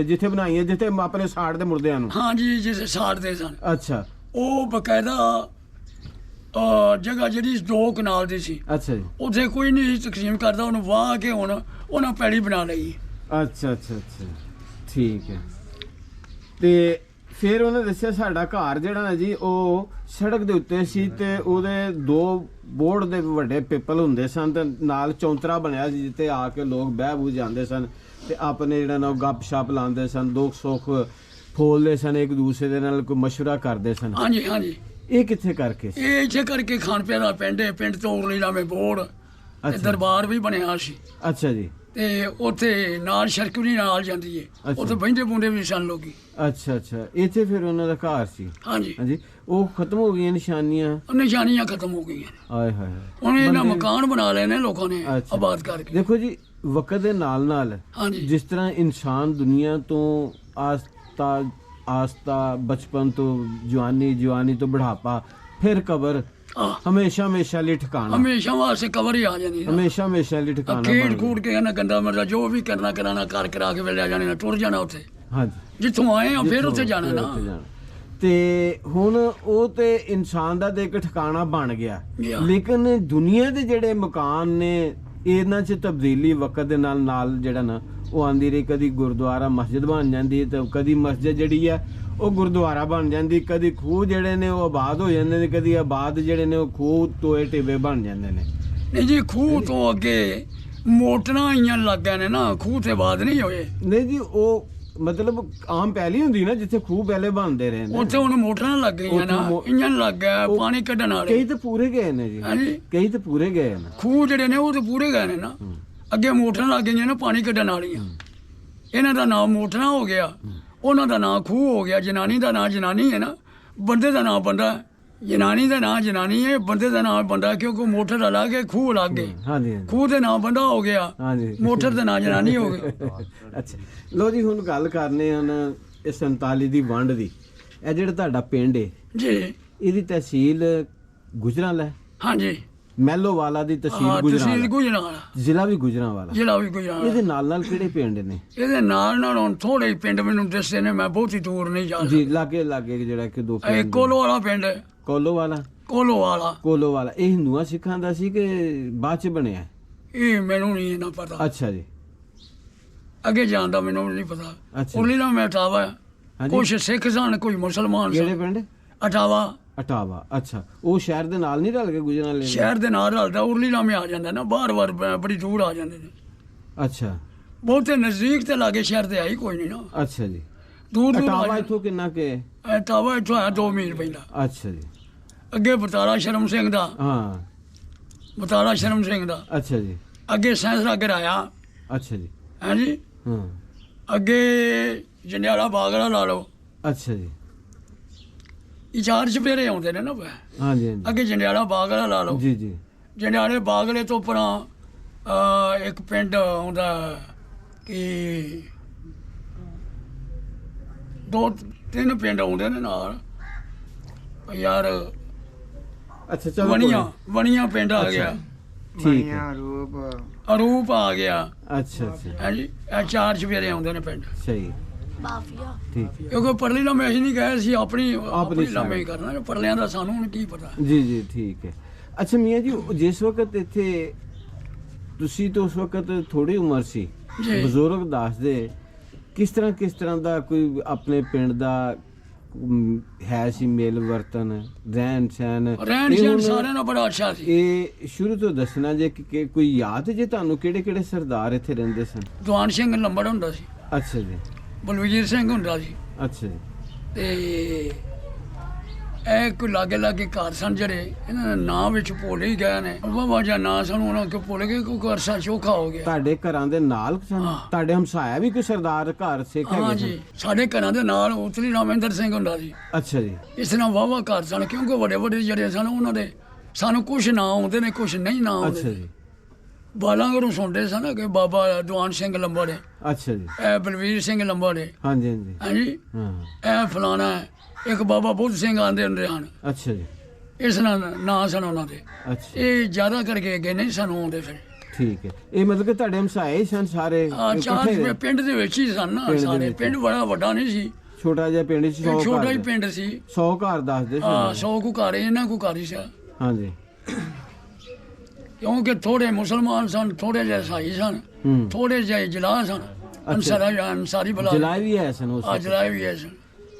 ਜਿੱਥੇ ਬਣਾਈਆਂ, ਜਿੱਥੇ ਆਪਣੇ ਸਾੜ ਦੇ ਮੁਰਦਿਆਂ ਨੂੰ? ਹਾਂਜੀ ਜਿੱਥੇ ਸਾੜਦੇ ਸਨ। ਅੱਛਾ ਉਹ ਬਕਾਇਦਾ ਜਗ੍ਹਾ ਜਿਹੜੀ 2 ਕਨਾਲ ਦੀ ਸੀ, ਅੱਛਾ ਜੀ। ਉੱਥੇ ਕੋਈ ਨਹੀਂ ਤਕਸੀਮ ਕਰਦਾ, ਉਹਨੂੰ ਵਾਹ ਕੇ ਹੁਣ ਉਹਨਾਂ ਪੈੜੀ ਬਣਾ ਲਈ। ਅੱਛਾ ਅੱਛਾ ਅੱਛਾ ਠੀਕ ਹੈ। ਤੇ ਫਿਰ ਉਹਨੇ ਦੱਸਿਆ ਸਾਡਾ ਘਰ ਜਿਹੜਾ ਨਾ ਜੀ ਉਹ ਸੜਕ ਦੇ ਉੱਤੇ ਸੀ, ਤੇ ਉਹਦੇ 2 ਬੋਰਡ ਦੇ ਵੱਡੇ ਪਿੱਪਲ ਹੁੰਦੇ ਸਨ, ਤੇ ਨਾਲ ਚੌਂਤਰਾ ਬਣਿਆ ਸੀ ਜਿੱਥੇ ਆ ਕੇ ਲੋਕ ਬਹਿ ਬੂ ਜਾਂਦੇ ਸਨ ਤੇ ਆਪਣੇ ਜਿਹੜਾ ਨਾ ਗੱਪ ਸ਼ਪ ਲਾਉਂਦੇ ਸਨ, ਦੁੱਖ ਸੁੱਖ ਫੋਲਦੇ ਸਨ, ਇੱਕ ਦੂਸਰੇ ਦੇ ਨਾਲ ਕੋਈ ਮਸ਼ਵਰਾ ਕਰਦੇ ਸਨ। ਹਾਂਜੀ ਹਾਂਜੀ ਇਹ ਕਿੱਥੇ ਕਰਕੇ ਸੀ? ਇਹ ਇੱਥੇ ਕਰਕੇ ਖਾਣ ਪੀਣ ਦਾ ਪਿੰਡ ਹੈ। ਪਿੰਡ ਤੋਂ ਉਰਲੀ ਲਾਵੇਂ ਬੋਰਡ ਤੇ ਅੱਛਾ। ਦਰਬਾਰ ਵੀ ਬਣਿਆ ਸੀ, ਅੱਛਾ ਜੀ। ਤੇ ਉੱਥੇ ਨਾਲ ਸ਼ਰਕਰੀ ਨਾਲ ਜਾਂਦੀ ਹੈ, ਅੱਛਾ। ਉੱਥੇ ਬਹਿੰਦੇ ਬੁੰਦੇ ਵੀ ਸਨ ਲੋਕੀ। ਅੱਛਾ ਅੱਛਾ, ਇੱਥੇ ਫਿਰ ਉਹਨਾਂ ਦਾ ਘਰ ਸੀ? ਹਾਂਜੀ ਹਾਂਜੀ, ਉਹ ਖਤਮ ਹੋ ਗਈਆਂ ਨਿਸ਼ਾਨੀਆਂ? ਨਿਸ਼ਾਨੀਆਂ ਖਤਮ ਹੋ ਗਈਆਂ ਨੇ। ਆਏ ਹਾਏ ਹਾਏ। ਹੁਣ ਇਹਨਾਂ ਬੰਦੇ- ਮਕਾਨ ਬਣਾ ਲਏ ਨੇ ਲੋਕਾਂ ਨੇ ਅੱਛਾ। ਆਬਾਦ ਕਰਕੇ। ਦੇਖੋ ਜੀ, ਵਕਤ ਦੇ ਨਾਲ ਨਾਲ ਹਾਂਜੀ ਜਿਸ ਤਰ੍ਹਾਂ ਇਨਸਾਨ ਦੁਨੀਆ ਤੋਂ ਆਸਤਾ ਬਚਪਨ ਤੋਂ ਜਵਾਨੀ, ਜਵਾਨੀ ਤੋਂ ਬੁਢਾਪਾ, ਫਿਰ ਕਬਰ, ਆਹ, ਹਮੇਸ਼ਾ ਹਮੇਸ਼ਾ ਲਈ ਠਿਕਾਣਾ, ਹਮੇਸ਼ਾ ਵਾਸਤੇ ਕਵਰ ਹੀ ਆ ਜਾਂਦੀ ਨਾ। ਹਮੇਸ਼ਾ ਹਮੇਸ਼ਾ ਲਈ ਠਿਕਾਣਾ ਖੇਡ ਬਣ ਖੂਡ ਕੇ ਨਾ ਗੰਦਾ ਮਰਦਾ ਜੋ ਵੀ ਕਰਨਾ ਕਰਾਣਾ ਕਰ ਕਰਾ ਕੇ ਵੇਲੇ ਜਾਣੇ ਨਾ, ਟੁਰ ਜਾਣਾ ਉੱਥੇ ਗਿਆ। ਹਾਂਜੀ, ਜਿੱਥੋਂ ਆਏ ਆ ਫਿਰ ਜਿੱਥੋਂ- ਉੱਥੇ ਜਾਣਾ ਫਿਰ ਨਾ। ਉੱਥੇ ਜਾਣਾ। ਤੇ ਹੁਣ ਉਹ ਤੇ ਇਨਸਾਨ ਦਾ ਤੇ ਇੱਕ ਠਿਕਾਣਾ ਬਣ ਗਿਆ, ਗਿਆ। ਲੇਕਿਨ ਦੁਨੀਆ ਦੇ ਜਿਹੜੇ ਮਕਾਨ ਨੇ ਇਹਨਾਂ 'ਚ ਤਬਦੀਲੀ ਵਕਤ ਦੇ ਨਾਲ ਨਾਲ ਜਿਹੜਾ ਨਾ ਉਹ ਆਂਦੀ ਰਹੀ, ਕਦੀ ਗੁਰਦੁਆਰਾ ਮਸਜਿਦ ਬਣ ਜਾਂਦੀ ਤੇ ਕਦੀ ਮਸਜਿਦ ਜਿਹੜੀ ਆ ਉਹ ਗੁਰਦੁਆਰਾ ਬਣ ਜਾਂਦੀ, ਕਦੀ ਖੂਹ ਜਿਹੜੇ ਨੇ ਉਹ ਆਬਾਦ ਹੋ ਜਾਂਦੇ ਨੇ, ਕਦੀ ਆਬਾਦ ਜਿਹੜੇ ਨੇ ਉਹ ਖੂਹ ਟੋਏ ਟਿੱਬੇ ਬਣ ਜਾਂਦੇ ਨੇ। ਨਹੀਂ ਜੀ, ਖੂਹ ਤੋਂ ਅੱਗੇ ਮੋਟਰਾਂ ਆਈਆਂ ਲੱਗ ਗਏ ਨੇ ਨਾ, ਖੂਹ ਤੇ ਬਾਅਦ ਨਹੀਂ ਹੋਏ। ਨਹੀਂ ਜੀ, ਉਹ ਮਤਲਬ ਆਮ ਪਹਿਲੀ ਹੁੰਦੀ ਨਾ ਜਿੱਥੇ ਖੂਹ ਪਹਿਲੇ ਬਣਦੇ ਰਹੇ ਨੇ, ਉੱਥੇ ਹੁਣ ਮੋਟਰਾਂ ਲੱਗ ਗਈਆਂ ਨਾ, ਇੰਜਣ ਲੱਗ ਗਿਆ ਪਾਣੀ ਕੱਢਣ ਵਾਲੇ। ਕਈ ਤਾਂ ਪੂਰੇ ਗਏ ਨੇ ਜੀ, ਹਾਂਜੀ, ਕਈ ਤਾਂ ਪੂਰੇ ਗਏ ਨੇ। ਖੂਹ ਜਿਹੜੇ ਨੇ ਉਹ ਤਾਂ ਪੂਰੇ ਗਏ ਨੇ ਨਾ, ਅੱਗੇ ਮੋਟਰਾਂ ਲੱਗ ਗਈਆਂ ਨਾ ਪਾਣੀ ਕੱਢਣ ਵਾਲੀਆਂ। ਇਹਨਾਂ ਦਾ ਨਾਮ ਮੋਟਰਾਂ ਹੋ ਗਿਆ, ਉਹਨਾਂ ਦਾ ਨਾਂ ਖੂਹ ਹੋ ਗਿਆ। ਜਨਾਨੀ ਦਾ ਨਾਂ ਜਨਾਨੀ ਹੈ ਨਾ, ਬੰਦੇ ਦਾ ਨਾਂ ਬੰਦਾ ਹੈ। ਜਨਾਨੀ ਦਾ ਨਾਂ ਜਨਾਨੀ ਹੈ, ਬੰਦੇ ਦਾ ਨਾਂ ਬੰਦਾ, ਕਿਉਂਕਿ ਮੋਟਰ ਅਲੱਗ ਹੈ, ਖੂਹ ਅਲੱਗ ਹੈ। ਹਾਂਜੀ ਖੂਹ ਦੇ ਨਾਂ ਬੰਦਾ ਹੋ ਗਿਆ, ਹਾਂਜੀ। ਮੋਟਰ ਦੇ ਨਾਂ ਜਨਾਨੀ ਹੋ ਗਈ। ਅੱਛਾ, ਲੋ ਜੀ ਹੁਣ ਗੱਲ ਕਰਨੇ ਹਨ ਇਹ 47 ਦੀ ਵੰਡ ਦੀ। ਇਹ ਜਿਹੜਾ ਤੁਹਾਡਾ ਪਿੰਡ ਹੈ ਜੀ, ਇਹਦੀ ਤਹਿਸੀਲ ਗੁਜਰਾਂਵਾਲਾ ਹੈ, ਹਾਂਜੀ, ਮਹਿਲੋਵਾਲਾ ਦੀ ਤਹਿਸੀਲ ਹਾਂ, ਤਹਿਸੀਲ ਗੁਜਰਾਂਵਾਲਾ, ਗੁਜਰਾਂਵਾਲਾ, ਜ਼ਿਲ੍ਹਾ ਵੀ ਗੁਜਰਾਂਵਾਲਾ। ਜ਼ਿਲ੍ਹਾ ਵੀ ਗੁਜਰਾਂਵਾਲਾ। ਇਹਦੇ ਨਾਲ ਨਾਲ ਕਿਹੜੇ ਪਿੰਡ ਨੇ? ਇਹਦੇ ਨਾਲ ਹੁਣ ਥੋੜੇ ਹੀ ਪਿੰਡ ਮੈਨੂੰ ਦੱਸਦੇ ਨੇ, ਮੈਂ ਬਹੁਤੀ ਦੂਰ ਨਹੀਂ ਜਾ ਜੀ ਲਾਗੇ ਲਾਗੇ ਜਿਹੜਾ ਕਿ ਦੋ ਸਕਦਾ। ਇਹ ਪਿੰਡ, ਕੋਲੋ ਵਾਲਾ ਪਿੰਡ ਹੈ, ਕੋਲੋਵਾਲਾ। ਕੋਲੋਵਾਲਾ। ਕੋਲੋਵਾਲਾ ਇਹ ਹਿੰਦੂਆਂ ਸਿੱਖਾਂ ਦਾ ਸੀ ਕਿ ਬਾਅਦ ਚ ਬਣਿਆ? ਇਹ ਮੈਨੂੰ ਨਹੀਂ ਨਾ ਪਤਾ, ਅੱਛਾ ਜੀ, ਅੱਗੇ ਜਾਣ ਦਾ ਮੈਨੂੰ ਨਹੀਂ ਪਤਾ। ਅੱਛਾ। ਉਰਲੀ ਨਾ ਮੈਂ ਅਟਾਵਾ, ਹਾਂਜੀ। ਕੁਛ ਸਿੱਖ ਸਨ, ਕੋਈ ਮੁਸਲਮਾਨ ਕਿਹੜੇ ਸਨ। ਪਿੰਡ? ਅਟਾਵਾ ਅਟਾਵਾ। ਅੱਛਾ, ਉਹ ਸ਼ਹਿਰ ਦੇ ਨਾਲ ਨਹੀਂ ਰਲ ਕੇ ਗੁਜਰਾਂਵਾਲੇ? ਸ਼ਹਿਰ ਦੇ ਨਾਲ ਰਲਦਾ, ਉਰਲੀ ਨਾ ਮੈਂ ਆ ਜਾਂਦਾ ਨਾ, ਬਾਰ-ਬਾਰ ਬੜੀ ਦੂਰ ਆ ਜਾਂਦੇ ਨੇ। ਅੱਛਾ ਬਹੁਤੇ ਨਜ਼ਦੀਕ ਤੇ ਲਾਗੇ ਸ਼ਹਿਰ ਤੇ ਆਈ ਕੋਈ ਨਹੀਂ ਨਾ, ਅੱਛਾ ਜੀ। ਦੂਰ ਦੂਰ ਅਟਾਵਾ ਇੱਥੋਂ ਕਿੰਨਾ ਕੇ? ਅਟਾਵਾ ਇੱਥੋਂ ਆਇਆ 2 ਮੀਲ ਪੈਂਦਾ। ਅੱਛਾ ਜੀ, ਅੱਗੇ ਬਤਾਲਾ ਸ਼ਰਮ ਸਿੰਘ ਦਾ, ਹਾਂ, ਬਤਾਲਾ ਸ਼ਰਮ ਸਿੰਘ ਦਾ। ਅੱਛਾ ਜੀ, ਅੱਗੇ ਸੈਂਸਰਾ ਗਰਾਇਆ, ਅੱਛਾ ਜੀ, ਹਾਂਜੀ। ਹਾਂ, ਅੱਗੇ ਜੰਡਿਆਲਾ ਬਾਗਲਾ ਲਾ ਲਓ, ਅੱਛਾ ਜੀ, ਇਹ 4 ਚੁਫੇਰੇ ਆਉਂਦੇ ਨੇ ਨਾ। ਹਾਂਜੀ ਹਾਂਜੀ, ਅੱਗੇ ਜੰਡਿਆਲਾ ਬਾਗਲਾ ਲਾ ਲਓ, ਜੀ ਜੀ, ਜੰਡਿਆਲੇ ਬਾਗਲੇ ਤੋਂ ਪਰਾਂ ਇੱਕ ਪਿੰਡ ਆਉਂਦਾ ਕਿ 2-3 ਪਿੰਡ ਆਉਂਦੇ ਨੇ ਨਾਲ ਯਾਰ। ਅੱਛਾ ਚਲੋ ਵਣੀਆਂ ਪਿੰਡ ਆ ਗਿਆ, ਠੀਕ ਹੈ, ਰੂਪ ਅਰੂਪ ਆ ਗਿਆ, ਅੱਛਾ ਅੱਛਾ, ਹਾਂਜੀ। ਇਹ 4 ਚੁਫੇਰੇ ਆਉਂਦੇ ਨੇ ਪਿੰਡ। ਸਹੀ, ਠੀਕ ਹੈ, ਕਿਉਂਕਿ ਪਰਲੀ ਲਾਮੇ ਅਸੀਂ ਨਹੀਂ ਗਏ ਸੀ, ਆਪਣੀ ਆਪਣੀ ਲਾਮੇ ਹੀ ਕਰਨਾ, ਪਰਲਿਆਂ ਦਾ ਸਾਨੂੰ ਹੁਣ ਕੀ ਪਤਾ। ਜੀ ਜੀ, ਠੀਕ ਹੈ। ਅੱਛਾ ਮੀਆਂ ਜੀ, ਜਿਸ ਵਕਤ ਇੱਥੇ ਤੁਸੀਂ ਤਾਂ ਉਸ ਵਕਤ ਥੋੜੀ ਉਮਰ ਸੀ, ਜੀ। ਬਜ਼ੁਰਗ ਦੱਸਦੇ ਕਿਸ ਤਰ੍ਹਾਂ ਦਾ ਕੋਈ ਆਪਣੇ ਪਿੰਡ ਦਾ ਹੈ ਸੀ ਮੇਲ ਵਰਤਨ, ਰਹਿਣ ਸਹਿਣ? ਰਹਿਣ ਇਹ ਸਹਿਣ ਹੁਣ- ਸਾਰਿਆਂ ਨਾਲ ਬੜਾ ਅੱਛਾ ਸੀ। ਇਹ ਸ਼ੁਰੂ ਤੋਂ ਦੱਸਣਾ ਜੇ ਕਿ ਕੋਈ ਯਾਦ ਜੇ ਤੁਹਾਨੂੰ ਕਿਹੜੇ ਕਿਹੜੇ ਸਰਦਾਰ ਇੱਥੇ ਰਹਿੰਦੇ ਸਨ? ਦੀਵਾਨ ਸਿੰਘ ਲੰਬੜ ਹੁੰਦਾ ਸੀ, ਅੱਛਾ ਜੀ, ਬਲਵੀਰ ਸਿੰਘ ਹੁੰਦਾ ਸੀ, ਅੱਛਾ ਜੀ, ਤੇ ਇਹ ਕੋਈ ਲਾਗੇ ਲਾਗੇ ਘਰ ਸਨ ਜਿਹੜੇ ਇਹਨਾਂ ਦੇ ਨਾਂ ਵਿੱਚ ਭੁੱਲ ਹੀ ਗਏ ਨੇ। ਬਾਬਾ ਜਾਂ ਨਾਂ ਸਾਨੂੰ ਉਹਨਾਂ ਕੇ ਭੁੱਲ ਗਏ, ਕਿਉਂਕਿ ਅਰਸਾ ਚੋਖਾ ਹੋ ਗਿਆ। ਤੁਹਾਡੇ ਘਰਾਂ ਦੇ ਨਾਲ ਸਨ? ਹਾਂ। ਤੁਹਾਡੇ ਹਮਸਾਇਆ ਵੀ ਕੋਈ ਸਰਦਾਰ ਘਰ ਸਿੱਖ ਹਾਂ ਹੈਗੇ ਜੀ, ਸਨ? ਸਾਡੇ ਘਰਾਂ ਦੇ ਨਾਲ ਉਤਲੀ ਰਾਮਿੰਦਰ ਸਿੰਘ ਹੁੰਦਾ ਸੀ। ਅੱਛਾ ਜੀ, ਇਸ ਤਰ੍ਹਾਂ ਵਾਹਵਾ ਘਰ ਸਨ, ਕਿਉਂਕਿ ਵੱਡੇ ਵੱਡੇ ਜਿਹੜੇ ਸਨ ਉਹਨਾਂ ਦੇ ਸਾਨੂੰ ਕੁਛ ਨਾਂ ਆਉਂਦੇ ਨੇ, ਕੁਛ ਨਹੀਂ ਨਾਂ ਅੱਛਾ ਆਉਂਦੇ। ਜੀ, ਬਾਲਾਂਗਰੋਂ ਸੁਣਦੇ ਸਨ ਕਿ ਬਾਬਾ ਦੀਵਾਨ ਸਿੰਘ ਲੰਬੜ ਹੈ, ਅੱਛਾ ਜੀ, ਇਹ ਬਲਵੀਰ ਸਿੰਘ ਲੰਬੜ ਹੈ, ਹਾਂਜੀ ਹਾਂਜੀ, ਹਾਂਜੀ, ਹਾਂ, ਇਹ ਫਲਾਣਾ ਹੈ। ਇੱਕ ਬਾਬਾ ਬੁੱਧ ਸਿੰਘ ਆਂਦੇ ਹੁੰਦੇ ਹਨ, ਅੱਛਾ ਜੀ, ਇਸ ਨਾਲ ਨਾਂ ਸਨ ਉਹਨਾਂ ਦੇ। ਅੱਛਾ, ਇਹ ਜ਼ਿਆਦਾ ਕਰਕੇ ਅੱਗੇ ਨਹੀਂ ਸਾਨੂੰ ਆਉਂਦੇ ਫਿਰ। ਠੀਕ ਹੈ। ਇਹ ਮਤਲਬ ਕਿ ਤੁਹਾਡੇ ਹਮਸਾਏ ਹੀ ਸਨ ਸਾਰੇ? ਆ ਚਾਰ ਇਕੱਠੇ? ਪਿੰਡ ਦੇ ਵਿੱਚ ਹੀ ਸਨ ਨਾ ਪਿੰਡ ਦੇ ਸਾਰੇ। ਵਿੱਚ। ਪਿੰਡ ਬੜਾ ਵੱਡਾ ਨਹੀਂ ਸੀ, ਛੋਟਾ ਜਿਹਾ ਪਿੰਡ ਸੀ, 100 ਛੋਟਾ ਹੀ ਘਰ? ਪਿੰਡ ਸੀ। 100 ਘਰ ਦੱਸਦੇ ਆ ਸੀ? 100 ਕੁ ਘਰ ਇਹਨਾਂ ਕੁ ਘਰ ਹੀ ਸੀ, ਹਾਂਜੀ, ਕਿਉਂਕਿ ਥੋੜੇ ਮੁਸਲਮਾਨ ਸਨ, ਥੋੜੇ ਜਿਹੇ ਈਸਾਈ ਸਨ, ਹੂੰ, ਥੋੜੇ ਜਿਹੇ ਜਲਾਹ ਸਨ। ਅੰਸਾਰੀ ਬਲਾ ਜਲਾਏ ਵੀ ਹੈ ਸਨ ਉਸ ਆ ਵਕਤ? ਜਲਾਹ ਵੀ ਹੈ ਸਨ।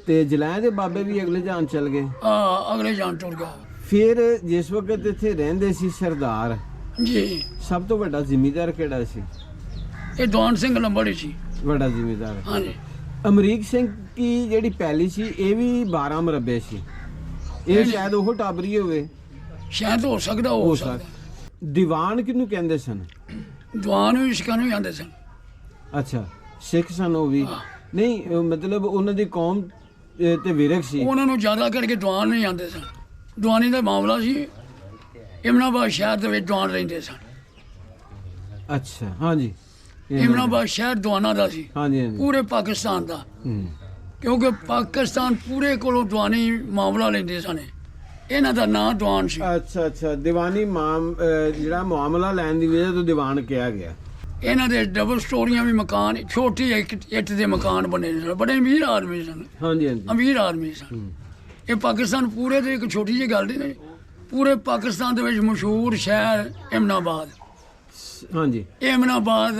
ਤੇ ਜਲਾਏ ਦੇ ਬਾਬੇ ਵੀ ਅਗਲੇ ਜਾਨ ਚਲ ਗਏ? ਆ ਅਗਲੇ ਜਾਨ ਟੁਰ ਗਿਆ ਫਿਰ ਜਿਸ ਵਕਤ ਇੱਥੇ ਰਹਿੰਦੇ ਸੀ ਸਰਦਾਰ, ਜੀ। ਸਭ ਤੋਂ ਵੱਡਾ ਜ਼ਿਮੀਦਾਰ ਕਿਹੜਾ ਸੀ? ਇਹ ਦੀਵਾਨ ਸਿੰਘ ਲੰਬੜੀ ਸੀ, ਵੱਡਾ ਜ਼ਿਮੀਦਾਰ ਹਾਂਜੀ। ਅਮਰੀਕ ਸਿੰਘ ਕੀ ਜਿਹੜੀ ਪੈਲੀ ਸੀ ਇਹ ਵੀ 12 ਮਰਬੇ ਸੀ? ਇਹ ਸ਼ਾਇਦ ਉਹ ਟਾਬਰੀ ਹੋਵੇ, ਸ਼ਾਇਦ ਹੋ ਸਕਦਾ, ਹੋ ਸਕਦਾ। ਦੀਵਾਨ ਕਿਹਨੂੰ ਕਹਿੰਦੇ ਸਨ? ਦੀਵਾਨ ਵੀ ਇਸ਼ਕਾਂ ਨੂੰ ਹੀ ਆਉਂਦੇ ਸਨ। ਅੱਛਾ, ਸਿੱਖ ਸਨ ਉਹ ਵੀ? ਨਹੀਂ ਮਤਲਬ ਉਹਨਾਂ ਦੀ ਕੌਮ ਤੇ ਵਿਰਕ ਸੀ? ਉਹਨਾਂ ਨੂੰ ਜ਼ਿਆਦਾ ਕਰਕੇ ਦੀਵਾਨ ਨਹੀਂ ਆਉਂਦੇ ਸਨ। ਦੀਵਾਨੀ ਦਾ ਮਾਮਲਾ ਸੀ, ਇਮਨਾਬਾਦ ਸ਼ਹਿਰ ਦੇ ਵਿੱਚ ਦੀਵਾਨ ਰਹਿੰਦੇ ਸਨ। ਅੱਛਾ, ਹਾਂਜੀ, ਇਮਨਾਬਾਦ ਸ਼ਹਿਰ ਦੀਵਾਨਾਂ ਦਾ ਸੀ, ਹਾਂਜੀ ਹਾਂਜੀ, ਪੂਰੇ ਪਾਕਿਸਤਾਨ ਦਾ, ਹੂੰ, ਕਿਉਂਕਿ ਪਾਕਿਸਤਾਨ ਪੂਰੇ ਕੋਲੋਂ ਦੀਵਾਨੀ ਮਾਮਲਾ ਲੈਂਦੇ ਸਨ। ਇਹਨਾਂ ਦਾ ਨਾਂ ਦੀਵਾਨ ਸੀ। ਅੱਛਾ ਅੱਛਾ, ਦੀਵਾਨੀ ਜਿਹੜਾ ਮਾਮਲਾ ਲੈਣ ਦੀ ਵਜ੍ਹਾ ਤੋਂ ਦੀਵਾਨ ਕਿਹਾ ਗਿਆ। ਇਹਨਾਂ ਦੇ ਡਬਲ ਸਟੋਰੀਆਂ ਵੀ ਮਕਾਨ, ਛੋਟੀ ਇੱਕ ਇੱਟ ਦੇ ਮਕਾਨ ਬਣੇ ਸਨ। ਬੜੇ ਅਮੀਰ ਆਦਮੀ ਸਨ, ਹਾਂਜੀ ਹਾਂਜੀ, ਅਮੀਰ ਆਦਮੀ ਸਨ। ਇਹ ਪਾਕਿਸਤਾਨ ਪੂਰੇ ਦੇ ਇੱਕ ਛੋਟੀ ਜਿਹੀ ਗੱਲ ਨਹੀਂ, ਪੂਰੇ ਪਾਕਿਸਤਾਨ ਦੇ ਵਿੱਚ ਮਸ਼ਹੂਰ ਸ਼ਹਿਰ ਇਮਨਾਬਾਦ। ਹਾਂਜੀ, ਇਮਨਾਬਾਦ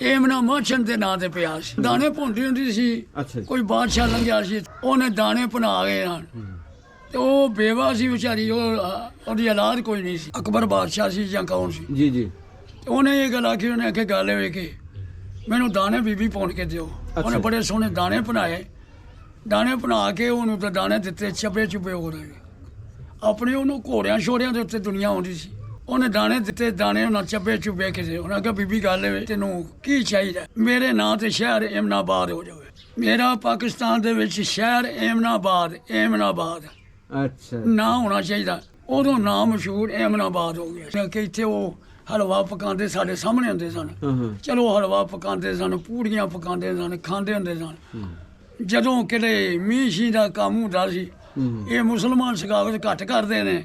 ਏਮਨਾ ਮਰਚੈਂਟ ਦੇ ਨਾਂ ਤੇ ਪਿਆ ਸੀ। ਦਾਣੇ ਭੁੰਡੀ ਹੁੰਦੀ ਸੀ। ਅੱਛਾ ਜੀ। ਕੋਈ ਬਾਦਸ਼ਾਹ ਲੰਘਿਆ ਸੀ, ਉਹਨੇ ਦਾਣੇ ਭੁਨਾ ਗਏ ਹਨ ਤੇ ਉਹ ਬੇਵਾ ਸੀ ਵਿਚਾਰੀ, ਉਹਦੀ ਔਲਾਦ ਕੋਈ ਨਹੀਂ ਸੀ। ਅਕਬਰ ਬਾਦਸ਼ਾਹ ਸੀ ਜਾਂ ਕੌਣ ਸੀ, ਜੀ ਜੀ। ਤੇ ਉਹਨੇ ਇਹ ਗੱਲ ਆਖੀ, ਉਹਨੇ ਆਖਿਆ ਗੱਲ ਇਹ ਕਿ ਮੈਨੂੰ ਦਾਣੇ ਬੀਬੀ ਭੁੰਨ ਕੇ ਦਿਓ। ਉਹਨੇ ਬੜੇ ਸੋਹਣੇ ਦਾਣੇ ਭੁਨਾਏ, ਦਾਣੇ ਭੁਨਾ ਕੇ ਉਹਨੂੰ ਤਾਂ ਦਾਣੇ ਦਿੱਤੇ, ਚੱਬੇ ਚੁੱਬੇ ਹੋ ਰਹੇ ਆਪਣੇ ਉਹਨੂੰ ਘੋੜਿਆਂ ਸ਼ੋੜਿਆਂ ਦੇ ਉੱਤੇ ਦੁਨੀਆ ਆਉਂਦੀ ਸੀ। ਉਹਨੇ ਦਾਣੇ ਦਿੱਤੇ, ਦਾਣੇ ਉਹਨਾਂ ਚੱਬੇ ਚੁੱਬੇ ਕੇ ਦੇ। ਉਹਨਾਂ ਕਿਹਾ ਬੀਬੀ ਗੱਲ ਇਹ ਤੈਨੂੰ ਕੀ ਚਾਹੀਦਾ? ਮੇਰੇ ਨਾਂ ਤੇ ਸ਼ਹਿਰ ਏਮਨਾਬਾਦ ਹੋ ਜਾਵੇ। ਮੇਰਾ ਪਾਕਿਸਤਾਨ ਦੇ ਵਿੱਚ ਸ਼ਹਿਰ ਏਮਨਾਬਾਦ ਅੱਛਾ ਨਾਂ ਹੋਣਾ ਚਾਹੀਦਾ। ਉਦੋਂ ਨਾਂ ਮਸ਼ਹੂਰ ਏਮਨਾਬਾਦ ਹੋ ਗਿਆ ਕਿ ਇੱਥੇ ਉਹ ਹਲਵਾ ਪਕਾਉਂਦੇ ਸਾਡੇ ਸਾਹਮਣੇ ਹੁੰਦੇ ਸਨ। ਚਲੋ ਹਲਵਾ ਪਕਾਉਂਦੇ ਸਨ, ਪੂੜੀਆਂ ਪਕਾਉਂਦੇ ਸਨ, ਖਾਂਦੇ ਹੁੰਦੇ ਸਨ। ਜਦੋਂ ਕਿਤੇ ਮੀਂਹ ਸ਼ੀਂਹ ਦਾ ਕੰਮ ਹੁੰਦਾ ਸੀ, ਇਹ ਮੁਸਲਮਾਨ ਸਖਾਵਤ ਘੱਟ ਕਰਦੇ ਨੇ।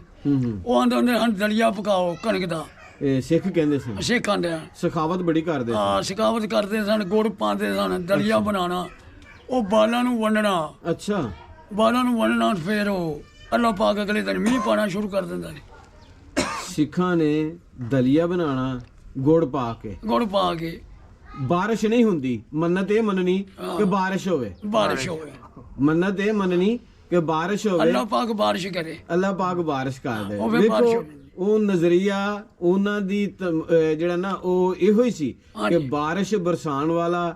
ਉਹ ਆਂਦੇ ਹੁੰਦੇ ਹਨ ਦਲੀਆ ਪਕਾਓ ਕਣਕ ਦਾ। ਇਹ ਸਿੱਖ ਕਹਿੰਦੇ ਸਨ, ਸਿੱਖ ਆਂਦੇ ਆ ਸਖਾਵਤ ਬੜੀ ਕਰਦੇ ਸਨ। ਹਾਂ, ਸਖਾਵਤ ਕਰਦੇ ਸਨ, ਗੁੜ ਪਾਉਂਦੇ ਸਨ, ਦਲੀਆ ਬਣਾਉਣਾ, ਉਹ ਬਾਲਾਂ ਨੂੰ ਵੰਡਣਾ। ਅੱਛਾ। ਬਾਲਾਂ ਨੂੰ ਵੰਡਣਾ, ਫਿਰ ਉਹ ਅੱਲਾਹ ਪਾਕ ਅਗਲੇ ਦਿਨ ਮੀਂਹ ਪਾਣਾ ਸ਼ੁਰੂ ਕਰ ਦਿੰਦਾ ਸੀ। ਸਿੱਖਾਂ ਨੇ ਦਲੀਆ ਬਣਾਉਣਾ ਗੁੜ ਪਾ ਕੇ। ਗੁੜ ਪਾ ਕੇ ਬਾਰਿਸ਼ ਨਹੀਂ ਹੁੰਦੀ, ਮੰਨਤ ਇਹ ਮੰਨਣੀ ਕਿ ਬਾਰਿਸ਼ ਹੋਵੇ। ਬਾਰਿਸ਼ ਹੋਵੇ, ਮੰਨਤ ਇਹ ਮੰਨਣੀ ਕਿ ਬਾਰਿਸ਼ ਹੋਵੇ, ਅੱਲਾਹ ਪਾਕ ਬਾਰਿਸ਼ ਕਰੇ, ਅੱਲਾਹ ਪਾਕ ਬਾਰਿਸ਼ ਕਰ ਦੇ। ਹੋਵੇ ਬਾਰਿਸ਼ ਦੇਖੋ ਹੋਵੇ। ਉਹ ਨਜ਼ਰੀਆ ਉਹਨਾਂ ਦੀ ਜਿਹੜਾ ਨਾ ਉਹ ਇਹੋ ਹੀ ਸੀ ਕਿ ਹਾਂਜੀ। ਬਾਰਿਸ਼ ਬਰਸਾਉਣ ਵਾਲਾ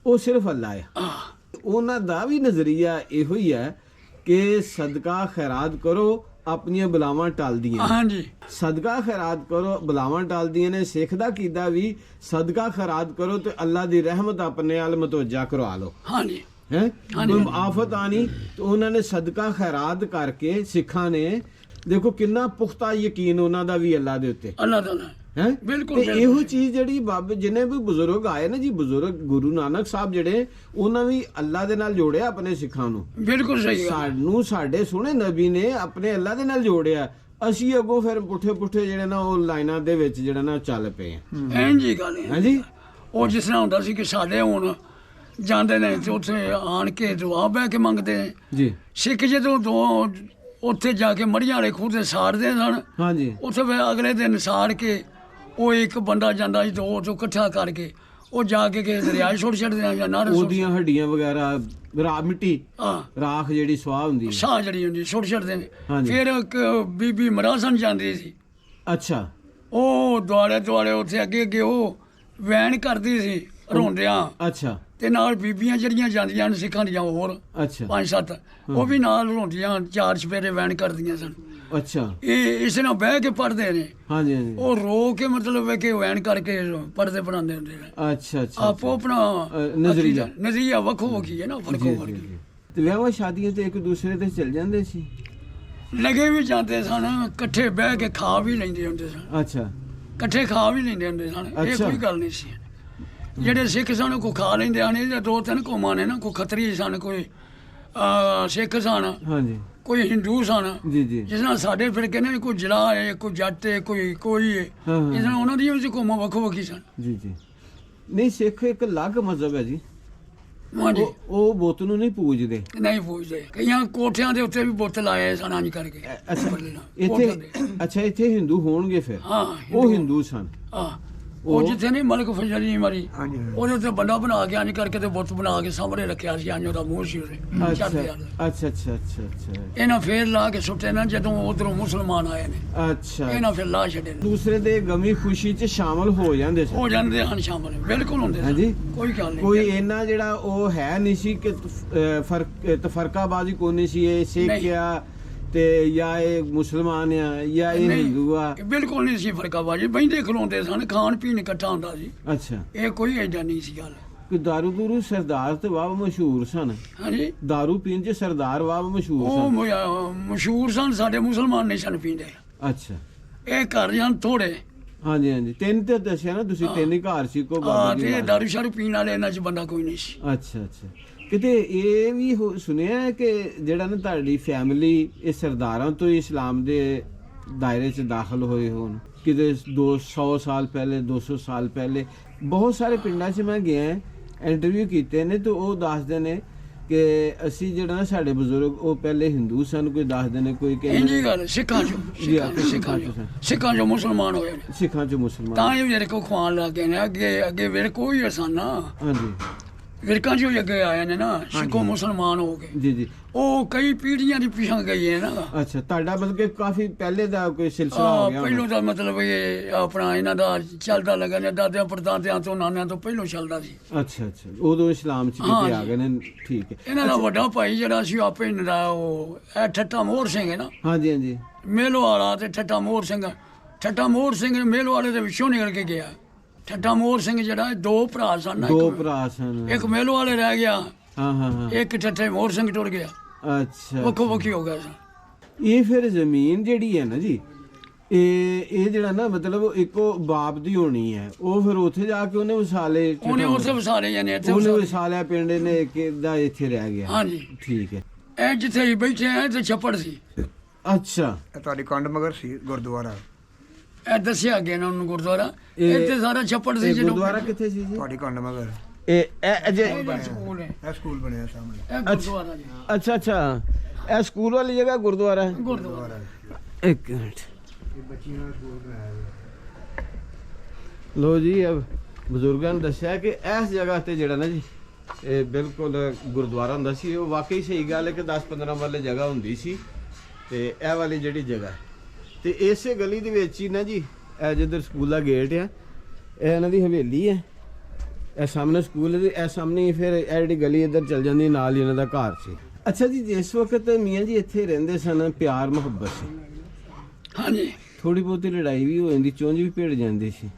ਉਹ ਸਿਰਫ ਅੱਲਾਹ ਹੈ। ਉਹਨਾਂ ਦਾ ਵੀ ਨਜ਼ਰੀਆ ਇਹੋ ਹੀ ਹੈ ਕਿ ਸਦਕਾ ਖੈਰਾਤ ਕਰੋ, ਆਪਣੀਆਂ ਬਲਾਵਾਂ ਟਲਦੀਆਂ। ਹਾਂਜੀ, ਸਦਕਾ ਖੈਰਾਤ ਕਰੋ, ਬਲਾਵਾਂ ਟਲਦੀਆਂ ਨੇ। ਸਿੱਖ ਦਾ ਕੀਦਾ ਵੀ ਸਦਕਾ ਖੈਰਾਤ ਕਰੋ ਤੇ ਅੱਲਾ ਦੀ ਰਹਿਮਤ ਆਪਣੇ ਵੱਲ ਮਤਵੱਜਾ ਕਰਵਾ ਲਓ। ਹਾਂਜੀ, ਹੈ ਹਾਂਜੀ। ਕੋਈ ਆਫਤ ਆਣੀ ਤੇ ਉਹਨਾਂ ਨੇ ਸਦਕਾ ਖੈਰਾਤ ਕਰਕੇ ਸਿੱਖਾਂ ਨੇ ਦੇਖੋ ਕਿੰਨਾ ਪੁਖਤਾ ਯਕੀਨ ਉਹਨਾਂ ਦਾ ਵੀ ਅੱਲਾ ਦੇ ਉੱਤੇ ਅੱਲਾਹ ਤਾਲਾ ਹੈ। ਬਿਲਕੁਲ, ਤੇ ਬਿਲਕੁਲ। ਇਹੋ ਚੀਜ਼ ਜਿਹੜੀ ਬਾਬੇ ਜਿੰਨੇ ਵੀ ਬਜ਼ੁਰਗ ਆਏ ਨਾ ਜੀ, ਬਜ਼ੁਰਗ ਗੁਰੂ ਨਾਨਕ ਸਾਹਿਬ ਜਿਹੜੇ, ਉਹਨਾਂ ਵੀ ਅੱਲਾ ਦੇ ਨਾਲ ਜੋੜਿਆ ਆਪਣੇ ਸਿੱਖਾਂ ਨੂੰ। ਬਿਲਕੁਲ ਸਹੀ ਗੱਲ। ਸਾਨੂੰ ਸਾਡੇ ਸੋਹਣੇ ਨਬੀ ਨੇ ਆਪਣੇ ਅੱਲਾ ਦੇ ਨਾਲ ਜੋੜਿਆ। ਅਸੀਂ ਅੱਗੋਂ ਫਿਰ ਪੁੱਠੇ ਜਿਹੜੇ ਨਾ ਉਹ ਲਾਈਨਾਂ ਦੇ ਵਿੱਚ ਜਿਹੜਾ ਨਾ ਚੱਲ ਪਏ ਆ। ਇੰਝ ਹੀ ਗੱਲ ਹੈ। ਹਾਂਜੀ। ਉਹ ਜਿਸ ਤਰ੍ਹਾਂ ਹੁੰਦਾ ਸੀ ਕਿ ਸਾਡੇ ਹੁਣ ਜਾਂਦੇ ਨੇ ਤੇ ਉੱਥੇ ਆਣ ਕੇ ਦੁਆ ਬਹਿ ਕੇ ਮੰਗਦੇ ਨੇ। ਜੀ। ਸਿੱਖ ਜਦੋਂ ਦੋ ਉੱਥੇ ਜਾ ਕੇ ਮੜੀਆਂ ਵਾਲੇ ਖੂਹ ਤੇ ਸਾੜਦੇ ਸਨ, ਹਾਂਜੀ। ਉੱਥੇ ਫਿਰ ਅਗਲੇ ਦਿਨ ਸਾੜ ਕੇ ਉਹ ਇੱਕ ਬੰਦਾ ਜਾਂਦਾ ਸੀ ਤੇ ਉਹ ਤੋਂ ਇਕੱਠਾ ਕਰਕੇ ਉਹ ਜਾ ਕੇ ਕਿਸੇ ਦਰਿਆ 'ਚ ਸੁੱਟ ਛੱਡਦੇ ਆ ਜਾਂ ਨਹਿਰ 'ਚ ਸੁੱਟ। ਉਹਦੀਆਂ ਹੱਡੀਆਂ ਵਗੈਰਾ ਮਿੱਟੀ ਹਾਂ, ਰਾਖ ਜਿਹੜੀ ਸਵਾਹ ਹੁੰਦੀ ਹੈ। ਸਾਹ ਜਿਹੜੀ ਹੁੰਦੀ ਸੁੱਟ ਛੱਡਦੇ ਨੇ। ਹਾਂਜੀ। ਫਿਰ ਇੱਕ ਬੀਬੀ ਮਰਾਸਨ ਜਾਂਦੀ ਸੀ, ਅੱਛਾ। ਉਹ ਦੁਆਲੇ ਉੱਥੇ ਅੱਗੇ ਉਹ ਵੈਨ ਕਰਦੀ ਸੀ ਰੋਂਦਿਆਂ, ਅੱਛਾ। ਤੇ ਨਾਲ ਬੀਬੀਆਂ ਜਿਹੜੀਆਂ ਜਾਂਦੀਆਂ ਨੇ ਸਿੱਖਾਂ ਦੀਆਂ ਹੋਰ ਅੱਛਾ। 5-7 ਉਹ ਵੀ ਨਾਲ ਰੋਂਦੀਆਂ, 4 ਚੁਫੇਰੇ ਵੈਨ ਕਰਦੀਆਂ ਸਨ। ਅੱਛਾ। ਇਹ ਇਸ ਨਾਲ ਬਹਿ ਕੇ ਪੜ੍ਹਦੇ ਨੇ। ਹਾਂਜੀ ਹਾਂਜੀ। ਉਹ ਰੋ ਕੇ ਮਤਲਬ ਹੈ ਕਿ ਵੈਨ ਕਰਕੇ ਪੜ੍ਹਦੇ ਪੜਾਉਂਦੇ ਹੁੰਦੇ ਨੇ। ਅੱਛਾ ਅੱਛਾ। ਆਪੋ ਆਪਣਾ ਨਜ਼ਰੀਆ ਵੱਖੋ ਵੱਖੀ ਹੈ ਨਾ, ਫਰਕੋ ਫਰਕੀ। ਤੇ ਵਿਆਹਾਂ ਸ਼ਾਦੀਆਂ ਤੇ ਇੱਕ ਦੂਸਰੇ ਤੇ ਚਲ ਜਾਂਦੇ ਸੀ। ਲਗੇ ਵੀ ਜਾਂਦੇ ਸਨ, ਇਕੱਠੇ ਬਹਿ ਕੇ ਖਾ ਵੀ ਲੈਂਦੇ ਹੁੰਦੇ ਸਨ। ਅੱਛਾ। ਇਕੱਠੇ ਖਾ ਵੀ ਲੈਂਦੇ ਹੁੰਦੇ ਸਨ। ਇਹ ਅੱਛਾ। ਕੋਈ ਗੱਲ ਨਹੀਂ ਸੀ। ਜਿਹੜੇ ਸਿੱਖ ਸਨ ਕੋ ਖਾ ਲੈਂਦੇ ਹਨ। ਇਹ 2-3 ਕੌਮਾਂ ਨੇ ਨਾ, ਕੋਈ ਖੱਤਰੀ ਸਨ, ਕੋਈ ਸਿੱਖ ਸਨ, ਹਾਂਜੀ। ਕੋਈ ਹਿੰਦੂ ਸਨ। ਜੀ ਜੀ। ਜਿਸ ਨਾਲ ਸਾਡੇ ਫਿਰਕੇ ਨੇ ਕੋਈ ਜਲਾ ਹੈ, ਕੋਈ ਜੱਟ ਹੈ, ਕੋਈ ਹੈ। ਇਸ ਨਾਲ ਉਹਨਾਂ ਦੀਆਂ ਵੀ ਕੌਮਾਂ ਵੱਖੋ ਵੱਖੀ ਸਨ। ਜੀ ਜੀ। ਨਹੀਂ, ਸਿੱਖ ਇੱਕ ਅਲੱਗ ਮਜ਼ਹਬ ਹੈ ਜੀ। ਹਾਂਜੀ, ਉਹ ਬੁੱਤ ਨੂੰ ਨਹੀਂ ਪੂਜਦੇ। ਨਹੀਂ ਪੁੱਛਦੇ। ਕਈਆਂ ਕੋਠਿਆਂ ਦੇ ਉੱਤੇ ਵੀ ਬੁੱਤ ਲਾਏ ਸਨ ਇੰਝ ਕਰਕੇ। ਅੱਛਾ। ਇੱਥੇ ਅੱਛਾ, ਇੱਥੇ ਹਿੰਦੂ ਹੋਣਗੇ ਫਿਰ। ਹਾਂ, ਉਹ ਹਿੰਦੂ ਸਨ। ਹਾਂ, ਉਹ ਜਿੱਥੇ ਨਹੀਂ ਮਲਕ ਫਜ਼ਲ ਮਰੀ, ਉਹਦੇ ਉੱਤੇ ਬੰਦਾ ਬਣਾ ਕੇ ਇੰਝ ਕਰਕੇ ਤੇ ਬੁੱਤ ਬਣਾ ਕੇ ਸਾਹਮਣੇ ਰੱਖਿਆ ਸੀ। ਇੰਝ ਉਹਦਾ ਮੂੰਹ ਸੀ ਉਹਦੇ ਅੱਛਾ ਚੜ੍ਹਦੇ ਅੱਛਾ ਅੱਛਾ ਅੱਛਾ ਅੱਛਾ। ਇਹਨਾਂ ਫੇਰ ਲਾ ਕੇ ਸੁੱਟੇ ਨਾ ਜਦੋਂ ਉਧਰੋਂ ਮੁਸਲਮਾਨ ਆਏ ਨੇ। ਅੱਛਾ। ਇਹਨਾਂ ਫਿਰ ਲਾ ਛੱਡੇ ਨੇ। ਦੂਸਰੇ ਦੇ ਗਮੀ ਖੁਸ਼ੀ 'ਚ ਸ਼ਾਮਲ ਹੋ ਜਾਂਦੇ ਸੀ। ਹੋ ਜਾਂਦੇ ਹਨ ਸ਼ਾਮਲ, ਬਿਲਕੁਲ ਹੁੰਦੇ ਸਨ। ਹਾਂਜੀ। ਕੋਈ ਗੱਲ ਨਹੀਂ। ਕੋਈ ਇਹਨਾਂ ਜਿਹੜਾ ਉਹ ਹੈ ਨਹੀਂ ਸੀ ਕਿ ਤਫਰਕਾਬਾਜ਼ੀ ਕੋਈ ਨਹੀਂ ਸੀ। ਇਹ ਸਿੱਖ ਨਹੀਂ। ਆ ਤੇ ਜਾਂ ਇਹ ਮੁਸਲਮਾਨ ਆ ਜਾਂ ਇਹ ਨਹੀਂ, ਹਿੰਦੂ ਆ। ਬਿਲਕੁਲ ਨਹੀਂ ਸੀ ਫਰਕਾਬਾਜ਼ੀ। ਬਹਿੰਦੇ ਖਲੋਂਦੇ ਸਨ, ਖਾਣ ਪੀਣ ਇਕੱਠਾ ਹੁੰਦਾ ਸੀ। ਅੱਛਾ। ਇਹ ਕੋਈ ਐਡਾ ਨਹੀਂ ਸੀ ਗੱਲ। ਕਿ ਦਾਰੂ ਦੂਰੂ ਸਰਦਾਰ ਤੇ ਵਾਹ ਮਸ਼ਹੂਰ ਸਨ। ਹਾਂਜੀ, ਦਾਰੂ ਪੀਣ 'ਚ ਸਰਦਾਰ ਵਾਹ ਮਸ਼ਹੂਰ ਉਹ ਸਨ। ਮਸ਼ਹੂਰ ਸਨ। ਸਾਡੇ ਮੁਸਲਮਾਨ ਨਹੀਂ ਸਨ ਪੀਂਦੇ। ਅੱਛਾ। ਇਹ ਘਰ ਜਾਣ ਥੋੜੇ। ਹਾਂਜੀ ਹਾਂਜੀ। 3 ਤੇ ਦੱਸਿਆ ਨਾ ਤੁਸੀਂ, 3 ਹੀ ਘਰ ਸੀ ਕੋ ਆ ਬਾਬਾ ਜੀ ਤੇ ਨਾਲ। ਦਾਰੂ ਸ਼ਾਰੂ ਪੀਣ ਵਾਲੇ ਇਹਨਾਂ 'ਚ ਬੰਦਾ ਕੋਈ ਨਹੀਂ ਸੀ। ਅੱਛਾ ਅੱਛਾ। ਕਿਤੇ ਇਹ ਵੀ ਸੁਣਿਆ ਹੈ ਕਿ ਜਿਹੜਾ ਨਾ ਤੁਹਾਡੀ ਫੈਮਿਲੀ ਇਹ ਸਰਦਾਰਾਂ ਤੋਂ ਹੀ ਇਸਲਾਮ ਦੇ ਦਾਇਰੇ 'ਚ ਦਾਖਲ ਹੋਏ ਹੋਣ। ਕਿਤੇ 200 ਸਾਲ ਪਹਿਲੇ, 200 ਸਾਲ ਪਹਿਲੇ। ਬਹੁਤ ਸਾਰੇ ਪਿੰਡਾਂ 'ਚ ਮੈਂ ਗਿਆ, ਇੰਟਰਵਿਊ ਕੀਤੇ ਨੇ ਤੇ ਉਹ ਦੱਸਦੇ ਨੇ ਕਿ ਅਸੀਂ ਜਿਹੜਾ ਨਾ ਸਾਡੇ ਬਜ਼ੁਰਗ ਉਹ ਪਹਿਲੇ ਹਿੰਦੂ ਸਨ, ਕੋਈ ਦੱਸਦੇ ਨੇ, ਕੋਈ ਇੰਜੀ ਕਹਿੰਦੇ ਗੱਲ ਸਿੱਖਾਂ ਚੋਂ ਜੀ, ਸਿੱਖਾਂ ਚੋਂ ਮੁਸਲਮਾਨ ਹੋਏ ਨੇ ਸਿੱਖਾਂ ਚ ਮੁਸਲਮਾਨ। ਤਾਂ ਹੀ ਮੇਰੇ ਕੋ ਖਵਾਉਣ ਲੱਗ ਗਏ ਨੇ। ਅੱਗੇ ਵਿਰਕ ਕੋਈ ਅਸਾਨਾ ਹਾਂਜੀ ਵਿਰਕਾਂ ਚੋਂ ਹੀ ਅੱਗੇ ਆਏ ਨੇ ਨਾ, ਸਿੱਖੋ ਮੁਸਲਮਾਨ ਹੋ ਗਏ। ਜੀ ਜੀ। ਉਹ ਕਈ ਪੀੜ੍ਹੀਆਂ ਦੀ ਪਿਛਾਂ ਗਈ ਹੈ ਨਾ। ਅੱਛਾ, ਤੁਹਾਡਾ ਮਤਲਬ ਕਿ ਕਾਫੀ ਪਹਿਲੇ ਦਾ ਕੋਈ ਸਿਲਸਿਲਾ ਹੋ ਗਿਆ ਪਹਿਲੋਂ ਦਾ ਮਤਲਬ ਇਹ ਆਪਣਾ ਇਹਨਾਂ ਦਾ ਚੱਲਦਾ ਲੱਗਾ ਨੇ, ਦਾਦਿਆਂ ਪੜਦਾਦਿਆਂ ਤੋਂ ਨਾਨਿਆਂ ਤੋਂ ਪਹਿਲੋਂ ਚੱਲਦਾ ਸੀ। ਅੱਛਾ ਅੱਛਾ, ਉਦੋਂ ਇਸਲਾਮ ਚ ਕਿਤੇ ਆ ਗਏ ਨੇ, ਠੀਕ ਹੈ। ਇਹਨਾਂ ਦਾ ਵੱਡਾ ਭਾਈ ਜਿਹੜਾ ਸੀ ਆਪੇ ਨਰਾ ਉਹ ਇਹ ਠੱਠਾ ਮੋਹਰ ਸਿੰਘ ਹੈ ਨਾ, ਹਾਂਜੀ ਹਾਂਜੀ। ਮੇਲੋ ਵਾਲਾ ਤੇ ਠੱਠਾ ਮੋਹਰ ਸਿੰਘ। ਠੱਠਾ ਮੋਹਰ ਸਿੰਘ ਮੇਲੋ ਵਾਲੇ ਦੇ ਵਿੱਚੋਂ ਨਿਕਲ ਕੇ ਗਿਆ। ਠੱਠਾ ਮੋਹਰ ਸਿੰਘ ਜਿਹੜਾ ਇਹ ਦੋ ਭਰਾ ਸਨ ਨਾ, ਦੋ ਭਰਾ ਸਨ। ਇੱਕ ਮੇਲੋ ਵਾਲੇ ਰਹਿ ਗਿਆ, ਹਾਂ ਹਾਂ ਹਾਂ। ਇੱਕ ਠੱਠੇ ਮੋਹਰ ਸਿੰਘ ਟੁਰ ਗਿਆ, ਅੱਛਾ, ਵੱਖੋ ਵੱਖੀ ਹੋ ਗਿਆ ਸਨ। ਇਹ ਫਿਰ ਜ਼ਮੀਨ ਜਿਹੜੀ ਹੈ ਨਾ ਜੀ, ਇਹ ਜਿਹੜਾ ਨਾ ਮਤਲਬ ਇੱਕੋ ਬਾਪ ਦੀ ਹੋਣੀ ਹੈ, ਉਹ ਫਿਰ ਉੱਥੇ ਜਾ ਕੇ ਉਹਨੇ ਵਸਾਲੇ, ਉਹਨੇ ਉੱਥੇ ਵਸਾਲੇ ਜਾਨੇ ਇੱਥੇ ਉਹਨੇ ਵਸਾਲੇ। ਵਸਾਲਿਆ ਪਿੰਡ ਨੇ ਕਿਦਾ ਇੱਥੇ ਰਹਿ ਗਿਆ। ਹਾਂਜੀ, ਠੀਕ ਹੈ। ਇਹ ਜਿੱਥੇ ਹੀ ਬੈਠੇ ਆ ਤੇ ਛੱਪੜ ਸੀ। ਅੱਛਾ, ਇਹ ਤੁਹਾਡੀ ਕੰਡ ਮਗਰ ਸੀ ਗੁਰਦੁਆਰਾ। ਇਹ ਦੱਸਿਆ ਅੱਗੇ ਨਾ ਉਹਨੂੰ ਗੁਰਦੁਆਰਾ, ਇਹ- ਇੱਥੇ ਸਾਰਾ ਛੱਪੜ ਸੀ। ਇਹ ਜਦੋਂ ਗੁਰਦੁਆਰਾ ਕਿੱਥੇ ਸੀ ਜੀ? ਤੁਹਾਡੀ ਕੰਡ ਮਗਰ ਇਹ ਅਜੇ ਸਕੂਲ ਹੈ, ਇਹ ਸਕੂਲ ਬਣਿਆ ਸਾਹਮਣੇ। ਇਹ ਗੁਰਦੁਆਰਾ ਜੀ, ਅੱਛਾ ਅੱਛਾ, ਇਹ ਸਕੂਲ ਵਾਲੀ ਜਗ੍ਹਾ ਗੁਰਦੁਆਰਾ ਹੈ। ਗੁਰਦੁਆਰਾ। ਇੱਕ ਮਿੰਟ, ਇਹ ਬੱਚਿਆਂ ਦਾ ਸਕੂਲ ਬਣਾਇਆ ਹੋਇਆ। ਲੋ ਜੀ, ਬਜ਼ੁਰਗਾਂ ਨੇ ਦੱਸਿਆ ਕਿ ਇਸ ਜਗ੍ਹਾ ਤੇ ਜਿਹੜਾ ਨਾ ਜੀ ਇਹ ਬਿਲਕੁਲ ਗੁਰਦੁਆਰਾ ਹੁੰਦਾ ਸੀ। ਉਹ ਵਾਕਈ ਸਹੀ ਗੱਲ ਹੈ ਕਿ 10-15 ਵਾਲੇ ਜਗ੍ਹਾ ਹੁੰਦੀ ਸੀ। ਤੇ ਇਹ ਵਾਲੀ ਜਿਹੜੀ ਜਗ੍ਹਾ ਤੇ ਇਸੇ ਗਲੀ ਦੇ ਵਿੱਚ ਹੀ ਨਾ ਜੀ, ਇਹ ਜਿੱਧਰ ਸਕੂਲ ਦਾ ਗੇਟ ਆ, ਇਹ ਇਹਨਾਂ ਦੀ ਹਵੇਲੀ ਹੈ। ਇਹ ਸਾਹਮਣੇ ਸਕੂਲ ਹੈ ਤੇ ਇਹ ਸਾਹਮਣੇ ਹੀ ਫਿਰ ਇਹ ਜਿਹੜੀ ਗਲੀ ਇੱਧਰ ਚਲ ਜਾਂਦੀ, ਨਾਲ ਹੀ ਇਹਨਾਂ ਦਾ ਘਰ ਸੀ। ਅੱਛਾ ਜੀ, ਜਿਸ ਵਕਤ ਮੀਆਂ ਜੀ ਇੱਥੇ ਰਹਿੰਦੇ ਸਨ, ਪਿਆਰ ਮੁਹੱਬਤ ਸੀ, ਹਾਂਜੀ, ਥੋੜੀ ਬਹੁਤੀ ਲੜਾਈ ਵੀ ਹੋ ਜਾਂਦੀ, ਚੁੰਝ ਵੀ ਭਿੜ ਜਾਂਦੀ ਸੀ,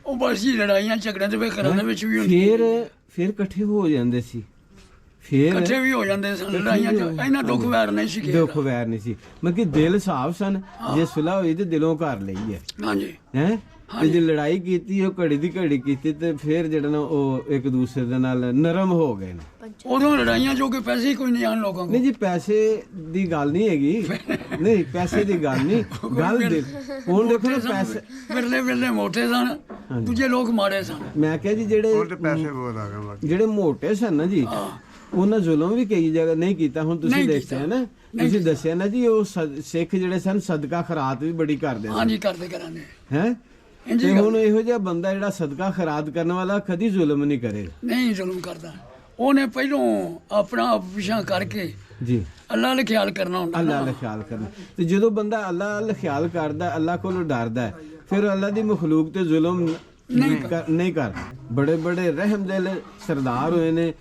ਉਹ ਬਸ ਜੀ ਲੜਾਈਆਂ ਝਗੜਿਆਂ ਦੇ ਘਰਾਂ ਦੇ ਵਿੱਚ ਵੀ ਹੁੰਦੀ, ਫਿਰ ਇਕੱਠੇ ਹੋ ਜਾਂਦੇ ਸੀ, ਫਿਰ ਇਕੱਠੇ ਵੀ ਹੋ ਜਾਂਦੇ ਸਨ ਲੜਾਈਆਂ 'ਚ। ਇਹਨਾਂ ਦੁੱਖ ਵੈਰ ਨਹੀਂ ਸੀ ਕਿਸੇ ਦੁੱਖ ਦਾ। ਵੈਰ ਨਹੀਂ ਸੀ, ਮਤਲਬ ਕਿ ਦਿਲ ਸਾਫ਼ ਸਨ। ਜੇ ਸੁਲ੍ਹਾ ਹੋਈ ਤੇ ਦਿਲੋਂ ਕਰ ਲਈ ਹੈ ਹਾਂਜੀ, ਹੈ। ਤੇ ਜੇ ਲੜਾਈ ਕੀਤੀ, ਉਹ ਘੜੀ ਦੀ ਘੜੀ ਕੀਤੀ, ਤੇ ਫਿਰ ਜਿਹੜਾ ਨਾ ਉਹ ਇੱਕ ਦੂਸਰੇ ਦੇ ਨਾਲ ਨਰਮ ਹੋ ਗਏ ਨੇ। ਉਦੋਂ ਲੜਾਈਆਂ ਜੋ ਕਿ ਪੈਸੇ ਹੀ ਕੋਈ ਨਹੀਂ ਆਣ ਲੋਕਾਂ ਨਹੀਂ ਕੋਲ। ਜੀ, ਪੈਸੇ ਦੀ ਗੱਲ ਨਹੀਂ ਹੈਗੀ, ਨਹੀਂ ਪੈਸੇ ਦੀ ਗੱਲ ਨਹੀਂ, ਗੱਲ ਦਿਲ। ਹੁਣ ਦੇਖੋ ਨਾ, ਪੈਸੇ ਵਿਰਲੇ ਵਿਰਲੇ ਮੋਟੇ ਸਨ, ਦੂਜੇ ਲੋਕ ਮਾੜੇ ਸਨ। ਮੈਂ ਕਿਹਾ ਜੀ ਹੁਣ ਜਿਹੜੇ ਤੇ ਪੈਸੇ ਬਹੁਤ ਆ ਗਏ ਬਾਕੀ। ਜਿਹੜੇ ਮੋਟੇ ਸਨ ਨਾ ਜੀ, ਉਹਨਾਂ ਜ਼ੁਲਮ ਵੀ ਕਈ ਜਗ੍ਹਾ ਨਹੀਂ ਕੀਤਾ। ਹੁਣ ਤੁਸੀਂ ਨਹੀਂ ਦੇਖਿਆ ਕੀਤਾ। ਨਾ, ਤੁਸੀਂ ਦੱਸਿਆ ਨਾ ਜੀ, ਉਹ ਸਿੱਖ ਜਿਹੜੇ ਸਨ ਸਦਕਾ ਖਰਾਤ ਵੀ ਬੜੀ ਕਰਦੇ ਸਨ, ਹਾਂਜੀ, ਕਰਦੇ ਕਰਾਂਗੇ। ਹੈ। ਇੰਜੀ ਤੇ ਗੱਲ- ਹੁਣ ਇਹੋ ਜਿਹਾ ਬੰਦਾ ਜਿਹੜਾ ਸਦਕਾ ਖਰਾਤ ਕਰਨ ਵਾਲਾ ਕਦੀ ਜ਼ੁਲਮ ਨਹੀਂ ਕਰੇਗਾ ਨਹੀਂ ਜ਼ੁਲਮ ਕਰਦਾ। ਉਹਨੇ ਪਹਿਲੋਂ ਆਪਣਾ ਆਪ ਪਿਛਾਂ ਕਰਕੇ ਜੀ। ਅੱਲਾ ਦਾ ਖਿਆਲ ਕਰਨਾ ਹੁੰਦਾ ਅੱਲਾਹ ਨਾ। ਦਾ ਖਿਆਲ ਕਰਨਾ, ਤੇ ਜਦੋਂ ਬੰਦਾ ਅੱਲਾਹ ਦਾ ਖਿਆਲ ਕਰਦਾ, ਅੱਲਾਹ ਕੋਲੋਂ ਡਰਦਾ, ਫਿਰ ਅੱਲਾਹ ਦੀ ਮਖਲੂਕ ਤੇ ਜ਼ੁਲਮ ਨਹੀਂ ਕਰਦਾ। ਬੜੇ ਬੜੇ ਰਹਿਮਦਿਲ ਸਰਦਾਰ ਹੋਏ ਨੇ,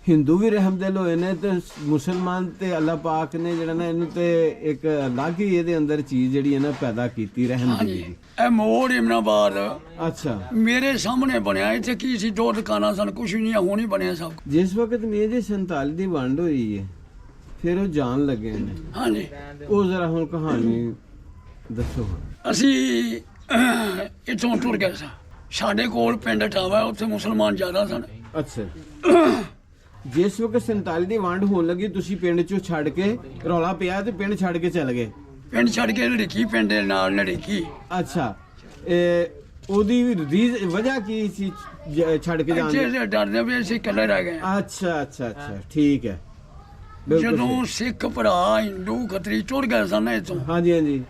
ਹਿੰਦੂ ਵੀ ਰਹਿਮਦਿਲ ਹੋਏ ਨੇ, ਤੇ ਮੁਸਲਮਾਨ ਤੇ ਅੱਲਾਹ ਪਾਕ ਨੇ ਜਿਹੜਾ ਨਾ ਇਹਨੂੰ ਤੇ ਇੱਕ ਅਲੱਗ ਹੀ ਇਹਦੇ ਅੰਦਰ ਚੀਜ਼ ਜਿਹੜੀ ਹੈ ਨਾ ਪੈਦਾ ਕੀਤੀ, ਰਹਿਮਦਿਲੀ ਹਾਂਜੀ, ਦੀ। ਇਹ ਮੋੜ ਇਮਨਾਬਾਦ ਅੱਛਾ, ਮੇਰੇ ਸਾਹਮਣੇ ਬਣਿਆ। ਇੱਥੇ ਕੀ ਸੀ, ਦੋ ਦੁਕਾਨਾਂ ਸਨ, ਕੁਛ ਵੀ ਨਹੀਂ, ਹੁਣ ਹੀ ਬਣਿਆ ਸਭ। ਜਿਸ ਵਕਤ ਮੀਆਂ ਜੀ 47 ਦੀ ਵੰਡ ਹੋਈ ਹੈ, ਫਿਰ ਉਹ ਜਾਣ ਲੱਗੇ ਨੇ, ਹਾਂਜੀ, ਉਹ ਜ਼ਰਾ ਹੁਣ ਕਹਾਣੀ ਦੱਸੋ। ਅਸੀਂ ਇੱਥੋਂ ਟੁਰ ਗਏ ਸਾਂ। ਸਾਡੇ ਕੋਲ ਪਿੰਡ ਟਾਵਾ, ਉੱਥੇ ਮੁਸਲਮਾਨ ਜ਼ਿਆਦਾ ਸਨ। ਅੱਛਾ, ਜਿਸ ਵਕਤ 47 ਦੀ ਵੰਡ ਹੋਣ ਲੱਗੀ, ਤੁਸੀਂ ਪਿੰਡ ਚੋਂ ਛੱਡ ਕੇ, ਰੌਲਾ ਪਿਆ ਤੇ ਪਿੰਡ ਛੱਡ ਕੇ ਚਲੇ ਗਏ। ਪਿੰਡ ਛੱਡ ਕੇ ਨੜਿੱਕੀ, ਪਿੰਡ ਦੇ ਨਾਲ ਨੜਿੱਕੀ। ਅੱਛਾ, ਉਹਦੀ ਵਜ੍ਹਾ ਕੀ ਸੀ ਛੱਡ ਕੇ ਜਾਣ ਦੀ? ਇੱਥੇ ਡਰਦੇ ਵੀ ਅਸੀਂ ਇਕੱਲੇ ਰਹਿ ਗਏ। ਅੱਛਾ ਅੱਛਾ ਅੱਛਾ, ਠੀਕ ਹੈ, ਬਿਲਕੁਲ ਜਦੋਂ ਸਿੱਖ ਭਰਾ ਹਿੰਦੂ ਖੱਤਰੀ ਟੁਰ ਗਏ ਸਨ ਇੱਥੋਂ, ਸਹੀ। ਹਾਂਜੀ ਹਾਂਜੀ।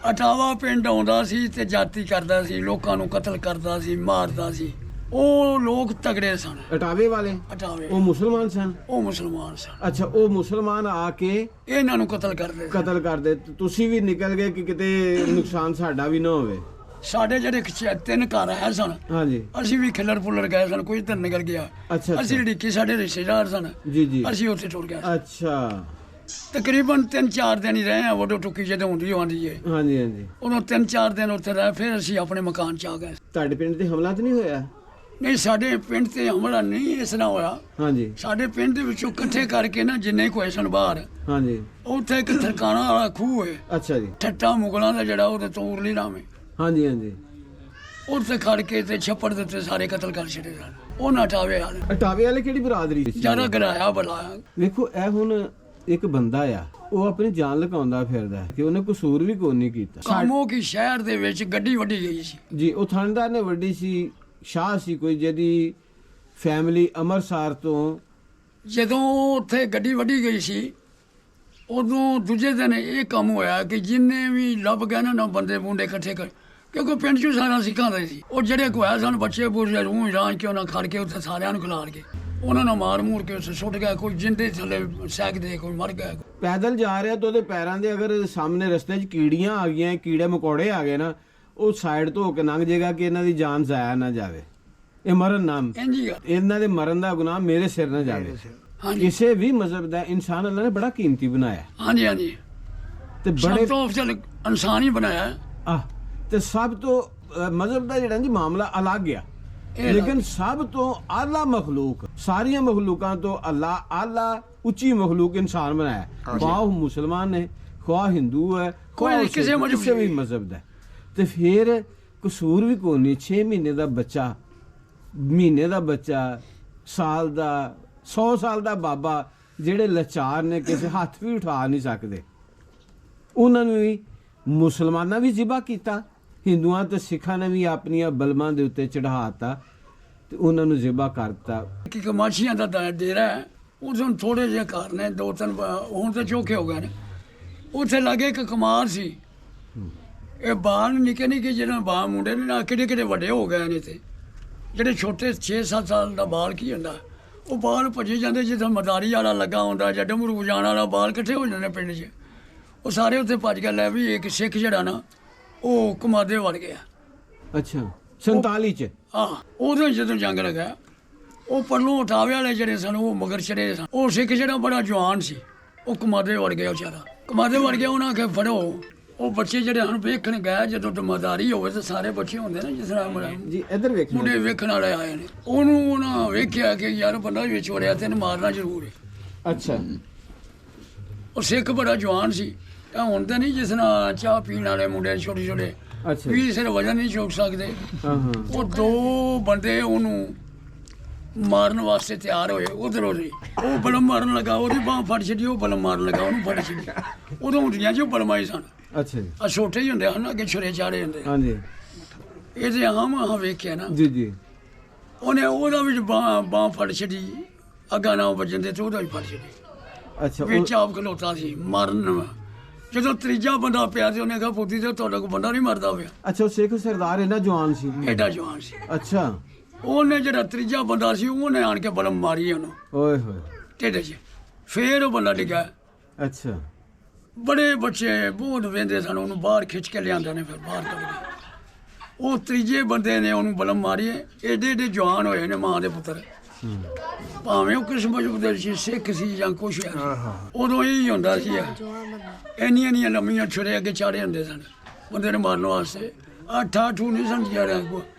ਅਟਾਵਾ ਪਿੰਡ ਆਉਂਦਾ ਸੀ ਤੇ ਜਾਤੀ ਕਰਦਾ ਸੀ, ਲੋਕਾਂ ਨੂੰ ਕਤਲ ਕਰਦਾ ਸੀ, ਮਾਰਦਾ ਸੀ। ਉਹ ਲੋਕ ਤਗੜੇ ਸਨ ਅਟਾਵੇ ਵਾਲੇ, ਅਟਾਵੇ, ਉਹ ਮੁਸਲਮਾਨ ਸਨ। ਉਹ ਮੁਸਲਮਾਨ ਸਨ। ਅੱਛਾ, ਉਹ ਮੁਸਲਮਾਨ ਆ ਕੇ ਇਹਨਾਂ ਨੂੰ ਕਤਲ ਕਰਦੇ ਸੀ। ਕਤਲ ਕਰਦੇ, ਤੇ ਤੁਸੀਂ ਵੀ ਨਿਕਲ ਗਏ ਕਿ ਕਿਤੇ ਨੁਕਸਾਨ ਸਾਡਾ ਵੀ ਨਾ ਹੋਵੇ। ਸਾਡੇ ਜਿਹੜੇ ਤਿੰਨ ਘਰ ਹੈ ਸਨ, ਹਾਂਜੀ, ਅਸੀਂ ਵੀ ਖਿਲਰ ਪੁਲਰ ਗਏ ਸਨ, ਕੋਈ ਇੱਧਰ ਨਿਕਲ ਗਿਆ। ਅੱਛਾ ਅਸੀਂ ਢਿੱਕੀ, ਸਾਡੇ ਰਿਸ਼ਤੇਦਾਰ ਸਨ, ਜੀ ਜੀ। ਅਸੀਂ ਉੱਥੇ ਟੁਰ ਗਏ। ਅੱਛਾ, ਤਕਰੀਬਨ 3-4 ਦਿਨ ਹੀ ਰਹੇ ਆ। ਉਦੋਂ ਟੁੱਕੀ ਜਦੋਂ ਹੁੰਦੀ ਆਉਂਦੀ ਹੈ, ਹਾਂਜੀ ਹਾਂਜੀ। ਉਦੋਂ 3-4 ਦਿਨ ਉੱਥੇ ਰਹੇ, ਫਿਰ ਅਸੀਂ ਆਪਣੇ ਮਕਾਨ 'ਚ ਆ ਗਏ। ਤੁਹਾਡੇ ਪਿੰਡ ਤੇ ਹਮਲਾ ਤਾਂ ਨਹੀਂ ਹੋਇਆ? ਨਹੀਂ, ਸਾਡੇ ਪਿੰਡ ਤੇ ਹਮਲਾ ਨਹੀਂ ਇਸ ਤਰ੍ਹਾਂ ਹੋਇਆ। ਹਾਂਜੀ ਸਾਡੇ ਪਿੰਡ ਦੇ ਵਿੱਚੋਂ ਇਕੱਠੇ ਕਰਕੇ ਨਾ ਜਿੰਨੇ ਕੋਈ ਸਨ ਬਾਹਰ, ਹਾਂਜੀ। ਉੱਥੇ ਇੱਕ ਥਰਕਾਣਾ ਵਾਲਾ ਖੂਹ ਹੈ, ਅੱਛਾ ਜੀ। ਠੱਟਾ ਮੁਗਲਾਂ ਦਾ ਜਿਹੜਾ, ਉਹਦੇ ਤੋਂ ਉਰਲੀ ਰਾਮ ਹੈ। ਹਾਂਜੀ ਹਾਂਜੀ। ਉੱਥੇ ਖੜ ਕੇ ਤੇ ਛੱਪੜ ਦੇ ਉੱਤੇ ਸਾਰੇ ਕਤਲ ਕਰ ਛੱਡੇ ਸਨ। ਉਹ ਨਾ ਟਾਵੇ ਵਾਲੇ ਅਟਾਵੇ ਵਾਲੇ ਕਿਹੜੀ ਬਰਾਦਰੀ ਸੀ? ਜਿਆਦਾ ਗਰਾਇਆ ਬਲਾਇਆ। ਵੇਖੋ, ਇਹ ਹੁਣ ਇੱਕ ਬੰਦਾ ਆ, ਉਹ ਆਪਣੀ ਜਾਨ ਲਗਾਉਂਦਾ ਫਿਰਦਾ ਕਿ ਉਹਨੇ ਕਸੂਰ ਵੀ ਕੋਈ ਨਹੀਂ ਕੀਤਾ। ਕਾਮੋ ਕੀ ਸ਼ਹਿਰ ਦੇ ਵਿੱਚ ਗੱਡੀ ਵੱਢੀ ਗਈ ਸੀ। ਜੀ, ਉਹ ਥਾਣੇਦਾਰ ਨੇ ਵੱਡੀ ਸੀ, ਸ਼ਾਹ ਸੀ ਕੋਈ, ਜਿਹਦੀ ਫੈਮਿਲੀ ਅੰਮ੍ਰਿਤਸਰ ਤੋਂ ਜਦੋਂ ਉੱਥੇ ਗੱਡੀ ਵੱਢੀ ਗਈ ਸੀ ਉਦੋਂ ਦੂਜੇ ਦਿਨ ਇਹ ਕੰਮ ਹੋਇਆ ਕਿ ਜਿੰਨੇ ਵੀ ਲੱਭ ਗਏ ਨਾ ਬੰਦੇ ਬੁੰਡੇ ਇਕੱਠੇ ਕਰ, ਕਿਉਂਕਿ ਪਿੰਡ 'ਚ ਸਾਰਾ ਸਿੱਖਾਂ ਦਾ ਸੀ। ਉਹ ਜਿਹੜੇ ਕੋਇਆ ਸਨ ਬੱਚੇ ਬੁੱਝੇ ਰੂਹ ਰਾਂਝ ਕੇ ਉਹਨਾਂ ਖੜ ਕੇ ਉੱਥੇ ਸਾਰਿਆਂ ਨੂੰ ਖਿਲਾਰ ਕੇ ਉਹਨਾਂ ਨੂੰ ਮਾਰ ਮੂਰ ਕੇ ਉੱਥੇ ਸੁੱਟ ਗਿਆ। ਕੋਈ ਜਿੰਦੇ ਥੱਲੇ ਸੈਕਦੇ, ਕੋਈ ਮਰ ਗਿਆ। ਪੈਦਲ ਜਾ ਰਿਹਾ ਤਾਂ ਉਹਦੇ ਪੈਰਾਂ ਦੇ ਅਗਰ ਸਾਹਮਣੇ ਰਸਤੇ 'ਚ ਕੀੜੀਆਂ ਆ ਗਈਆਂ, ਕੀੜੇ ਮਕੌੜੇ ਆ ਗਏ ਨਾ, ਉਹ ਸਾਈਡ ਤੋਂ ਹੋ ਕੇ ਲੰਘ ਜਾਏਗਾ ਕਿ ਇਹਨਾਂ ਦੀ ਜਾਨ ਜ਼ਾਇਆ ਨਾ ਜਾਵੇ। ਇਹ ਮਰਨ ਨਾਮ, ਇੰਜੀ ਆ। ਇਹਨਾਂ ਦੇ ਮਰਨ ਦਾ ਗੁਨਾਹ ਮੇਰੇ ਸਿਰ ਨਾ ਜਾਵੇ। ਹਾਂਜੀ ਕਿਸੇ ਵੀ ਮਜ਼ਹਬ ਦਾ ਇਨਸਾਨ ਅੱਲਾ ਨੇ ਬੜਾ ਕੀਮਤੀ ਬਣਾਇਆ ਹਾਂਜੀ ਹਾਂਜੀ, ਤੇ ਸਭ ਬੜੇ ਤੋਂ ਅਫਜ਼ਲ ਇਨਸਾਨ ਹੀ ਬਣਾਇਆ। ਤੇ ਸਭ ਤੋਂ ਮਜ਼ਹਬ ਦਾ ਜਿਹੜਾ ਜੀ ਮਾਮਲਾ ਅਲੱਗ ਆ, ਇਹ ਲੇਕਿਨ ਸਭ ਤੋਂ ਆਲਾ ਮਖਲੂਕ, ਸਾਰੀਆਂ ਮਖਲੂਕਾਂ ਤੋਂ ਅੱਲਾ ਆਲਾ ਉੱਚੀ ਮਖਲੂਕ ਇਨਸਾਨ ਬਣਾਇਆ। ਖੁਆਹ ਉਹ ਮੁਸਲਮਾਨ ਨੇ, ਖੁਆਹ ਹਿੰਦੂ ਹੈ, ਖੁਆਹ ਕੋਈ ਕਿਸੇ ਮਜ਼ਹਬ ਕਿਸੇ ਵੀ ਮਜ਼ਹਬ ਦਾ। ਤੇ ਫਿਰ ਕਸੂਰ ਵੀ ਕੋਈ ਨਹੀਂ। 6 ਮਹੀਨੇ ਦਾ ਬੱਚਾ, ਮਹੀਨੇ ਦਾ ਬੱਚਾ, ਸਾਲ ਦਾ, 100 ਸਾਲ ਦਾ ਬਾਬਾ, ਜਿਹੜੇ ਲਾਚਾਰ ਨੇ, ਕਿਸੇ ਹੱਥ ਵੀ ਉਠਾ ਨਹੀਂ ਸਕਦੇ, ਉਹਨਾਂ ਨੂੰ ਵੀ ਮੁਸਲਮਾਨਾਂ ਵੀ ਜ਼ਿਬਾ ਕੀਤਾ, ਹਿੰਦੂਆਂ ਤੇ ਸਿੱਖਾਂ ਨੇ ਵੀ ਆਪਣੀਆਂ ਬਲਮਾਂ ਦੇ ਉੱਤੇ ਚੜ੍ਹਾਤਾ ਤੇ ਉਹਨਾਂ ਨੂੰ ਜ਼ਿਬਾ ਕਰਤਾ। ਕਿ ਕਮਾਸ਼ੀਆਂ ਦਾ ਡੇਰਾ ਹੈ, ਉਦੋਂ ਥੋੜੇ ਜਿਹੇ ਘਰ ਨੇ, 2-3 ਹੁਣ ਤਾਂ ਚੌਕੇ ਹੋ ਗਏ ਨੇ। ਉੱਥੇ ਲਾਗੇ ਇੱਕ ਕਮਾਰ ਸੀ। ਇਹ ਬਾਲ ਨਿੱਕੇ ਨਿੱਕੇ ਜਿਹੜੇ ਬਾਲ ਮੁੰਡੇ ਨੇ ਨਾ, ਕਿਹੜੇ ਕਿਹੜੇ ਵੱਡੇ ਹੋ ਗਏ ਨੇ। ਤੇ ਜਿਹੜੇ ਛੋਟੇ 6-7 ਸਾਲ ਦਾ ਬਾਲ ਕੀ ਹੁੰਦਾ, ਉਹ ਬਾਲ ਭੱਜੇ ਜਾਂਦੇ। ਜਿੱਥੇ ਮਦਾਰੀ ਵਾਲਾ ਲੱਗਾ ਹੁੰਦਾ ਜਾਂ ਡਮਰੂ ਵਜਾਉਣ ਵਾਲਾ, ਬਾਲ ਇਕੱਠੇ ਹੋ ਜਾਂਦੇ ਪਿੰਡ 'ਚ। ਉਹ ਸਾਰੇ ਉੱਥੇ ਭੱਜ ਕੇ ਲੈ ਵੀ ਇੱਕ ਸਿੱਖ ਜਿਹੜਾ ਨਾ ਉਹ ਕਮਾਦੇ ਵੜ ਗਿਆ। ਅੱਛਾ, 47 ਚ ਉਦੋਂ ਜਦੋਂ ਜੰਗ ਲੱਗਾ, ਉਹ ਪਰਲੋਂ ਉਠਾਵੇ ਵਾਲੇ ਜਿਹੜੇ ਸਨ ਉਹ ਮਗਰ ਚੜੇ ਸਨ। ਉਹ ਸਿੱਖ ਜਿਹੜਾ ਬੜਾ ਜਵਾਨ ਸੀ, ਉਹ ਕਮਾਦੇ ਵੜ ਗਿਆ ਵਿਚਾਰਾ। ਕਮਾਦੇ ਵੜ ਗਿਆ, ਉਹਨਾਂ ਆਖਿਆ ਫੜੋ। ਉਹ ਬੱਚੇ ਜਿਹੜੇ ਹਨ ਵੇਖਣ ਗਏ, ਜਦੋਂ ਦਮਾਦਾਰੀ ਹੋਵੇ ਤਾਂ ਸਾਰੇ ਬੱਚੇ ਹੁੰਦੇ ਨੇ, ਜਿਸ ਤਰ੍ਹਾਂ ਜੀ ਇੱਧਰ ਵੇਖੋ, ਮੁੰਡੇ ਵੇਖਣ ਵਾਲੇ ਆਏ ਨੇ। ਉਹਨੂੰ ਉਹਨਾਂ ਵੇਖਿਆ ਕਿ ਯਾਰ ਬੰਦਾ ਵਿੱਚ ਵੜਿਆ, ਤੈਨੂੰ ਮਾਰਨਾ ਜ਼ਰੂਰ ਹੈ। ਅੱਛਾ, ਉਹ ਸਿੱਖ ਬੜਾ ਜਵਾਨ ਸੀ। ਇਹ ਹੁਣ ਤਾਂ ਨਹੀਂ ਜਿਸ ਨਾਲ ਚਾਹ ਪੀਣ ਵਾਲੇ ਮੁੰਡੇ ਛੋਟੇ ਛੋਟੇ ਅੱਛਾ, ਵੀ ਸਿਰ ਵਜਨ ਨਹੀਂ ਚੁੱਕ ਸਕਦੇ। ਹਾਂ ਹਾਂ, ਉਹ 2 ਬੰਦੇ ਉਹਨੂੰ ਮਾਰਨ ਵਾਸਤੇ ਤਿਆਰ ਹੋਏ ਉਧਰੋਂ ਦੀ। ਉਹ ਬਲਮ ਮਾਰਨ ਲੱਗਾ, ਉਹਦੀ ਬਾਂਹ ਫੜ ਛੱਡੀ, ਉਹ ਬਲਮ ਮਾਰਨ ਲੱਗਾ, ਉਹਨੂੰ ਫੜ ਛੱਡੀ। ਉਦੋਂ ਹੁੰਦੀਆਂ ਜੋ ਬਲਮਾਈ ਸਨ, ਅੱਛਾ ਜੀ, ਆ ਛੋਟੇ ਹੀ ਹੁੰਦੇ ਹਨ, ਅੱਗੇ ਛੁਰੇ ਚਾੜੇ ਹੁੰਦੇ। ਹਾਂਜੀ ਇਹਦੇ ਆਹ ਵੇਖਿਆ ਨਾ, ਜੀ ਜੀ, ਉਹਨੇ ਉਹਦਾ ਵਿੱਚ ਬਾਂਹ ਫੜ ਛੱਡੀ, ਅੱਗਾ ਨਾ ਵੱਜਣ ਦੇ ਤੇ ਉਹਦਾ ਵੀ ਫੜ ਛੱਡੀ। ਅੱਛਾ, ਵਿੱਚ ਆਪ ਖਲੋਤਾ ਸੀ ਮਾਰਨ। ਜਦੋਂ ਤੀਜਾ ਬੰਦਾ ਪਿਆ ਤੇ ਉਹਨੇ ਕਿਹਾ ਪੁੱਤੀ ਤੇ ਤੁਹਾਡਾ ਕੋਈ ਬੰਦਾ ਨਹੀਂ ਮਰਦਾ ਪਿਆ। ਅੱਛਾ, ਉਹ ਸਿੱਖ ਸਰਦਾਰ ਇੰਨਾ ਜਵਾਨ ਸੀ। ਐਡਾ ਜਵਾਨ ਸੀ। ਅੱਛਾ, ਉਹਨੇ ਜਿਹੜਾ ਤੀਜਾ ਬੰਦਾ ਸੀ, ਉਹਨੇ ਆਣ ਕੇ ਬਲਮ ਮਾਰੀ ਉਹਨੂੰ ਓਏ ਹੋਏ, ਢਿੱਡ 'ਚ। ਫੇਰ ਉਹ ਬੰਦਾ ਡਿੱਗਾ। ਅੱਛਾ, ਬੜੇ ਬੱਚੇ ਬਹੁਤ ਵੇਂਦੇ ਸਨ, ਉਹਨੂੰ ਬਾਹਰ ਖਿੱਚ ਕੇ ਲਿਆਂਦੇ ਨੇ, ਫਿਰ ਬਾਹਰ ਕੱਢ ਕੇ। ਉਹ ਤੀਜੇ ਬੰਦੇ ਨੇ ਉਹਨੂੰ ਬਲਮ ਮਾਰੀ। ਏਡੇ ਏਡੇ ਜਵਾਨ ਹੋਏ ਨੇ ਮਾਂ ਦੇ ਪੁੱਤਰ, ਭਾਵੇਂ ਉਹ ਕਿਸ ਮਜ਼ਹਬ ਦੇ ਸੀ, ਸਿੱਖ ਸੀ ਜਾਂ ਕੁਛ ਹੈ। ਉਦੋਂ ਇਹ ਹੁੰਦਾ ਸੀ, ਇੰਨੀਆਂ ਇੰਨੀਆਂ ਲੰਮੀਆਂ ਛੁਰੇ ਅੱਗੇ ਚਾੜੇ ਹੁੰਦੇ ਸਨ ਬੰਦੇ ਨੂੰ ਮਾਰਨ ਵਾਸਤੇ। 8 ਨਹੀਂ ਸਨ ਚਾੜਿਆ,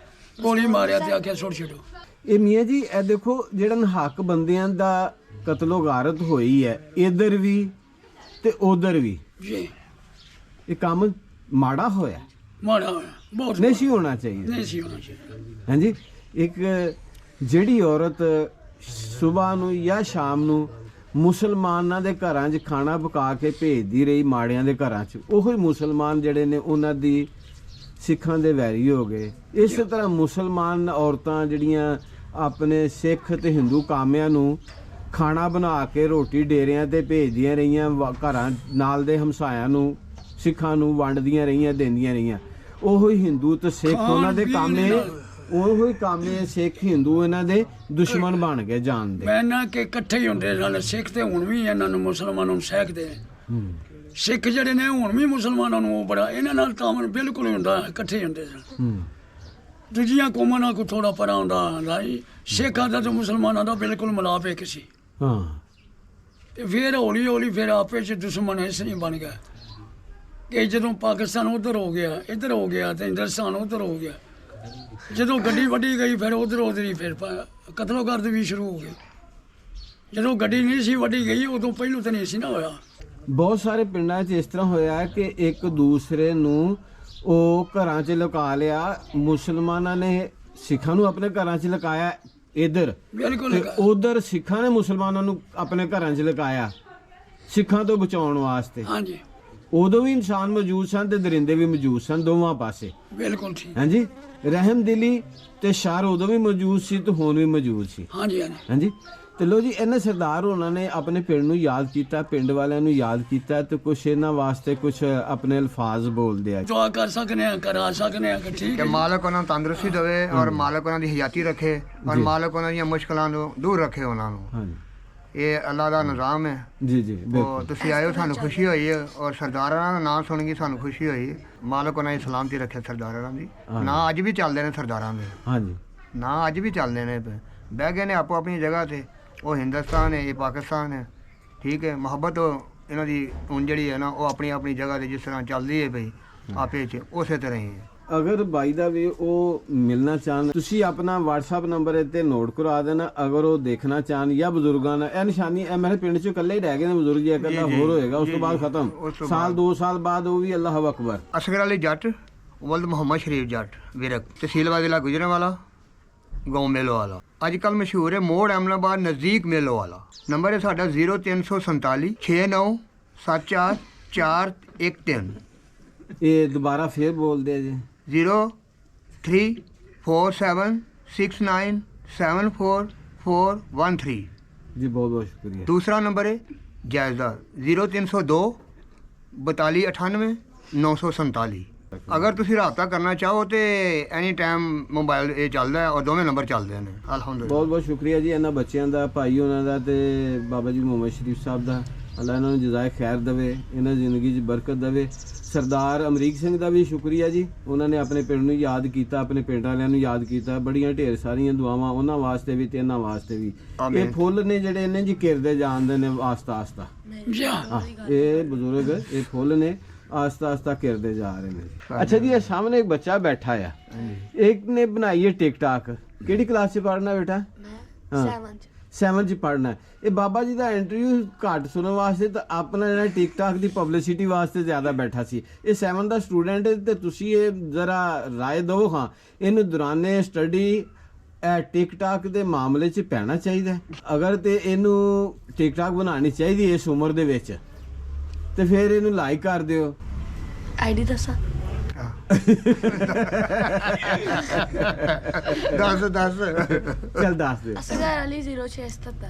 ਗੋਲੀ ਮਾਰਿਆ ਤੇ ਆਖਿਆ ਸੁੱਟ ਛੱਡੋ। ਇਹ ਮੀਆਂ ਜੀ ਇਹ ਦੇਖੋ, ਜਿਹੜਾ ਹੱਕ ਬੰਦਿਆਂ ਦਾ ਕਤਲੋ ਗਾਰਤ ਹੋਈ ਹੈ, ਇੱਧਰ ਵੀ ਤੇ ਉਧਰ ਵੀ, ਜੀ ਇਹ ਕੰਮ ਮਾੜਾ ਹੋਇਆ, ਮਾੜਾ ਹੋਇਆ, ਬਹੁਤ ਨਹੀਂ ਸੀ ਹੋਣਾ ਚਾਹੀਦਾ। ਨਹੀਂ ਸੀ ਹੋਣਾ ਚਾਹੀਦਾ। ਹਾਂਜੀ, ਇੱਕ ਜਿਹੜੀ ਔਰਤ ਸਵੇਰ ਨੂੰ ਜਾਂ ਸ਼ਾਮ ਨੂੰ ਮੁਸਲਮਾਨਾਂ ਦੇ ਘਰਾਂ 'ਚ ਖਾਣਾ ਪਕਾ ਕੇ ਭੇਜਦੀ ਰਹੀ ਮਾੜਿਆਂ ਦੇ ਘਰਾਂ 'ਚ, ਉਹੀ ਮੁਸਲਮਾਨ ਜਿਹੜੇ ਨੇ ਉਹਨਾਂ ਦੀ ਸਿੱਖਾਂ ਦੇ ਵੈਰੀ ਹੋ ਗਏ। ਇਸੇ ਤਰ੍ਹਾਂ ਮੁਸਲਮਾਨ ਔਰਤਾਂ ਜਿਹੜੀਆਂ ਆਪਣੇ ਸਿੱਖ ਤੇ ਹਿੰਦੂ ਕਾਮਿਆਂ ਨੂੰ ਖਾਣਾ ਬਣਾ ਕੇ ਰੋਟੀ ਡੇਰਿਆਂ ਤੇ ਭੇਜਦੀਆਂ ਰਹੀਆਂ, ਘਰਾਂ ਨਾਲ ਦੇ ਹਮਸਾਇਆਂ ਨੂੰ, ਸਿੱਖਾਂ ਨੂੰ ਵੰਡਦੀਆਂ ਰਹੀਆਂ, ਦਿੰਦੀਆਂ ਰਹੀਆਂ। ਉਹੀ ਹਿੰਦੂ ਤੇ ਸਿੱਖ ਉਹਨਾਂ ਦੇ ਕਾਮੇ, ਉਹੀ ਕਾਮੇ ਸਿੱਖ ਹਿੰਦੂ ਇਹਨਾਂ ਦੇ ਦੁਸ਼ਮਣ ਬਣ ਗਏ ਜਾਣਦੇ। ਮੈਂ ਨਾ ਕਿ ਇਕੱਠੇ ਹੀ ਹੁੰਦੇ ਸਨ ਸਿੱਖ, ਤੇ ਹੁਣ ਵੀ ਇਹਨਾਂ ਨੂੰ ਮੁਸਲਮਾਨਾਂ ਨੂੰ ਸਹਿਕਦੇ ਨੇ। ਸਿੱਖ ਜਿਹੜੇ ਨੇ ਹੁਣ ਵੀ ਮੁਸਲਮਾਨਾਂ ਨੂੰ ਉਹ ਬੜਾ ਇਹਨਾਂ ਨਾਲ ਤਾਮਨ ਬਿਲਕੁਲ ਹੁੰਦਾ, ਇਕੱਠੇ ਹੁੰਦੇ ਸਨ। ਦੂਜੀਆਂ ਕੌਮਾਂ ਨਾਲ ਕੋਈ ਥੋੜਾ ਪਰਾਂ ਹੁੰਦਾ ਸੀ, ਸਿੱਖਾਂ ਦਾ ਤੇ ਮੁਸਲਮਾਨਾਂ ਦਾ ਬਿਲਕੁਲ ਮਿਲਾਪ ਇੱਕ ਸੀ। ਹਾਂ, ਤੇ ਫਿਰ ਹੌਲੀ ਹੌਲੀ ਫਿਰ ਆਪੇ 'ਚ ਦੁਸ਼ਮਣ ਇਸ ਨਹੀਂ ਬਣ ਗਿਆ ਕਿ ਜਦੋਂ ਪਾਕਿਸਤਾਨ ਉਧਰ ਹੋ ਗਿਆ, ਇੱਧਰ ਹੋ ਗਿਆ, ਤੇ ਹਿੰਦੁਸਤਾਨ ਉਧਰ ਹੋ ਗਿਆ। ਜਦੋਂ ਗੱਡੀ ਵੱਢੀ ਗਈ, ਫਿਰ ਉਧਰ ਹੀ ਫਿਰ ਕਤਲੋ ਗਰਦ ਵੀ ਸ਼ੁਰੂ ਹੋ ਗਈ। ਜਦੋਂ ਗੱਡੀ ਨਹੀਂ ਸੀ ਵੱਢੀ ਗਈ, ਉਦੋਂ ਪਹਿਲੋਂ ਤਾਂ ਨਹੀਂ ਸੀ ਨਾ ਹੋਇਆ। ਬਹੁਤ ਸਾਰੇ ਪਿੰਡਾਂ 'ਚ ਇਸ ਤਰ੍ਹਾਂ ਹੋਇਆ ਕਿ ਇੱਕ ਦੂਸਰੇ ਨੂੰ ਉਹ ਘਰਾਂ 'ਚ ਲੁਕਾ ਲਿਆ। ਮੁਸਲਮਾਨਾਂ ਨੇ ਸਿੱਖਾਂ ਨੂੰ ਆਪਣੇ ਘਰਾਂ 'ਚ ਲੁਕਾਇਆ ਇੱਧਰ, ਬਿਲਕੁਲ ਤੇ ਉਧਰ ਸਿੱਖਾਂ ਨੇ ਮੁਸਲਮਾਨਾਂ ਨੂੰ ਆਪਣੇ ਘਰਾਂ 'ਚ ਲੁਕਾਇਆ ਸਿੱਖਾਂ ਤੋਂ ਬਚਾਉਣ ਵਾਸਤੇ। ਹਾਂਜੀ, ਉਦੋਂ ਵੀ ਇਨਸਾਨ ਮੌਜੂਦ ਸਨ ਤੇ ਦਰਿੰਦੇ ਵੀ ਮੌਜੂਦ ਸਨ, ਦੋਵਾਂ ਪਾਸੇ। ਬਿਲਕੁਲ ਠੀਕ। ਹਾਂਜੀ, ਰਹਿਮ ਦਿਲੀ ਤੇ ਸ਼ਰ ਉਦੋਂ ਵੀ ਮੌਜੂਦ ਸੀ ਤੇ ਹੁਣ ਵੀ ਮੌਜੂਦ ਸੀ। ਹਾਂਜੀ ਹਾਂਜੀ ਹਾਂਜੀ ਤੇ ਲੋ ਜੀ ਇਹਨਾਂ ਸਰਦਾਰ ਉਹਨਾਂ ਨੇ ਆਪਣੇ ਪਿੰਡ ਨੂੰ ਯਾਦ ਕੀਤਾ, ਪਿੰਡ ਵਾਲਿਆਂ ਨੂੰ ਯਾਦ ਕੀਤਾ ਤੇ ਕੁਛ ਇਹਨਾਂ ਵਾਸਤੇ ਕੁਛ ਆਪਣੇ ਅਲਫਾਜ਼ ਬੋਲਦੇ ਆ। ਦੁਆ ਕਰ ਸਕਨੇ ਆ, ਕਰਾ ਸਕਨੇ ਆ ਕਿ ਠੀਕ ਕਿ ਹੈ। ਮਾਲਕ ਉਹਨਾਂ ਨੂੰ ਤੰਦਰੁਸਤੀ ਦੇਵੇ ਔਰ ਮਾਲਕ ਉਹਨਾਂ ਦੀ ਹਯਾਤੀ ਰੱਖੇ ਔਰ ਮਾਲਕ ਉਹਨਾਂ ਦੀਆਂ ਮੁਸ਼ਕਲਾਂ ਨੂੰ ਦੂਰ ਰੱਖੇ ਉਹਨਾਂ ਨੂੰ। ਹਾਂਜੀ ਇਹ ਅੱਲਾ ਦਾ ਨਿਜ਼ਾਮ ਹੈ। ਜੀ ਜੀ ਉਹ ਬਿਲਕੁਲ। ਤੁਸੀਂ ਆਏ ਹੋ, ਸਾਨੂੰ ਖੁਸ਼ੀ ਹੋਈ ਹੈ ਔਰ ਸਰਦਾਰਾਂ ਦਾ ਨਾਮ ਸੁਣ ਕੇ ਸਾਨੂੰ ਖੁਸ਼ੀ ਹੋਈ। ਮਾਲਕ ਉਹਨਾਂ ਦੀ ਸਲਾਮਤੀ ਰੱਖੇ ਸਰਦਾਰਾਂ ਦੀ। ਨਾ ਅੱਜ ਵੀ ਚੱਲਦੇ ਨੇ ਸਰਦਾਰਾਂ ਦੇ, ਹਾਂਜੀ ਨਾ ਅੱਜ ਵੀ ਚੱਲਦੇ ਨੇ। ਬਹਿ ਗਏ ਨੇ ਆਪੋ ਆਪਣੀ ਜਗ੍ਹਾ ਤੇ। ਉਹ ਹਿੰਦੁਸਤਾਨ ਹੈ, ਇਹ ਪਾਕਿਸਤਾਨ ਹੈ, ਠੀਕ ਹੈ। ਮੁਹੱਬਤ ਇਹਨਾਂ ਦੀ ਹੁਣ ਜਿਹੜੀ ਹੈ ਨਾ ਉਹ ਆਪਣੀ ਆਪਣੀ ਜਗ੍ਹਾ ਤੇ ਜਿਸ ਤਰ੍ਹਾਂ ਚੱਲਦੀ ਹੈ ਪਈ ਆਪੇ 'ਚ ਉਸੇ ਤਰ੍ਹਾਂ ਹੀ ਹੈ। ਅਗਰ ਬਾਈ ਦਾ ਵੀ ਉਹ ਮਿਲਣਾ ਚਾਹਣ, ਤੁਸੀਂ ਆਪਣਾ WhatsApp ਨੰਬਰ ਇੱਥੇ ਨੋਟ ਕਰਵਾ ਦੇਣਾ। ਅਗਰ ਉਹ ਦੇਖਣਾ ਚਾਹਣ ਜਾਂ ਬਜ਼ੁਰਗਾਂ ਨਾਲ, ਇਹ ਨਿਸ਼ਾਨੀ ਇਹ ਮੇਰੇ ਪਿੰਡ 'ਚ ਇਕੱਲੇ ਹੀ ਰਹਿ ਗਏ ਨੇ ਬਜ਼ੁਰਗ, ਜੀ ਇਕੱਲਾ ਹੋਰ ਹੋਏਗਾ ਉਸ ਤੋਂ ਬਾਅਦ ਖਤਮ। ਉਸ ਤੋਂ ਸਾਲ 2 ਸਾਲ ਬਾਅਦ ਉਹ ਵੀ ਅੱਲਾਹੁ ਅਕਬਰ। ਅਸਗਰ ਅਲੀ ਜੱਟ, ਵਲਦ ਮੁਹੰਮਦ ਸ਼ਰੀਫ ਜੱਟ, ਵਿਰਕ, ਤਹਿਸੀਲ ਜ਼ਿਲ੍ਹਾ ਗੁਜਰਾਂਵਾਲਾ, गाँव मेलो वाला। अजकल मशहूर है मोड़ अमनाबाद नज़दीक मेलो वाला। नंबर है साडा 0347 69 74 413। ਇਹ ਦੁਬਾਰਾ ਫੇਰ ਬੋਲਦੇ ਆ ਜੀ। 0347 69 74413। ਜੀ ਬਹੁਤ ਬਹੁਤ ਸ਼ੁਕਰੀਆ। दूसरा नंबर है जायज़दार 0302 42 98 947। अगर तुसी राबता करना चाहो तो एनी टाइम मोबाइल ये चलता है और दोवें नंबर चलते हैं अल्हम्दुलिल्लाह। ਬਹੁਤ ਬਹੁਤ ਸ਼ੁਕਰੀਆ ਜੀ ਇਹਨਾਂ ਬੱਚਿਆਂ ਦਾ, ਭਾਈ ਉਹਨਾਂ ਦਾ ਤੇ ਬਾਬਾ ਜੀ ਮੁਹੰਮਦ ਸ਼ਰੀਫ ਸਾਹਿਬ ਦਾ। ਅੱਲਾ ਇਹਨਾਂ ਨੂੰ ਜਜ਼ਾਏ ਖੈਰ ਦੇਵੇ, ਇਹਨਾਂ ਦੀ ਜ਼ਿੰਦਗੀ 'ਚ ਬਰਕਤ ਦੇਵੇ। ਸਰਦਾਰ ਅਮਰੀਕ ਸਿੰਘ ਦਾ ਵੀ ਸ਼ੁਕਰੀਆ ਜੀ, ਉਹਨਾਂ ਨੇ ਆਪਣੇ ਪਿੰਡ ਨੂੰ ਯਾਦ ਕੀਤਾ, ਆਪਣੇ ਪਿੰਡ ਵਾਲਿਆਂ ਨੂੰ ਯਾਦ ਕੀਤਾ। ਬੜੀਆਂ ਢੇਰ ਸਾਰੀਆਂ ਦੁਆਵਾਂ ਉਹਨਾਂ ਵਾਸਤੇ ਵੀ ਤੇ ਇਹਨਾਂ ਵਾਸਤੇ ਵੀ। ਇਹ ਫੁੱਲ ਨੇ ਜਿਹੜੇ ਇਹਨੇ ਜੀ ਘਿਰਦੇ ਜਾਂਦੇ ਨੇ ਆਸਤਾ ਆਸਤਾ। ਜੀ ਹਾਂ, ਇਹ ਬਜ਼ੁਰਗ ਇਹ ਫੁੱਲ ਨੇ आस्ता आस्ता करते जा रहे हैं। अच्छा जी, ये सामने एक बच्चा बैठा है, एक ने बनाई है टिकटॉक। केड़ी क्लास से पढ़ना बेटा? हाँ 7 च पढ़ना है। ये बाबा जी का इंटरव्यू घट सुनने वास्ते तो अपना जो टिकटॉक की पब्लिसिटी वास्ते ज़्यादा बैठा सी। ये 7 का स्टूडेंट है तो तुसी ये जरा राय दो हाँ, इन दौराने स्टडी टिकटॉक के मामले च पैना चाहिए? अगर तो इनू टिकटॉक बनानी चाहिए इस उम्र दे विच ਤੇ ਫਿਰ ਇਹਨੂੰ ਲਾਈਕ ਕਰ ਦਿਓ। ਆਈਡੀ ਦੱਸਾਂ? दस ਚੱਲ ਦੱਸ ਦਿਓ। ਅਸਗਰ ਅਲੀ 0677।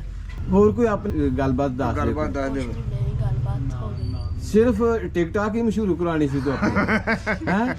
ਹੋਰ ਕੋਈ ਆਪਣੀ ਗੱਲਬਾਤ ਦੱਸ ਦਿਓ। गलबात दस दे। ਮੇਰੀ ਗੱਲਬਾਤ ਹੋ ਗਈ। ਸਿਰਫ ਟਿਕਟਾਕ ਹੀ ਮਸ਼ਹੂਰ ਕਰਾਣੀ ਸੀ ਤੂੰ ਆਪਣੀ, ਹੈਂ?